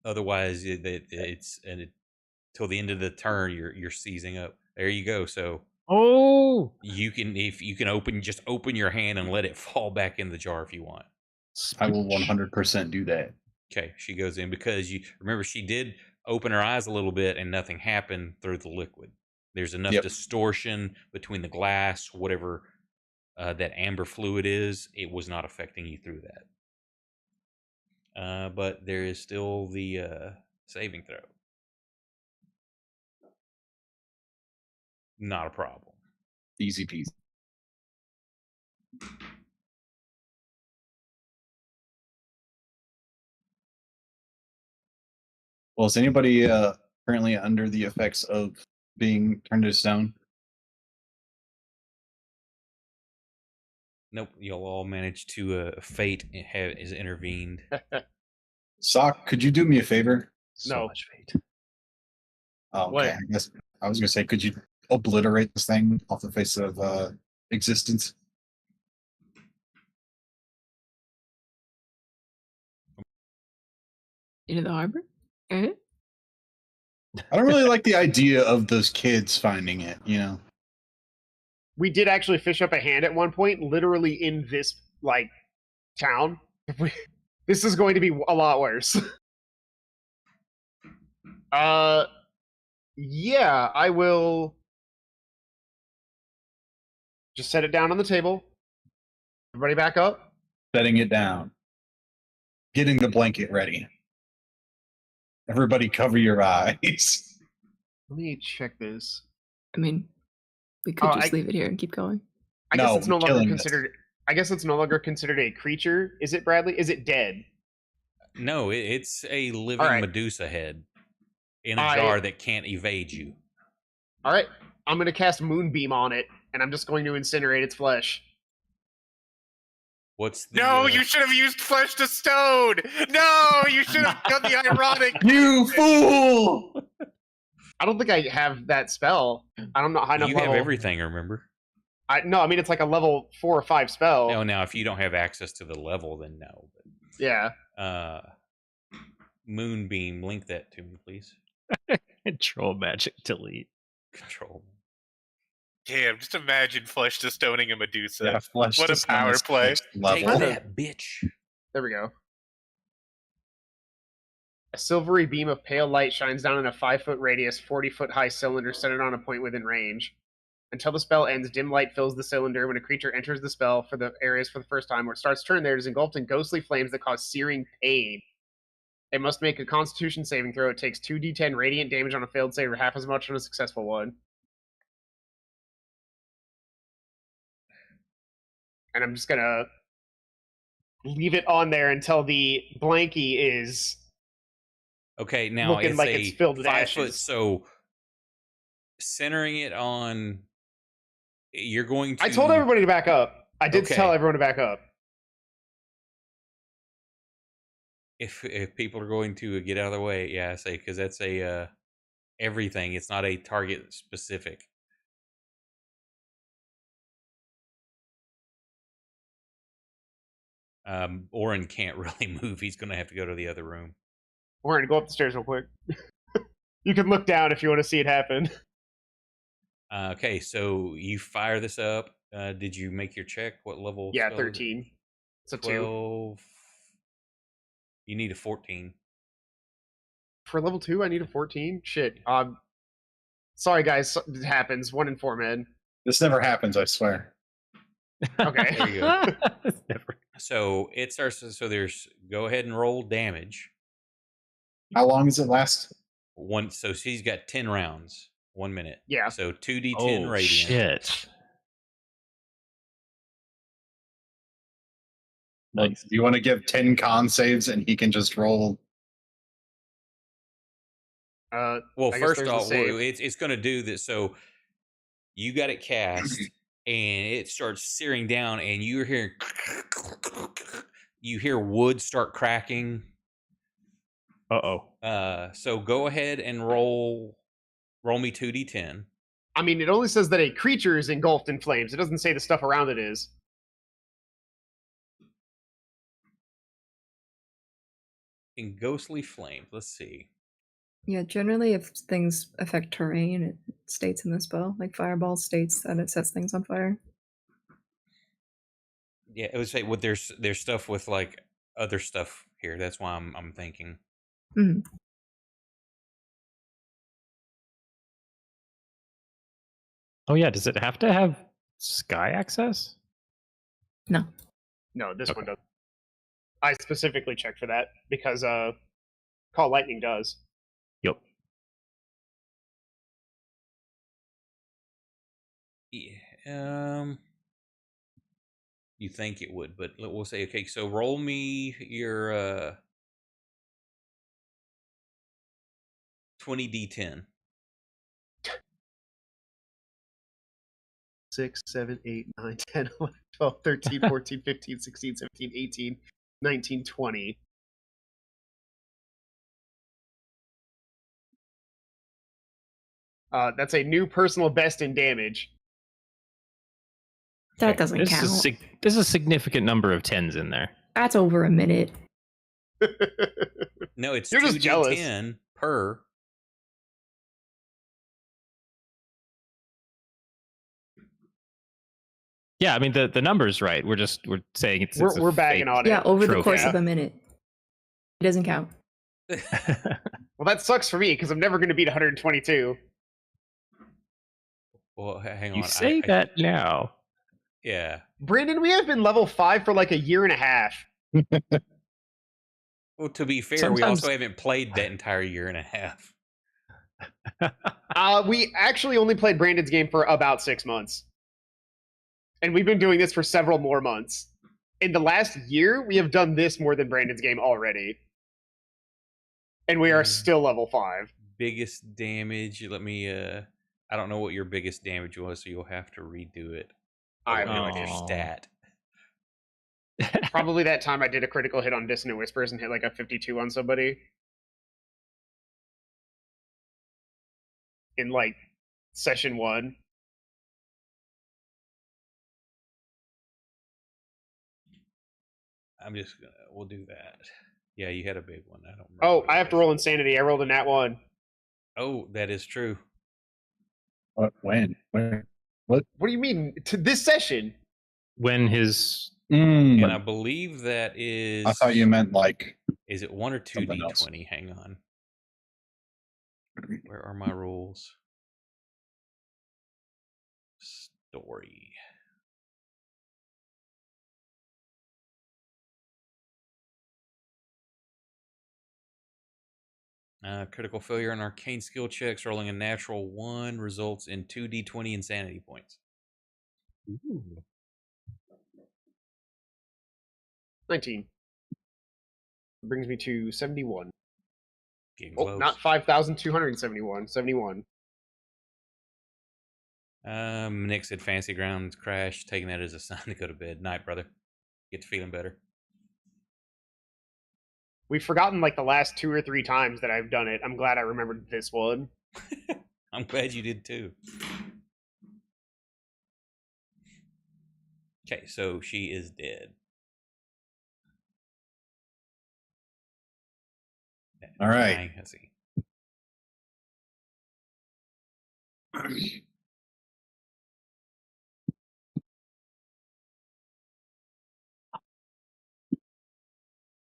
Otherwise, it's till the end of the turn. You're seizing up. There you go. So you can open your hand and let it fall back in the jar if you want. I will 100% do that. Okay, she goes in because you remember she did open her eyes a little bit and nothing happened through the liquid. There's enough Yep. distortion between the glass, whatever that amber fluid is. It was not affecting you through that. But there is still the saving throw. Not a problem. Easy peasy. Well, is anybody currently under the effects of being turned to stone? Nope, you'll all manage to fate is intervened. Sock, could you do me a favor? So No. much fate. Oh, What? okay, I guess I was gonna say, could you obliterate this thing off the face of existence? Into the harbor? Eh? I don't really like the idea of those kids finding it, you know. We did actually fish up a hand at one point, literally in this like town. This is going to be a lot worse. Yeah, I will just set it down on the table. Everybody back up. Setting it down. Getting the blanket ready. Everybody cover your eyes. Let me check this. I mean, we could Oh, just I- leave it here and keep going. I No, guess it's no we're longer killing this. considered. I guess it's no longer considered a creature. Is it, Bradley? Is it dead? No, it's a living All right. Medusa head in a I- jar that can't evade you. All right, I'm going to cast Moonbeam on it, and I'm just going to incinerate its flesh. What's the No, you should have used flesh to stone. No, you should have done the ironic. You fool! I don't think I have that spell. I'm not high enough you level. have everything, remember? No, I mean it's like a level 4 or 5 spell. Oh, now if you don't have access to the level, then no. Yeah. But, Moonbeam, link that to me, please. Control magic delete. Control. Damn, just imagine flesh to stoning a Medusa. Yeah, flesh What to a stone power is play. next Take level. that, bitch. There we go. A silvery beam of pale light shines down in a 5-foot radius, 40-foot high cylinder centered on a point within range. Until the spell ends, dim light fills the cylinder. When a creature enters the spell for the areas for the first time or it starts turn there, it is engulfed in ghostly flames that cause searing pain. It must make a Constitution saving throw. It takes 2d10 radiant damage on a failed save, or half as much on a successful one. And I'm just gonna leave it on there until the blankie is Okay, now looking it's like a it's filled with 5 foot, ashes. so centering it on. You're going to. I told everybody to back up. I did Okay. tell everyone to back up. If people are going to get out of the way, yeah, I say because that's a everything. It's not a target specific. Oren can't really move. He's going to have to go to the other room. We're gonna go up the stairs real quick. You can look down if you want to see it happen. Okay, so you fire this up. Did you make your check? What level? Yeah, spell is it? 13. It's a 2. 12. You need a 14. For level 2, I need a 14? Shit. Sorry, guys. It happens. 1 in 4, man. This never happens, I swear. Okay. There you go. Never. So it starts. So there's. Go ahead and roll damage. How long does it last? One. So he's got 10 rounds. 1 minute. Yeah. So 2d10 Oh radiant. shit! Like, Nice. you want to give 10 con saves and he can just roll? Well, I guess first there's the off, save. it's going to do this. So you got it cast, and it starts searing down, and you're hearing. You hear wood start cracking. So go ahead and roll me 2d10. I mean, it only says that a creature is engulfed in flames. It doesn't say the stuff around it is. In ghostly flames. Let's see. Yeah, generally, if things affect terrain, it states in the spell. Like Fireball states that it sets things on fire. Yeah, it would say what there's stuff with like other stuff here. That's why I'm thinking. Mhm. Oh yeah, does it have to have sky access? No. No, this one Okay. does. I specifically checked for that because Call Lightning does. Yep. Yeah, you think it would, but we'll say okay. So roll me your 20d10. 6, 7, 8, 9, 10, 11, 12, 13, 14, 15, 16, 17, 18, 19, 20. That's a new personal best in damage. That Okay. doesn't count. There's a significant number of 10s in there. That's over a minute. No, it's You're just jealous. 2d10 per. Yeah, I mean the number's right. We're saying it's We're a bagging fake on it. Yeah, over the trophy. course of a minute. It doesn't count. Well, that sucks for me because I'm never going to beat 122. Well, hang on. You say that now. Yeah. Brandon, we have been level 5 for like a year and a half. Well, to be fair, we also haven't played that entire year and a half. We actually only played Brandon's game for about 6 months. And we've been doing this for several more months. In the last year, we have done this more than Brandon's game already. And we are still level 5. Biggest damage. Let me. I don't know what your biggest damage was, so you'll have to redo it. I have no Your idea. stat. Probably that time I did a critical hit on Dissonant Whispers and hit like a 52 on somebody. In like session 1. We'll do that. Yeah, you had a big one. I don't remember. Oh, I have to roll Insanity. I rolled a nat 1. Oh, that is true. What? When? Where? What do you mean? To this session? When his And I believe that is. I thought you meant like. Is it 1 or 2d20? Hang on. Where are my rules? Story. Critical failure on arcane skill checks, rolling a natural 1 results in 2d20 insanity points. Ooh. 19. Brings me to 71. Getting Oh, close. not 5,271. 71. Nick said fancy grounds crash, taking that as a sign to go to bed. Night, brother. Get to feeling better. We've forgotten like the last 2 or 3 times that I've done it. I'm glad I remembered this one. I'm glad you did too. Okay, so she is dead. All right. Let's see.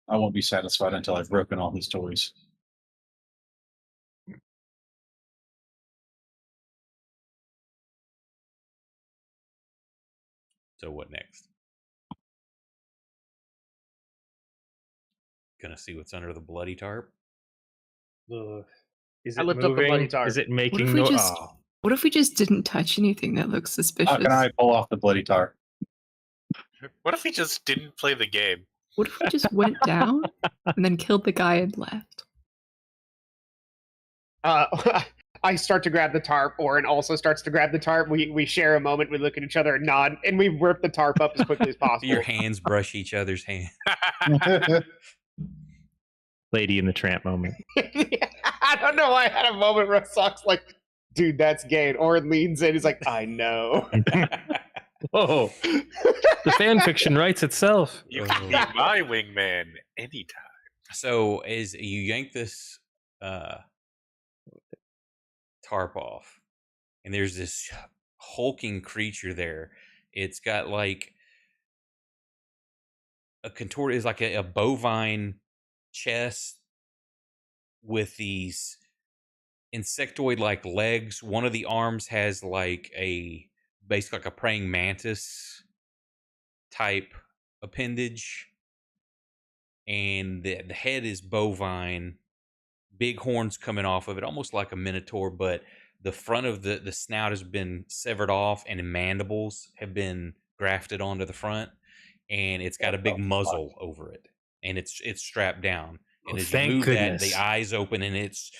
I won't be satisfied until I've broken all his toys. So what next? Gonna see what's under the bloody tarp. Is I it lift up the bloody moving? tarp. Is it What making if we no? just Oh. what if we just didn't touch anything that looks suspicious? How can I pull off the bloody tar? What if we just didn't play the game? What if we just went down and then killed the guy and left? I start to grab the tarp. Orin also starts to grab the tarp. We share a moment. We look at each other and nod, and we rip the tarp up as quickly as possible. Your hands brush each other's hands. Lady in the Tramp moment. I don't know why I had a moment where Sock's like, dude, that's gay. And Orin leans in. He's like, I know. Whoa. The fan fiction writes itself. You can be my wingman anytime. So as you yank this tarp off, and there's this hulking creature there. It's got like a contort, is like a bovine chest with these insectoid-like legs. One of the arms has like basically like a praying mantis type appendage, and the head is bovine, big horns coming off of it, almost like a minotaur, but the front of the snout has been severed off, and mandibles have been grafted onto the front, and it's got What a the big fuck? muzzle over it, and it's strapped down. And Oh, as you thank move that, the goodness. eyes open, and it's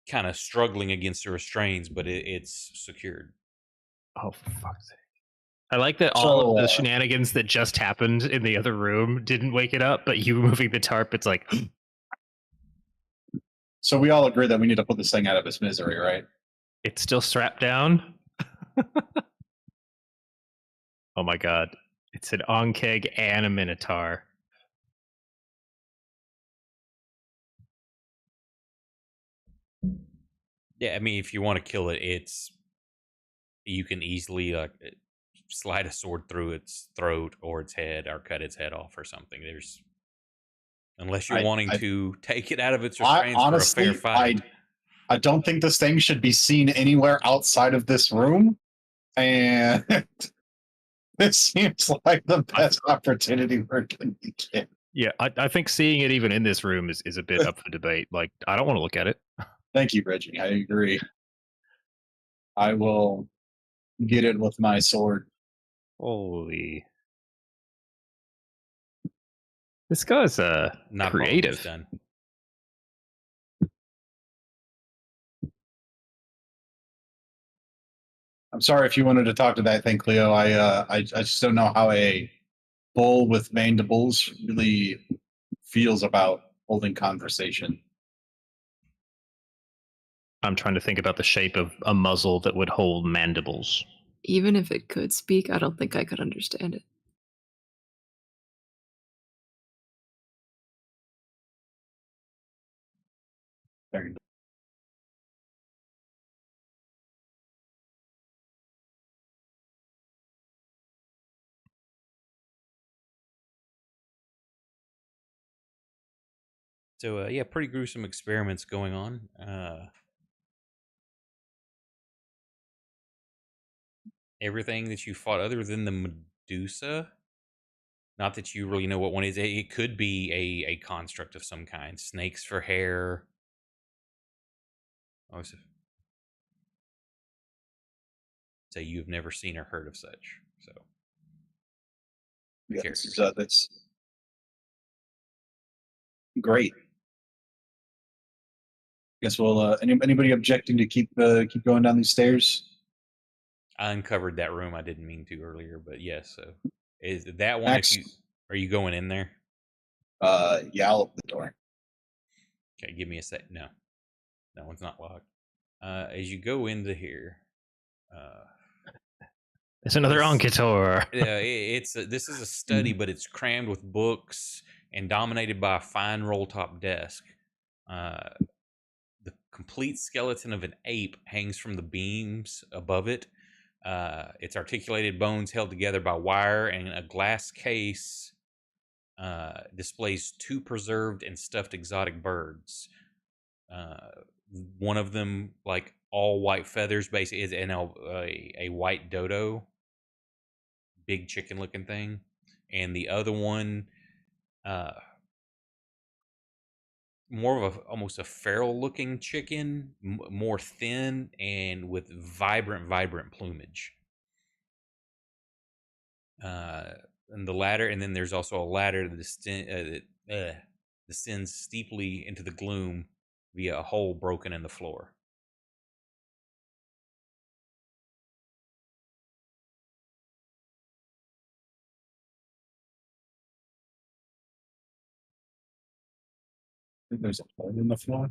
kind of struggling against the restraints, but it's secured. Oh, for fuck's sake. I like that all So, of the shenanigans that just happened in the other room didn't wake it up, but you moving the tarp, it's like, so we all agree that we need to put this thing out of its misery, right? it's still strapped down. Oh my god. It's an onkeg and a minotaur. Yeah, I mean, if you want to kill it, you can easily slide a sword through its throat or its head, or cut its head off or something. Unless you're wanting I to take it out of its I restraints for a fair honestly, fight. I don't think this thing should be seen anywhere outside of this room, and this seems like the best opportunity we're going to get. Yeah, I think seeing it even in this room is a bit up for debate. Like, I don't want to look at it. Thank you, Reggie. I agree. I will get it with my sword. Holy. This guy's Not a problem, it's creative. done. I'm sorry if you wanted to talk to that thing, Cleo. I just don't know how a bull with mandibles really feels about holding conversation. I'm trying to think about the shape of a muzzle that would hold mandibles. Even if it could speak, I don't think I could understand it. There you go. So yeah, pretty gruesome experiments going on. Everything that you fought, other than the Medusa, not that you really know what one is. It could be a construct of some kind. Snakes for hair. I was say you've never seen or heard of such. So Yeah, characters. that's great. Guess we'll. Anybody objecting to keep going down these stairs? I uncovered that room. I didn't mean to earlier, but yes. So is that one? Max, Are you going in there? yeah, I'll open the door. Okay, give me a sec. No, that one's not locked. As you go into here, There's another This- Onkitor. this is a study, but it's crammed with books and dominated by a fine roll top desk. The complete skeleton of an ape hangs from the beams above it. Its articulated bones held together by wire, and a glass case displays 2 preserved and stuffed exotic birds. One of them, like all white feathers, basically is a white dodo, big chicken looking thing, and the other one, more of almost a feral looking chicken, more thin and with vibrant plumage. And the ladder, and then there's also a ladder that descends steeply into the gloom via a hole broken in the floor. I think there's a hole in the floor.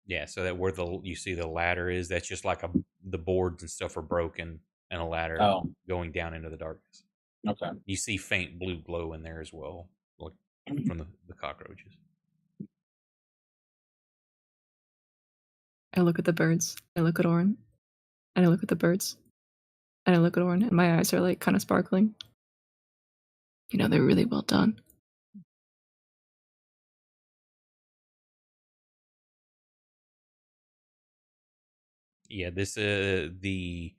Yeah, so that where you see the ladder is, that's just like the boards and stuff are broken, and a ladder going down into the darkness. Okay. You see faint blue glow in there as well, like from the cockroaches. I look at the birds. I look at Orin. And I look at the birds. And I look at Orin, and my eyes are like kind of sparkling. You know, they're really well done. Yeah, this the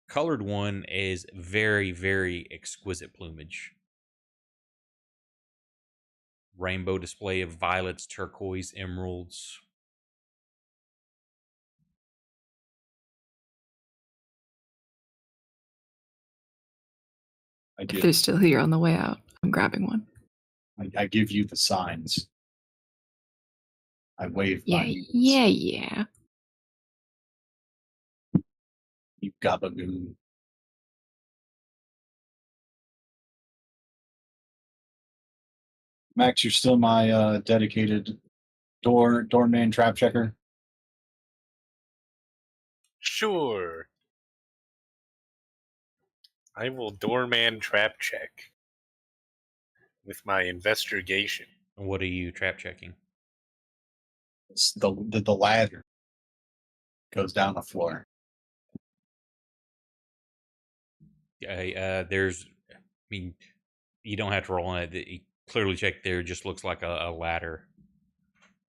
colored one is very, very exquisite plumage. Rainbow display of violets, turquoise, emeralds. I If give, they're still here on the way out, I'm grabbing one. I give you the signs. I wave Yeah, my hands. yeah. You gabagoon. Max, you're still my dedicated doorman trap checker. Sure. I will doorman trap check with my investigation. What are you trap checking? It's the ladder goes down the floor. There's, I mean, you don't have to roll on it. You clearly check there. Just looks like a ladder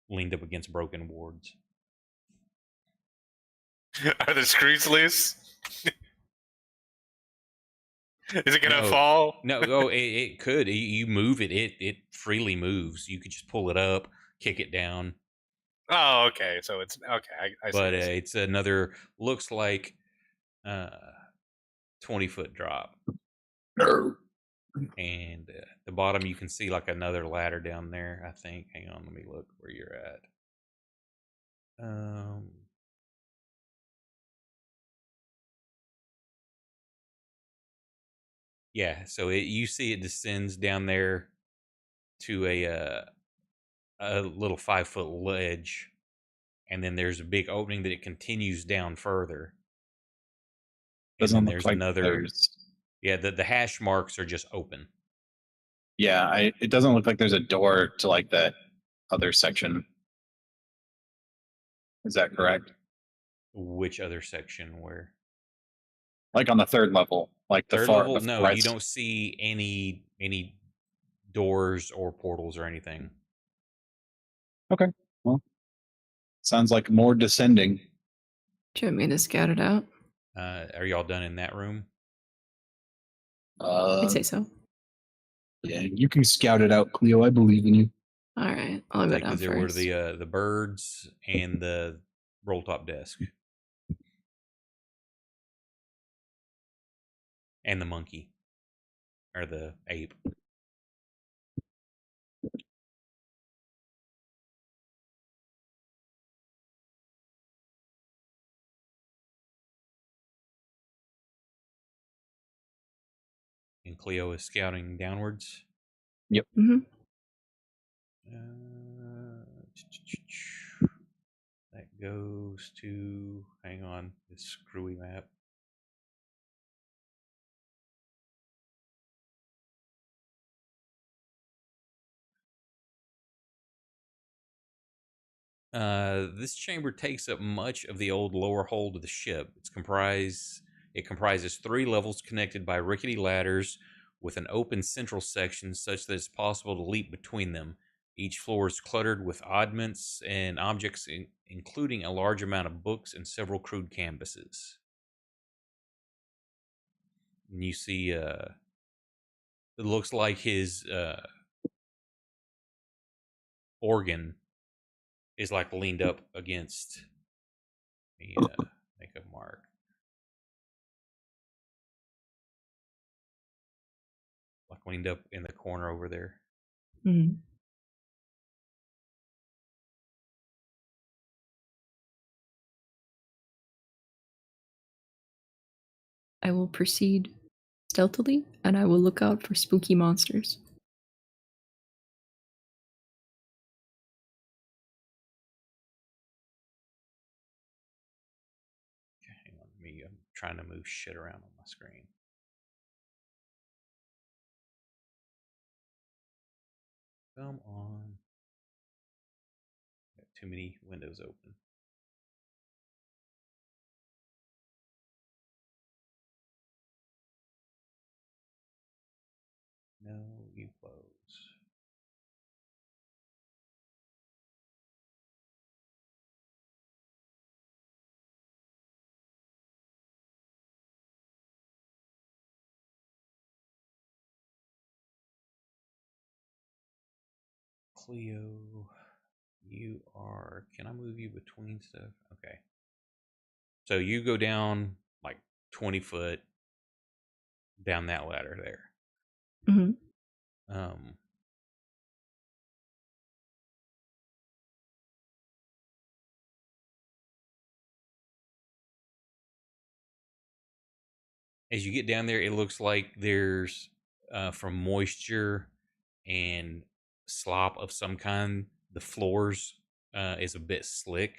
leaned up against broken boards. Are the screws loose? Is it gonna No. fall? No, oh, it could. You move it, it freely moves. You could just pull it up, kick it down. Oh, okay. So it's okay. I see. But I see. it's another, looks like 20-foot drop. And at the bottom, you can see like another ladder down there, I think. Hang on, let me look where you're at. Yeah, so you see it descends down there to a little 5-foot ledge, and then there's a big opening that it continues down further. And Doesn't then look there's like another. there's. Yeah, the hash marks are just open. Yeah, it doesn't look like there's a door to like that other section. Is that correct? Which other section? Where? Like on the third level, like the Third far level? the No, right. you don't see any doors or portals or anything. Okay, well, sounds like more descending. Do you want me to scout it out? Are y'all done in that room? I'd say so. Yeah, you can scout it out, Cleo. I believe in you. All right, I'll go down Because there were first. the birds and the roll top desk and the monkey or the ape. And Cleo is scouting downwards. Mm-hmm. That goes to, hang on, this screwy map. This chamber takes up much of the old lower hold of the ship. It comprises 3 levels connected by rickety ladders with an open central section such that it's possible to leap between them. Each floor is cluttered with oddments and objects, including a large amount of books and several crude canvases. And you see, it looks like his organ is like leaned up against. Let me make a mark. Like leaned up in the corner over there. Mm. I will proceed stealthily, and I will look out for spooky monsters. Okay, hang on, I'm trying to move shit around on my screen. Come on. Got too many windows open. No, you close. Cleo, you are. Can I move you between stuff? Okay. So you go down like 20 foot down that ladder there. Hmm. Um, as you get down there, it looks like there's from moisture and slop of some kind. The floors is a bit slick.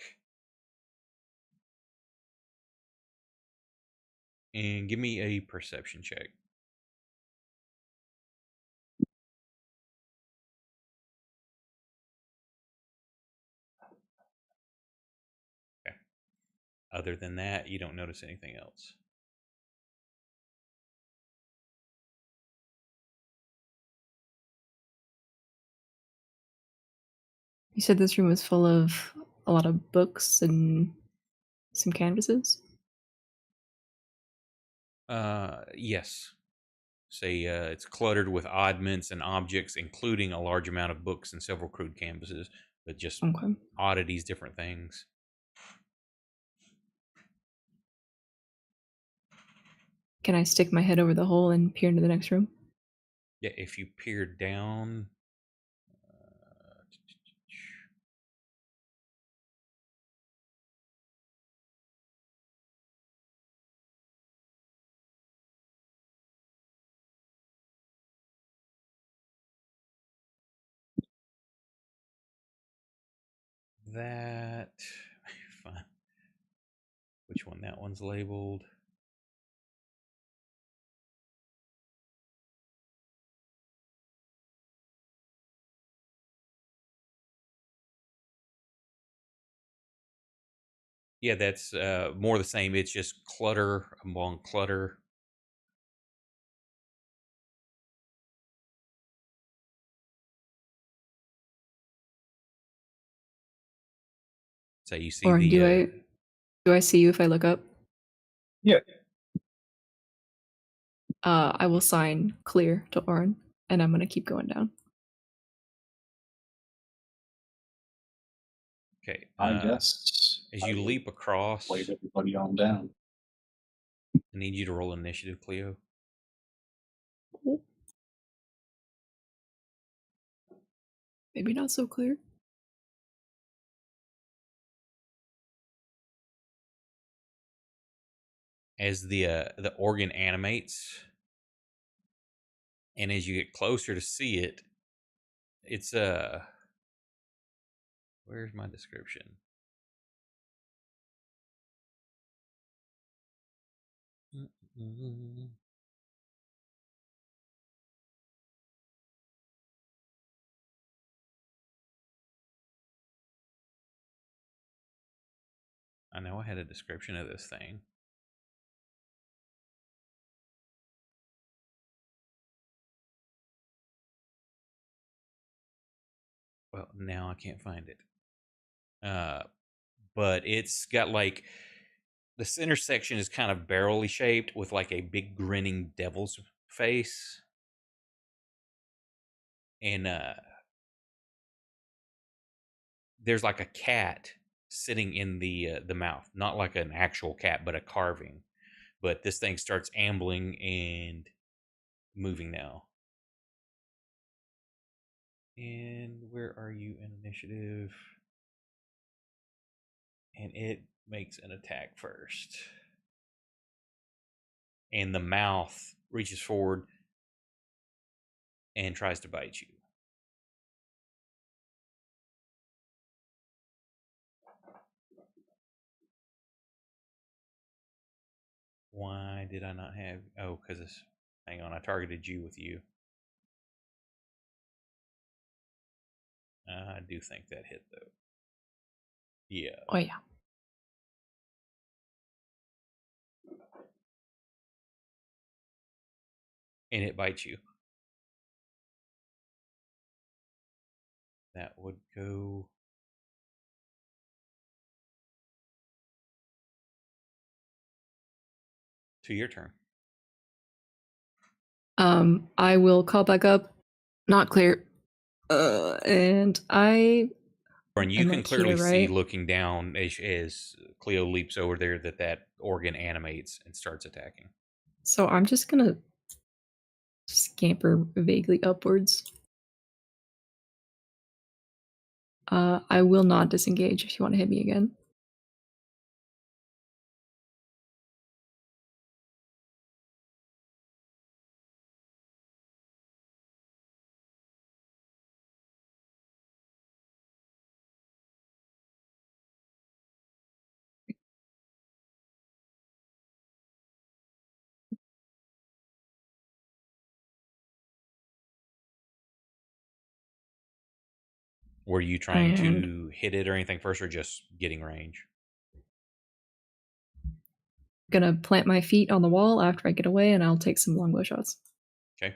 And give me a perception check. Okay. Other than that, you don't notice anything else. You said this room was full of a lot of books and some canvases? Yes. Say it's cluttered with oddments and objects, including a large amount of books and several crude canvases, but just Okay. oddities, different things. Can I stick my head over the hole and peer into the next room? Yeah, if you peer down. Uh, that. Fine. Which one? That one's labeled. Yeah, that's more the same. It's just clutter among clutter. So you see Or the. do I see you if I look up? Yeah. I will sign clear to Orin, and I'm gonna keep going down. Okay. I guess As I you will leap across, wait everybody on down. I need you to roll initiative, Cleo. Maybe not so clear. As the organ animates, and as you get closer to see it, it's where's my description? I know I had a description of this thing. Well, now I can't find it. But it's got like the center section is kind of barrelly shaped with like a big grinning devil's face. And there's like a cat sitting in the mouth, not like an actual cat, but a carving. But this thing starts ambling and moving now. And where are you in initiative? And it makes an attack first. And the mouth reaches forward and tries to bite you. Why did I not have? Oh, because it's. Hang on, I targeted you with you. I do think that hit though. Yeah. Oh yeah. And it bites you. That would go. To your turn. I will call back up. Not clear. And I And you am can like clearly here, see right? looking down as Cleo leaps over there that organ animates and starts attacking. So I'm just gonna scamper vaguely upwards. I will not disengage if you want to hit me again. Were you trying And to hit it or anything first, or just getting range? gonna plant my feet on the wall after I get away, and I'll take some longbow shots. Okay.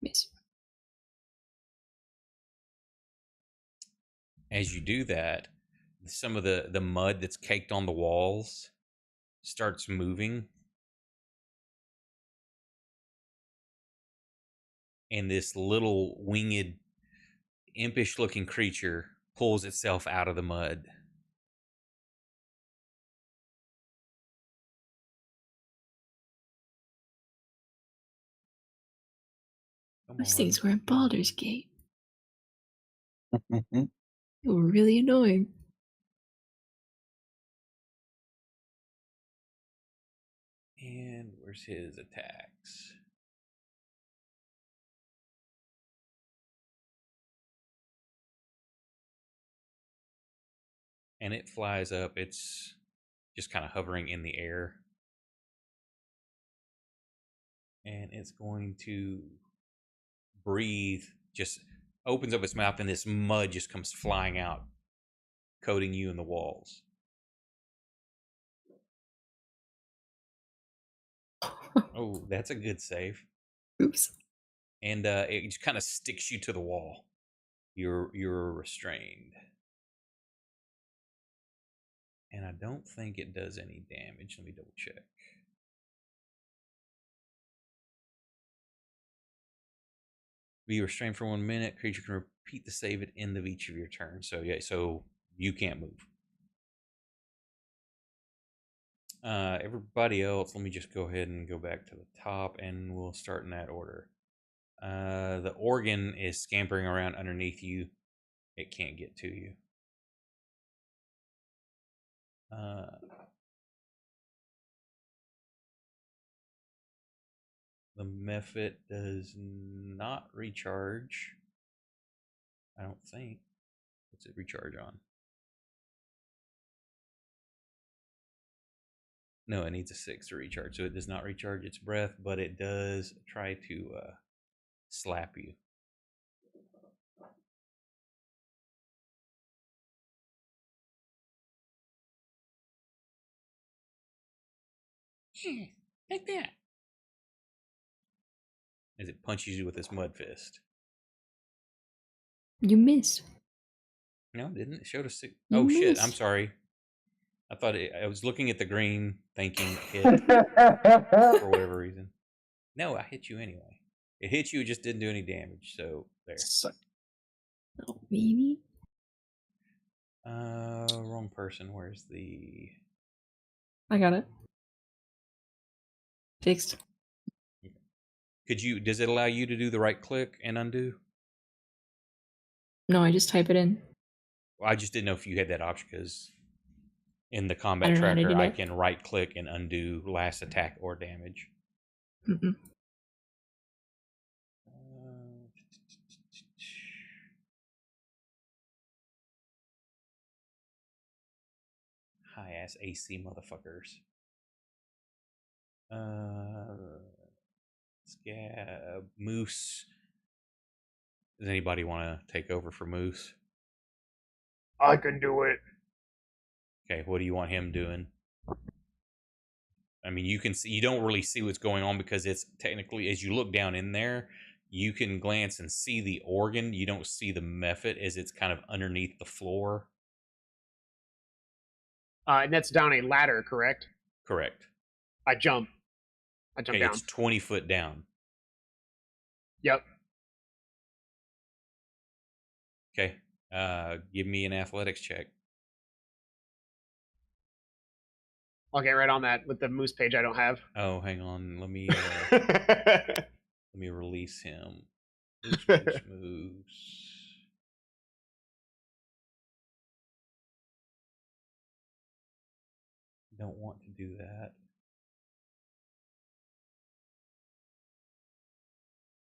Miss. As you do that, some of the mud that's caked on the walls starts moving, and this little winged, impish-looking creature pulls itself out of the mud. Come Those on. things were in Baldur's Gate. They were really annoying. And where's his attacks? And it flies up. It's just kind of hovering in the air. And it's going to breathe, just opens up its mouth, and this mud just comes flying out, coating you in the walls. Oh, that's a good save. Oops. And it just kind of sticks you to the wall. You're restrained. And I don't think it does any damage. Let me double check. Be restrained for 1 minute. Creature can repeat the save at end of each of your turns. So yeah, so you can't move. Everybody else, let me just go ahead and go back to the top, and we'll start in that order. The organ is scampering around underneath you. It can't get to you. The Mephit does not recharge. I don't think. What's it recharge on? No, it needs a 6 to recharge, so it does not recharge its breath, but it does try to slap you. Yeah, like that. As it punches you with its mud fist. You missed. No, it didn't. It showed a 6. You Oh shit! I'm missed. sorry. I was looking at the green, thinking hit for whatever reason. No, I hit you anyway. It hit you, it just didn't do any damage. So there. Oh, maybe. Wrong person. Where's the? I got it. Fixed. Could you? Does it allow you to do the right click and undo? No, I just type it in. Well, I just didn't know if you had that option because in the I combat don't know how to tracker, do I that. can right click and undo last attack or damage. Mm-mm. High ass AC motherfuckers. Scab Moose. Does anybody want to take over for Moose? I can do it. Okay, what do you want him doing? I mean, you can see, you don't really see what's going on because it's technically, as you look down in there, you can glance and see the organ. You don't see the method as it's kind of underneath the floor. And that's down a ladder, correct? Correct. I jump Okay, down. it's 20 foot down. Yep. Okay. Give me an athletics check. I'll get right on that with the moose page I don't have. Oh, hang on. Let me let me release him. Moose. Don't want to do that.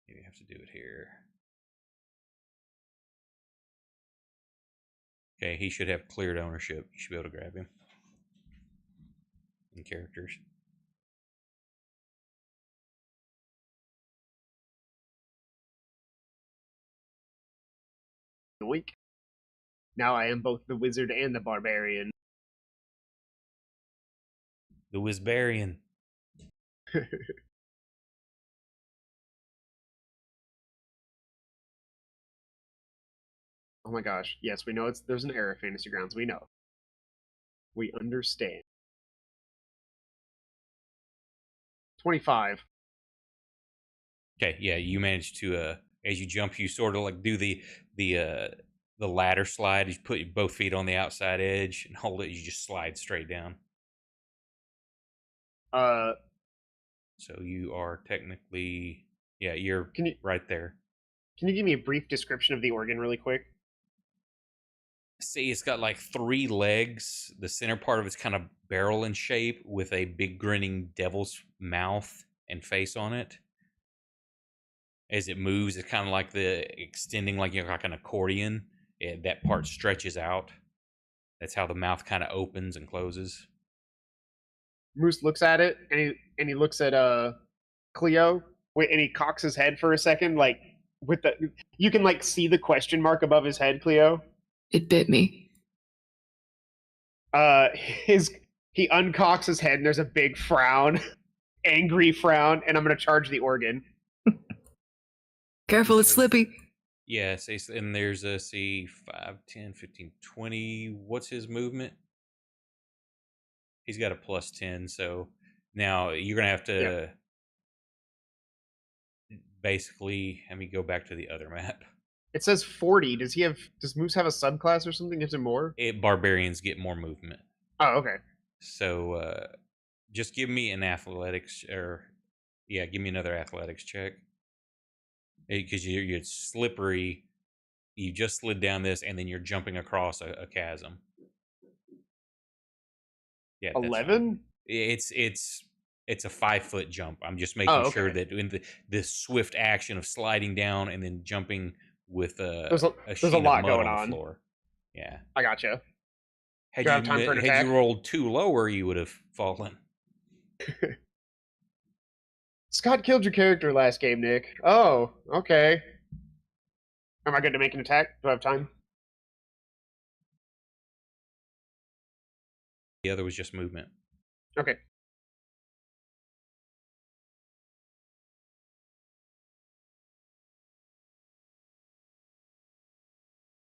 Maybe I have to do it here. Okay, he should have cleared ownership. You should be able to grab him. In characters. Week. Now I am both the wizard and the barbarian. The Wizbarian. Oh my gosh. Yes, we know there's an error at Fantasy Grounds. We know. We understand. 25. Okay, yeah, you managed to as you jump, you sort of like do the ladder slide. You put both feet on the outside edge and hold it. You just slide straight down. So you are technically, yeah, you're right there. Can you give me a brief description of the organ really quick? See, it's got like 3 legs. The center part of it's kind of barrel in shape with a big grinning devil's mouth and face on it. As it moves, it's kind of like the extending, like like an accordion. That part stretches out. That's how the mouth kind of opens and closes. Moose looks at it and he looks at Cleo and he cocks his head for a second, like with the you can like see the question mark above his head, Cleo. It bit me. He uncocks his head and there's a big frown, angry frown, and I'm gonna charge the organ. Careful, it's slippy. Yeah, and there's a 5, 10, 15, 20. What's his movement? He's got a +10, so now you're gonna have to basically let me go back to the other map. It says 40. Does Moose have a subclass or something? Gives him more? Barbarians get more movement. Oh, okay. So just give me an athletics give me another athletics check. Because you're slippery. You just slid down this and then you're jumping across a chasm. Yeah, 11? It's a 5-foot jump. I'm just making sure that in this swift action of sliding down and then jumping with there's a a sheen lot of mud going on the on. floor. Yeah, I gotcha. Had Do I have time for an attack? you rolled 2 lower, you would have fallen. Scott killed your character last game, Nick. Oh, okay. Am I good to make an attack? Do I have time? The other was just movement. Okay.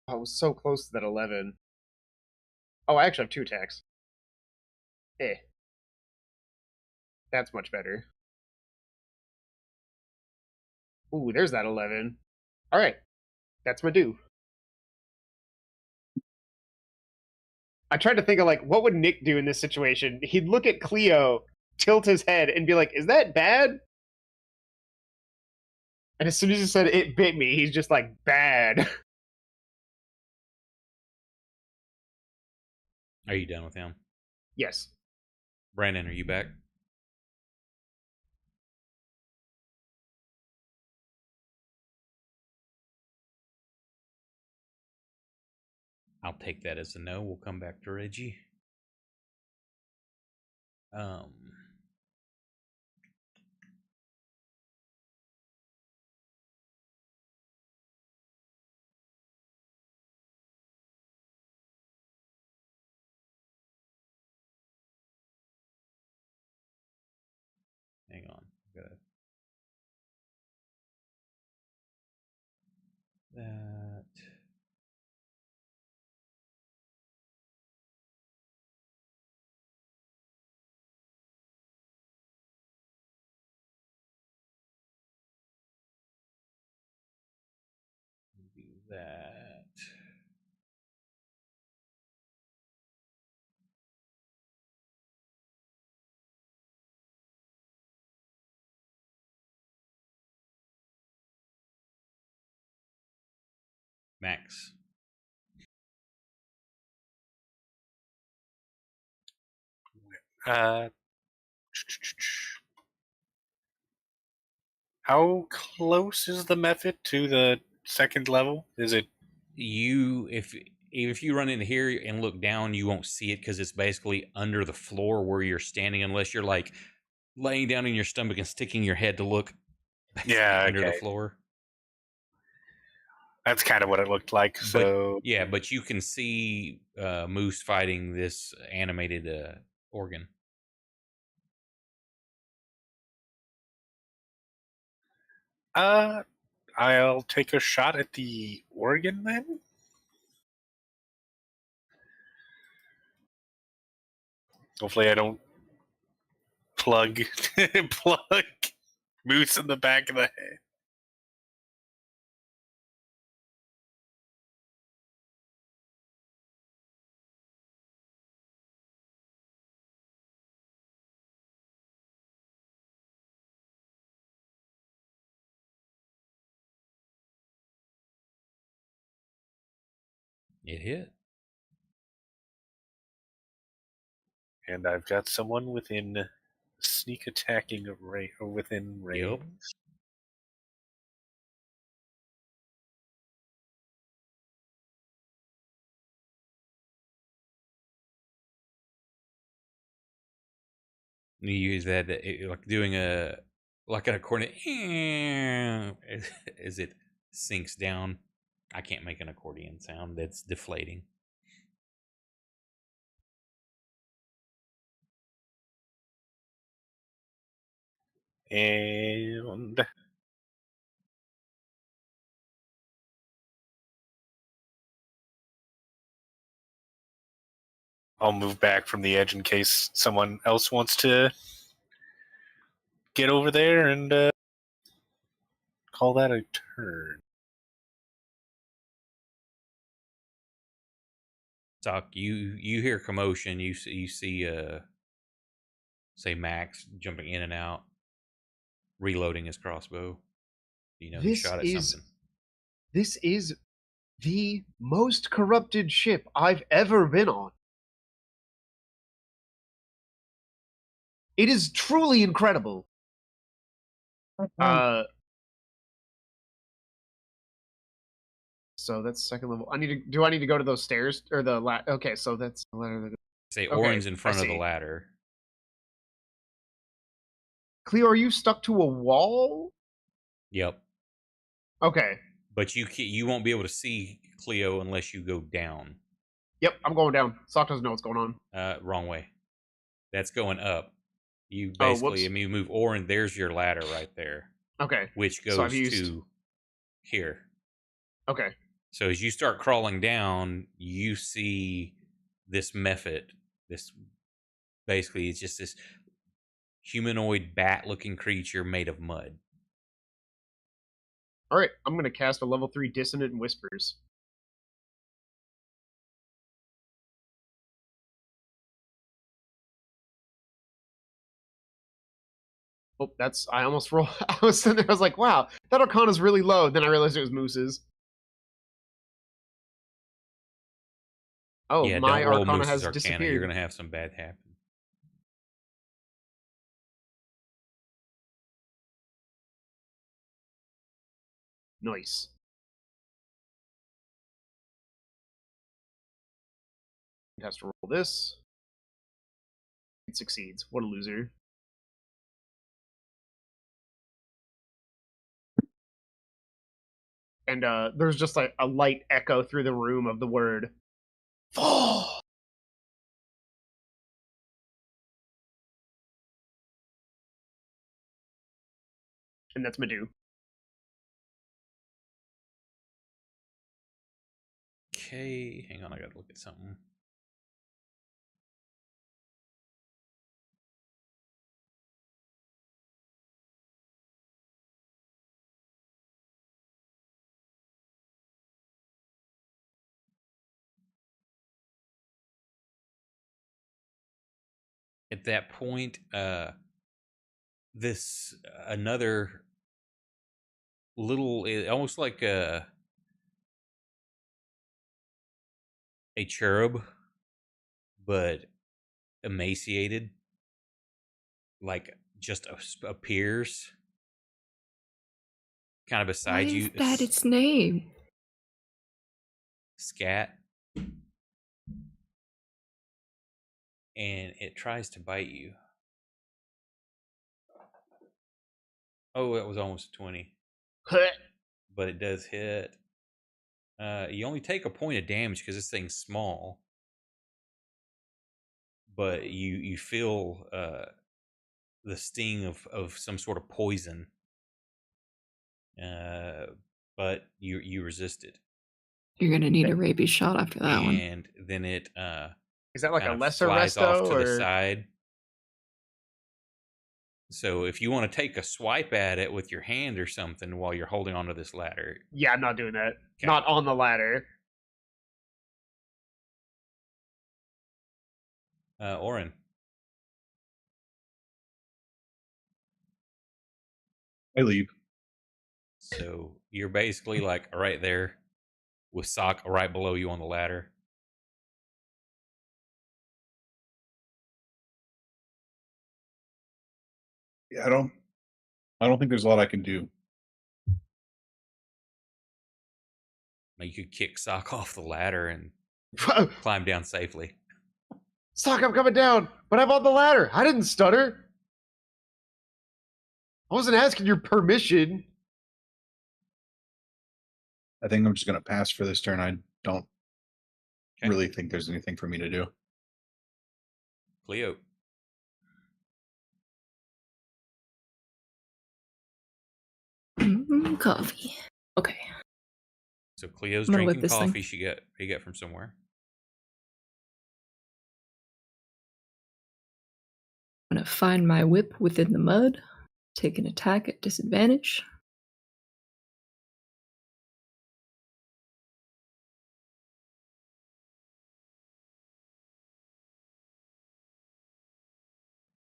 I was so close to that 11. Oh, I actually have 2 attacks. That's much better. Ooh, there's that 11. All right. That's my due. I tried to think of, like, what would Nick do in this situation? He'd look at Cleo, tilt his head, and be like, is that bad? And as soon as he said, it bit me, he's just like, bad. Are you done with him? Yes. Brandon, are you back? I'll take that as a no. We'll come back to Reggie. Hang on. that. Max. Uh, how close is the method to the second level? Is it? If you run into here and look down, you won't see it because it's basically under the floor where you're standing, unless you're like laying down in your stomach and sticking your head to look Yeah, under the okay. floor. That's kind of what it looked like. So but you can see Moose fighting this animated organ. I'll take a shot at the organ then. Hopefully, I don't plug Moose in the back of the head. It hit. And I've got someone within sneak attacking or within range. Yep. You use that like doing an accordion as it sinks down. I can't make an accordion sound. That's deflating. And I'll move back from the edge in case someone else wants to get over there and call that a turn. Doc, you hear commotion. You see say Max jumping in and out, reloading his crossbow. You know he shot at something. This is the most corrupted ship I've ever been on. It is truly incredible. So that's second level. Do I need to go to those stairs or the okay, so that's the ladder. Say Okay, Orin's in I front of the see. ladder. Cleo, are you stuck to a wall? Yep. Okay. But you won't be able to see Cleo unless you go down. Yep, I'm going down. Sock doesn't know what's going on. Wrong way. That's going up. You Oh, basically, whoops. you move Orin. There's your ladder right there. Okay. Which So I've goes used... to here. Okay. So as you start crawling down, you see this method. This basically it's just this humanoid bat-looking creature made of mud. All right, I'm going to cast a level 3 Dissonant Whispers. Oh, that's... I almost rolled... I was sitting there, I was like, wow, that Arcana's really low. Then I realized it was Moose's. Oh, Yeah, my don't roll Arcana Moose's has Arcana. disappeared. You're going to have some bad happen. Nice. It has to roll this. It succeeds. What a loser. And there's just like a light echo through the room of the word fall. And that's Madhu. Okay, hang on, I gotta look at something. At that point, this another little, almost like a cherub, but emaciated, like just appears kind of Why beside is you. that its name? Scat. And it tries to bite you. Oh, that was almost a 20. But it does hit. You only take a point of damage because this thing's small. But you feel the sting of some sort of poison. But you resist it. You're gonna need a rabies shot after that one. And then it Is that like a kind of lesser flies off resto to the or side. So if you want to take a swipe at it with your hand or something while you're holding onto this ladder, yeah, I'm not doing that. Okay. Not on the ladder. Oren. I leave. So you're basically like right there with Sock right below you on the ladder. Yeah, I don't think there's a lot I can do. You could kick Sock off the ladder and climb down safely. Sock, I'm coming down, but I'm on the ladder. I didn't stutter. I wasn't asking your permission. I think I'm just gonna pass for this turn. I don't Okay. really think there's anything for me to do. Cleo. Coffee. Okay. So Cleo's I'm gonna whip drinking this thing. coffee he got from somewhere. I'm gonna find my whip within the mud. Take an attack at disadvantage.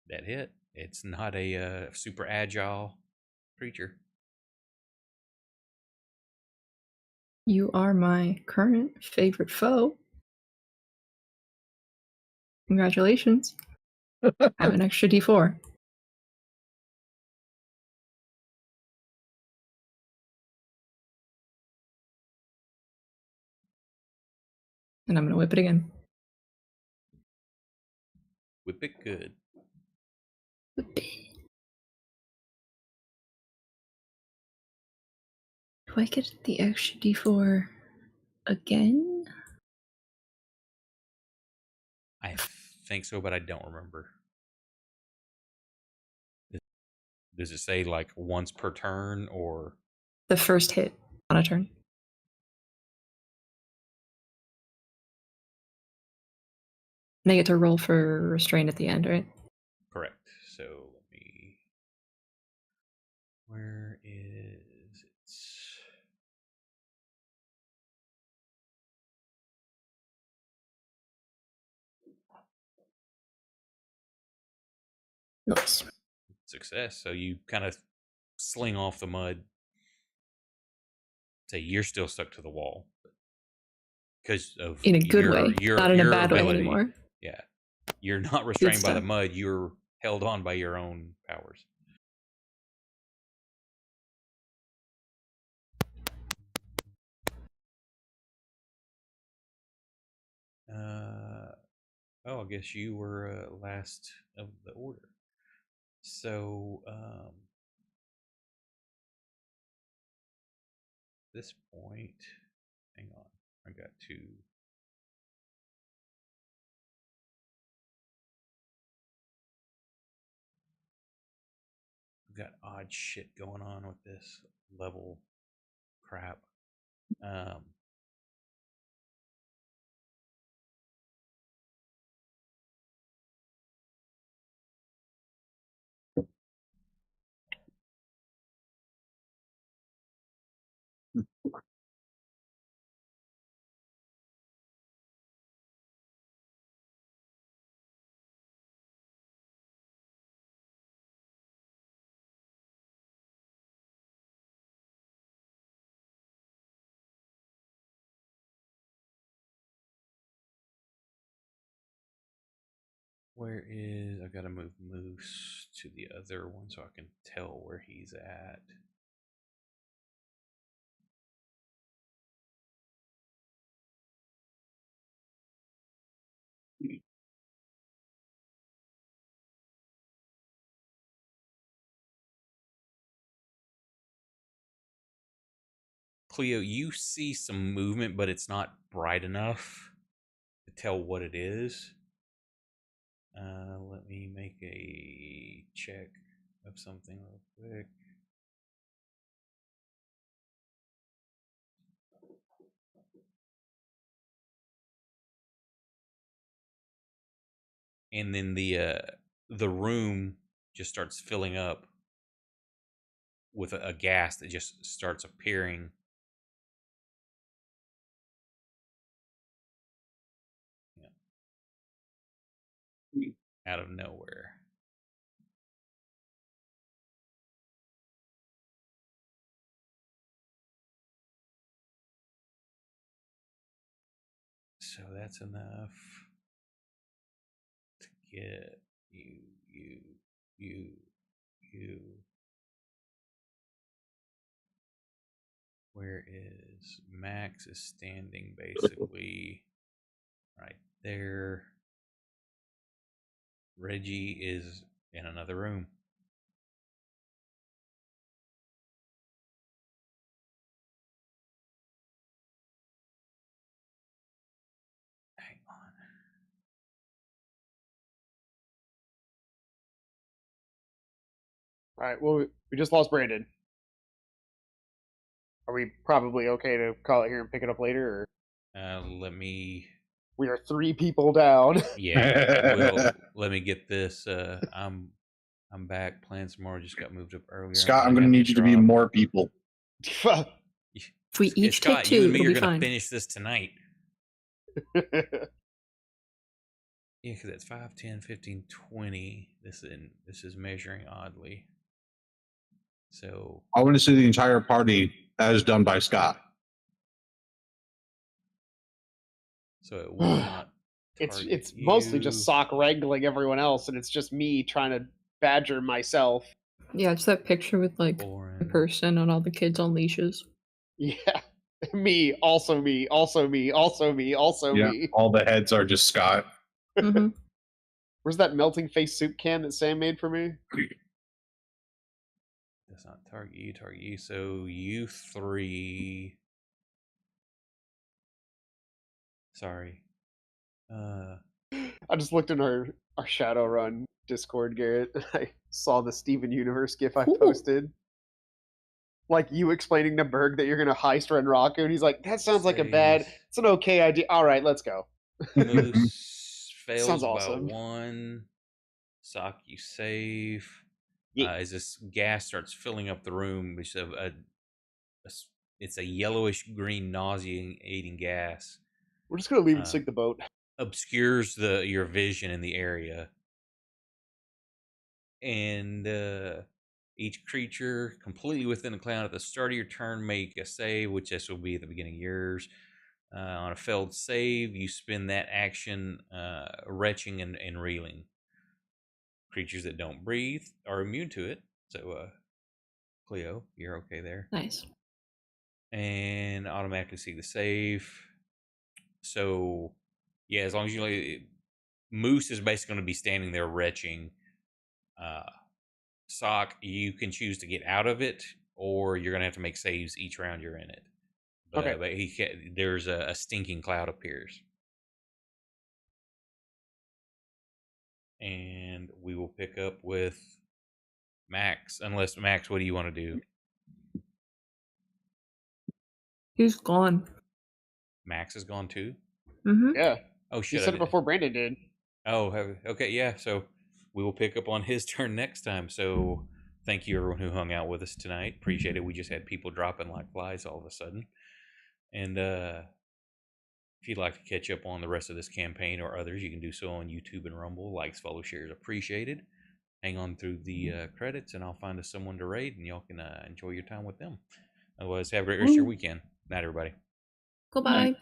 That hit. It's not a super agile creature. You are my current favorite foe. Congratulations. I have an extra d4. And I'm going to whip it again. Whip it good. Whip it. Do I get the extra d4 again? I think so, but I don't remember. Does it say like once per turn or? The first hit on a turn. And I get to roll for restraint at the end, right? Correct. So let me. Where is it? Nice. Success. So you kind of sling off the mud. Say you're still stuck to the wall because of In a good way, not in a bad way ability. anymore. Yeah, you're not restrained by the stuff. mud. You're held on by your own powers. Oh, I guess you were last of the order. So, this point, hang on, I got to. I've got odd shit going on with this level crap. Where is... I gotta move Moose to the other one so I can tell where he's at. Cleo, you see some movement, but it's not bright enough to tell what it is. Let me make a check of something real quick. And then the room just starts filling up with a gas that just starts appearing. Yeah. Out of nowhere. So that's enough to get you. Where is Max is standing basically right there. Reggie is in another room. Hang on. All right. Well, we just lost Brandon. Are we probably okay to call it here and pick it up later? Or Let me. We are 3 people down. Yeah. Well, let me get this. I'm back. Plans tomorrow just got moved up earlier. Scott, I'm going to need you to be more people. If we each Scott, take 2, you and me it'll are be going to fine. finish this tonight. Yeah, because that's 5, 10, 15, 20. This is measuring oddly. So I want to see the entire party as done by Scott. So it will not. It's mostly just Sock wrangling everyone else, and it's just me trying to badger myself. Yeah, it's that picture with like a person and all the kids on leashes. Yeah. Me, also me, also me, also me, also me. All the heads are just Scott. Mm-hmm. Where's that melting face soup can that Sam made for me? That's not target you. So you 3. Sorry. I just looked in our Shadowrun Discord, Garrett, and I saw the Steven Universe gif I posted. Like you explaining to Berg that you're gonna heist Renraku, and he's like, "That sounds like it's an okay idea. All right, let's go." Moose fails Sounds by awesome. 1. Sock, you save. Yeah. As this gas starts filling up the room, which it's a yellowish green nauseating gas. We're just gonna leave and sink the boat. Obscures your vision in the area, and each creature completely within the cloud at the start of your turn make a save, which this will be at the beginning of yours. On a failed save, you spend that action retching and reeling. Creatures that don't breathe are immune to it. So, Cleo, you're okay there. Nice. And automatically see the save. So, yeah, as long as you Moose is basically going to be standing there retching. Sock, you can choose to get out of it, or you're going to have to make saves each round you're in it. Okay. But there's a stinking cloud appears. And we will pick up with Max. Unless, Max, what do you want to do? He's gone. Max is gone too? Mm-hmm. Yeah. Oh, shit. You said it before Brandon did. Oh, okay. Yeah. So we will pick up on his turn next time. So thank you, everyone who hung out with us tonight. Appreciate it. We just had people dropping like flies all of a sudden. And if you'd like to catch up on the rest of this campaign or others, you can do so on YouTube and Rumble. Likes, follow, shares appreciated. Hang on through the credits, and I'll find us someone to raid, and y'all can enjoy your time with them. Otherwise, have a great rest of your weekend. Night, everybody. Goodbye.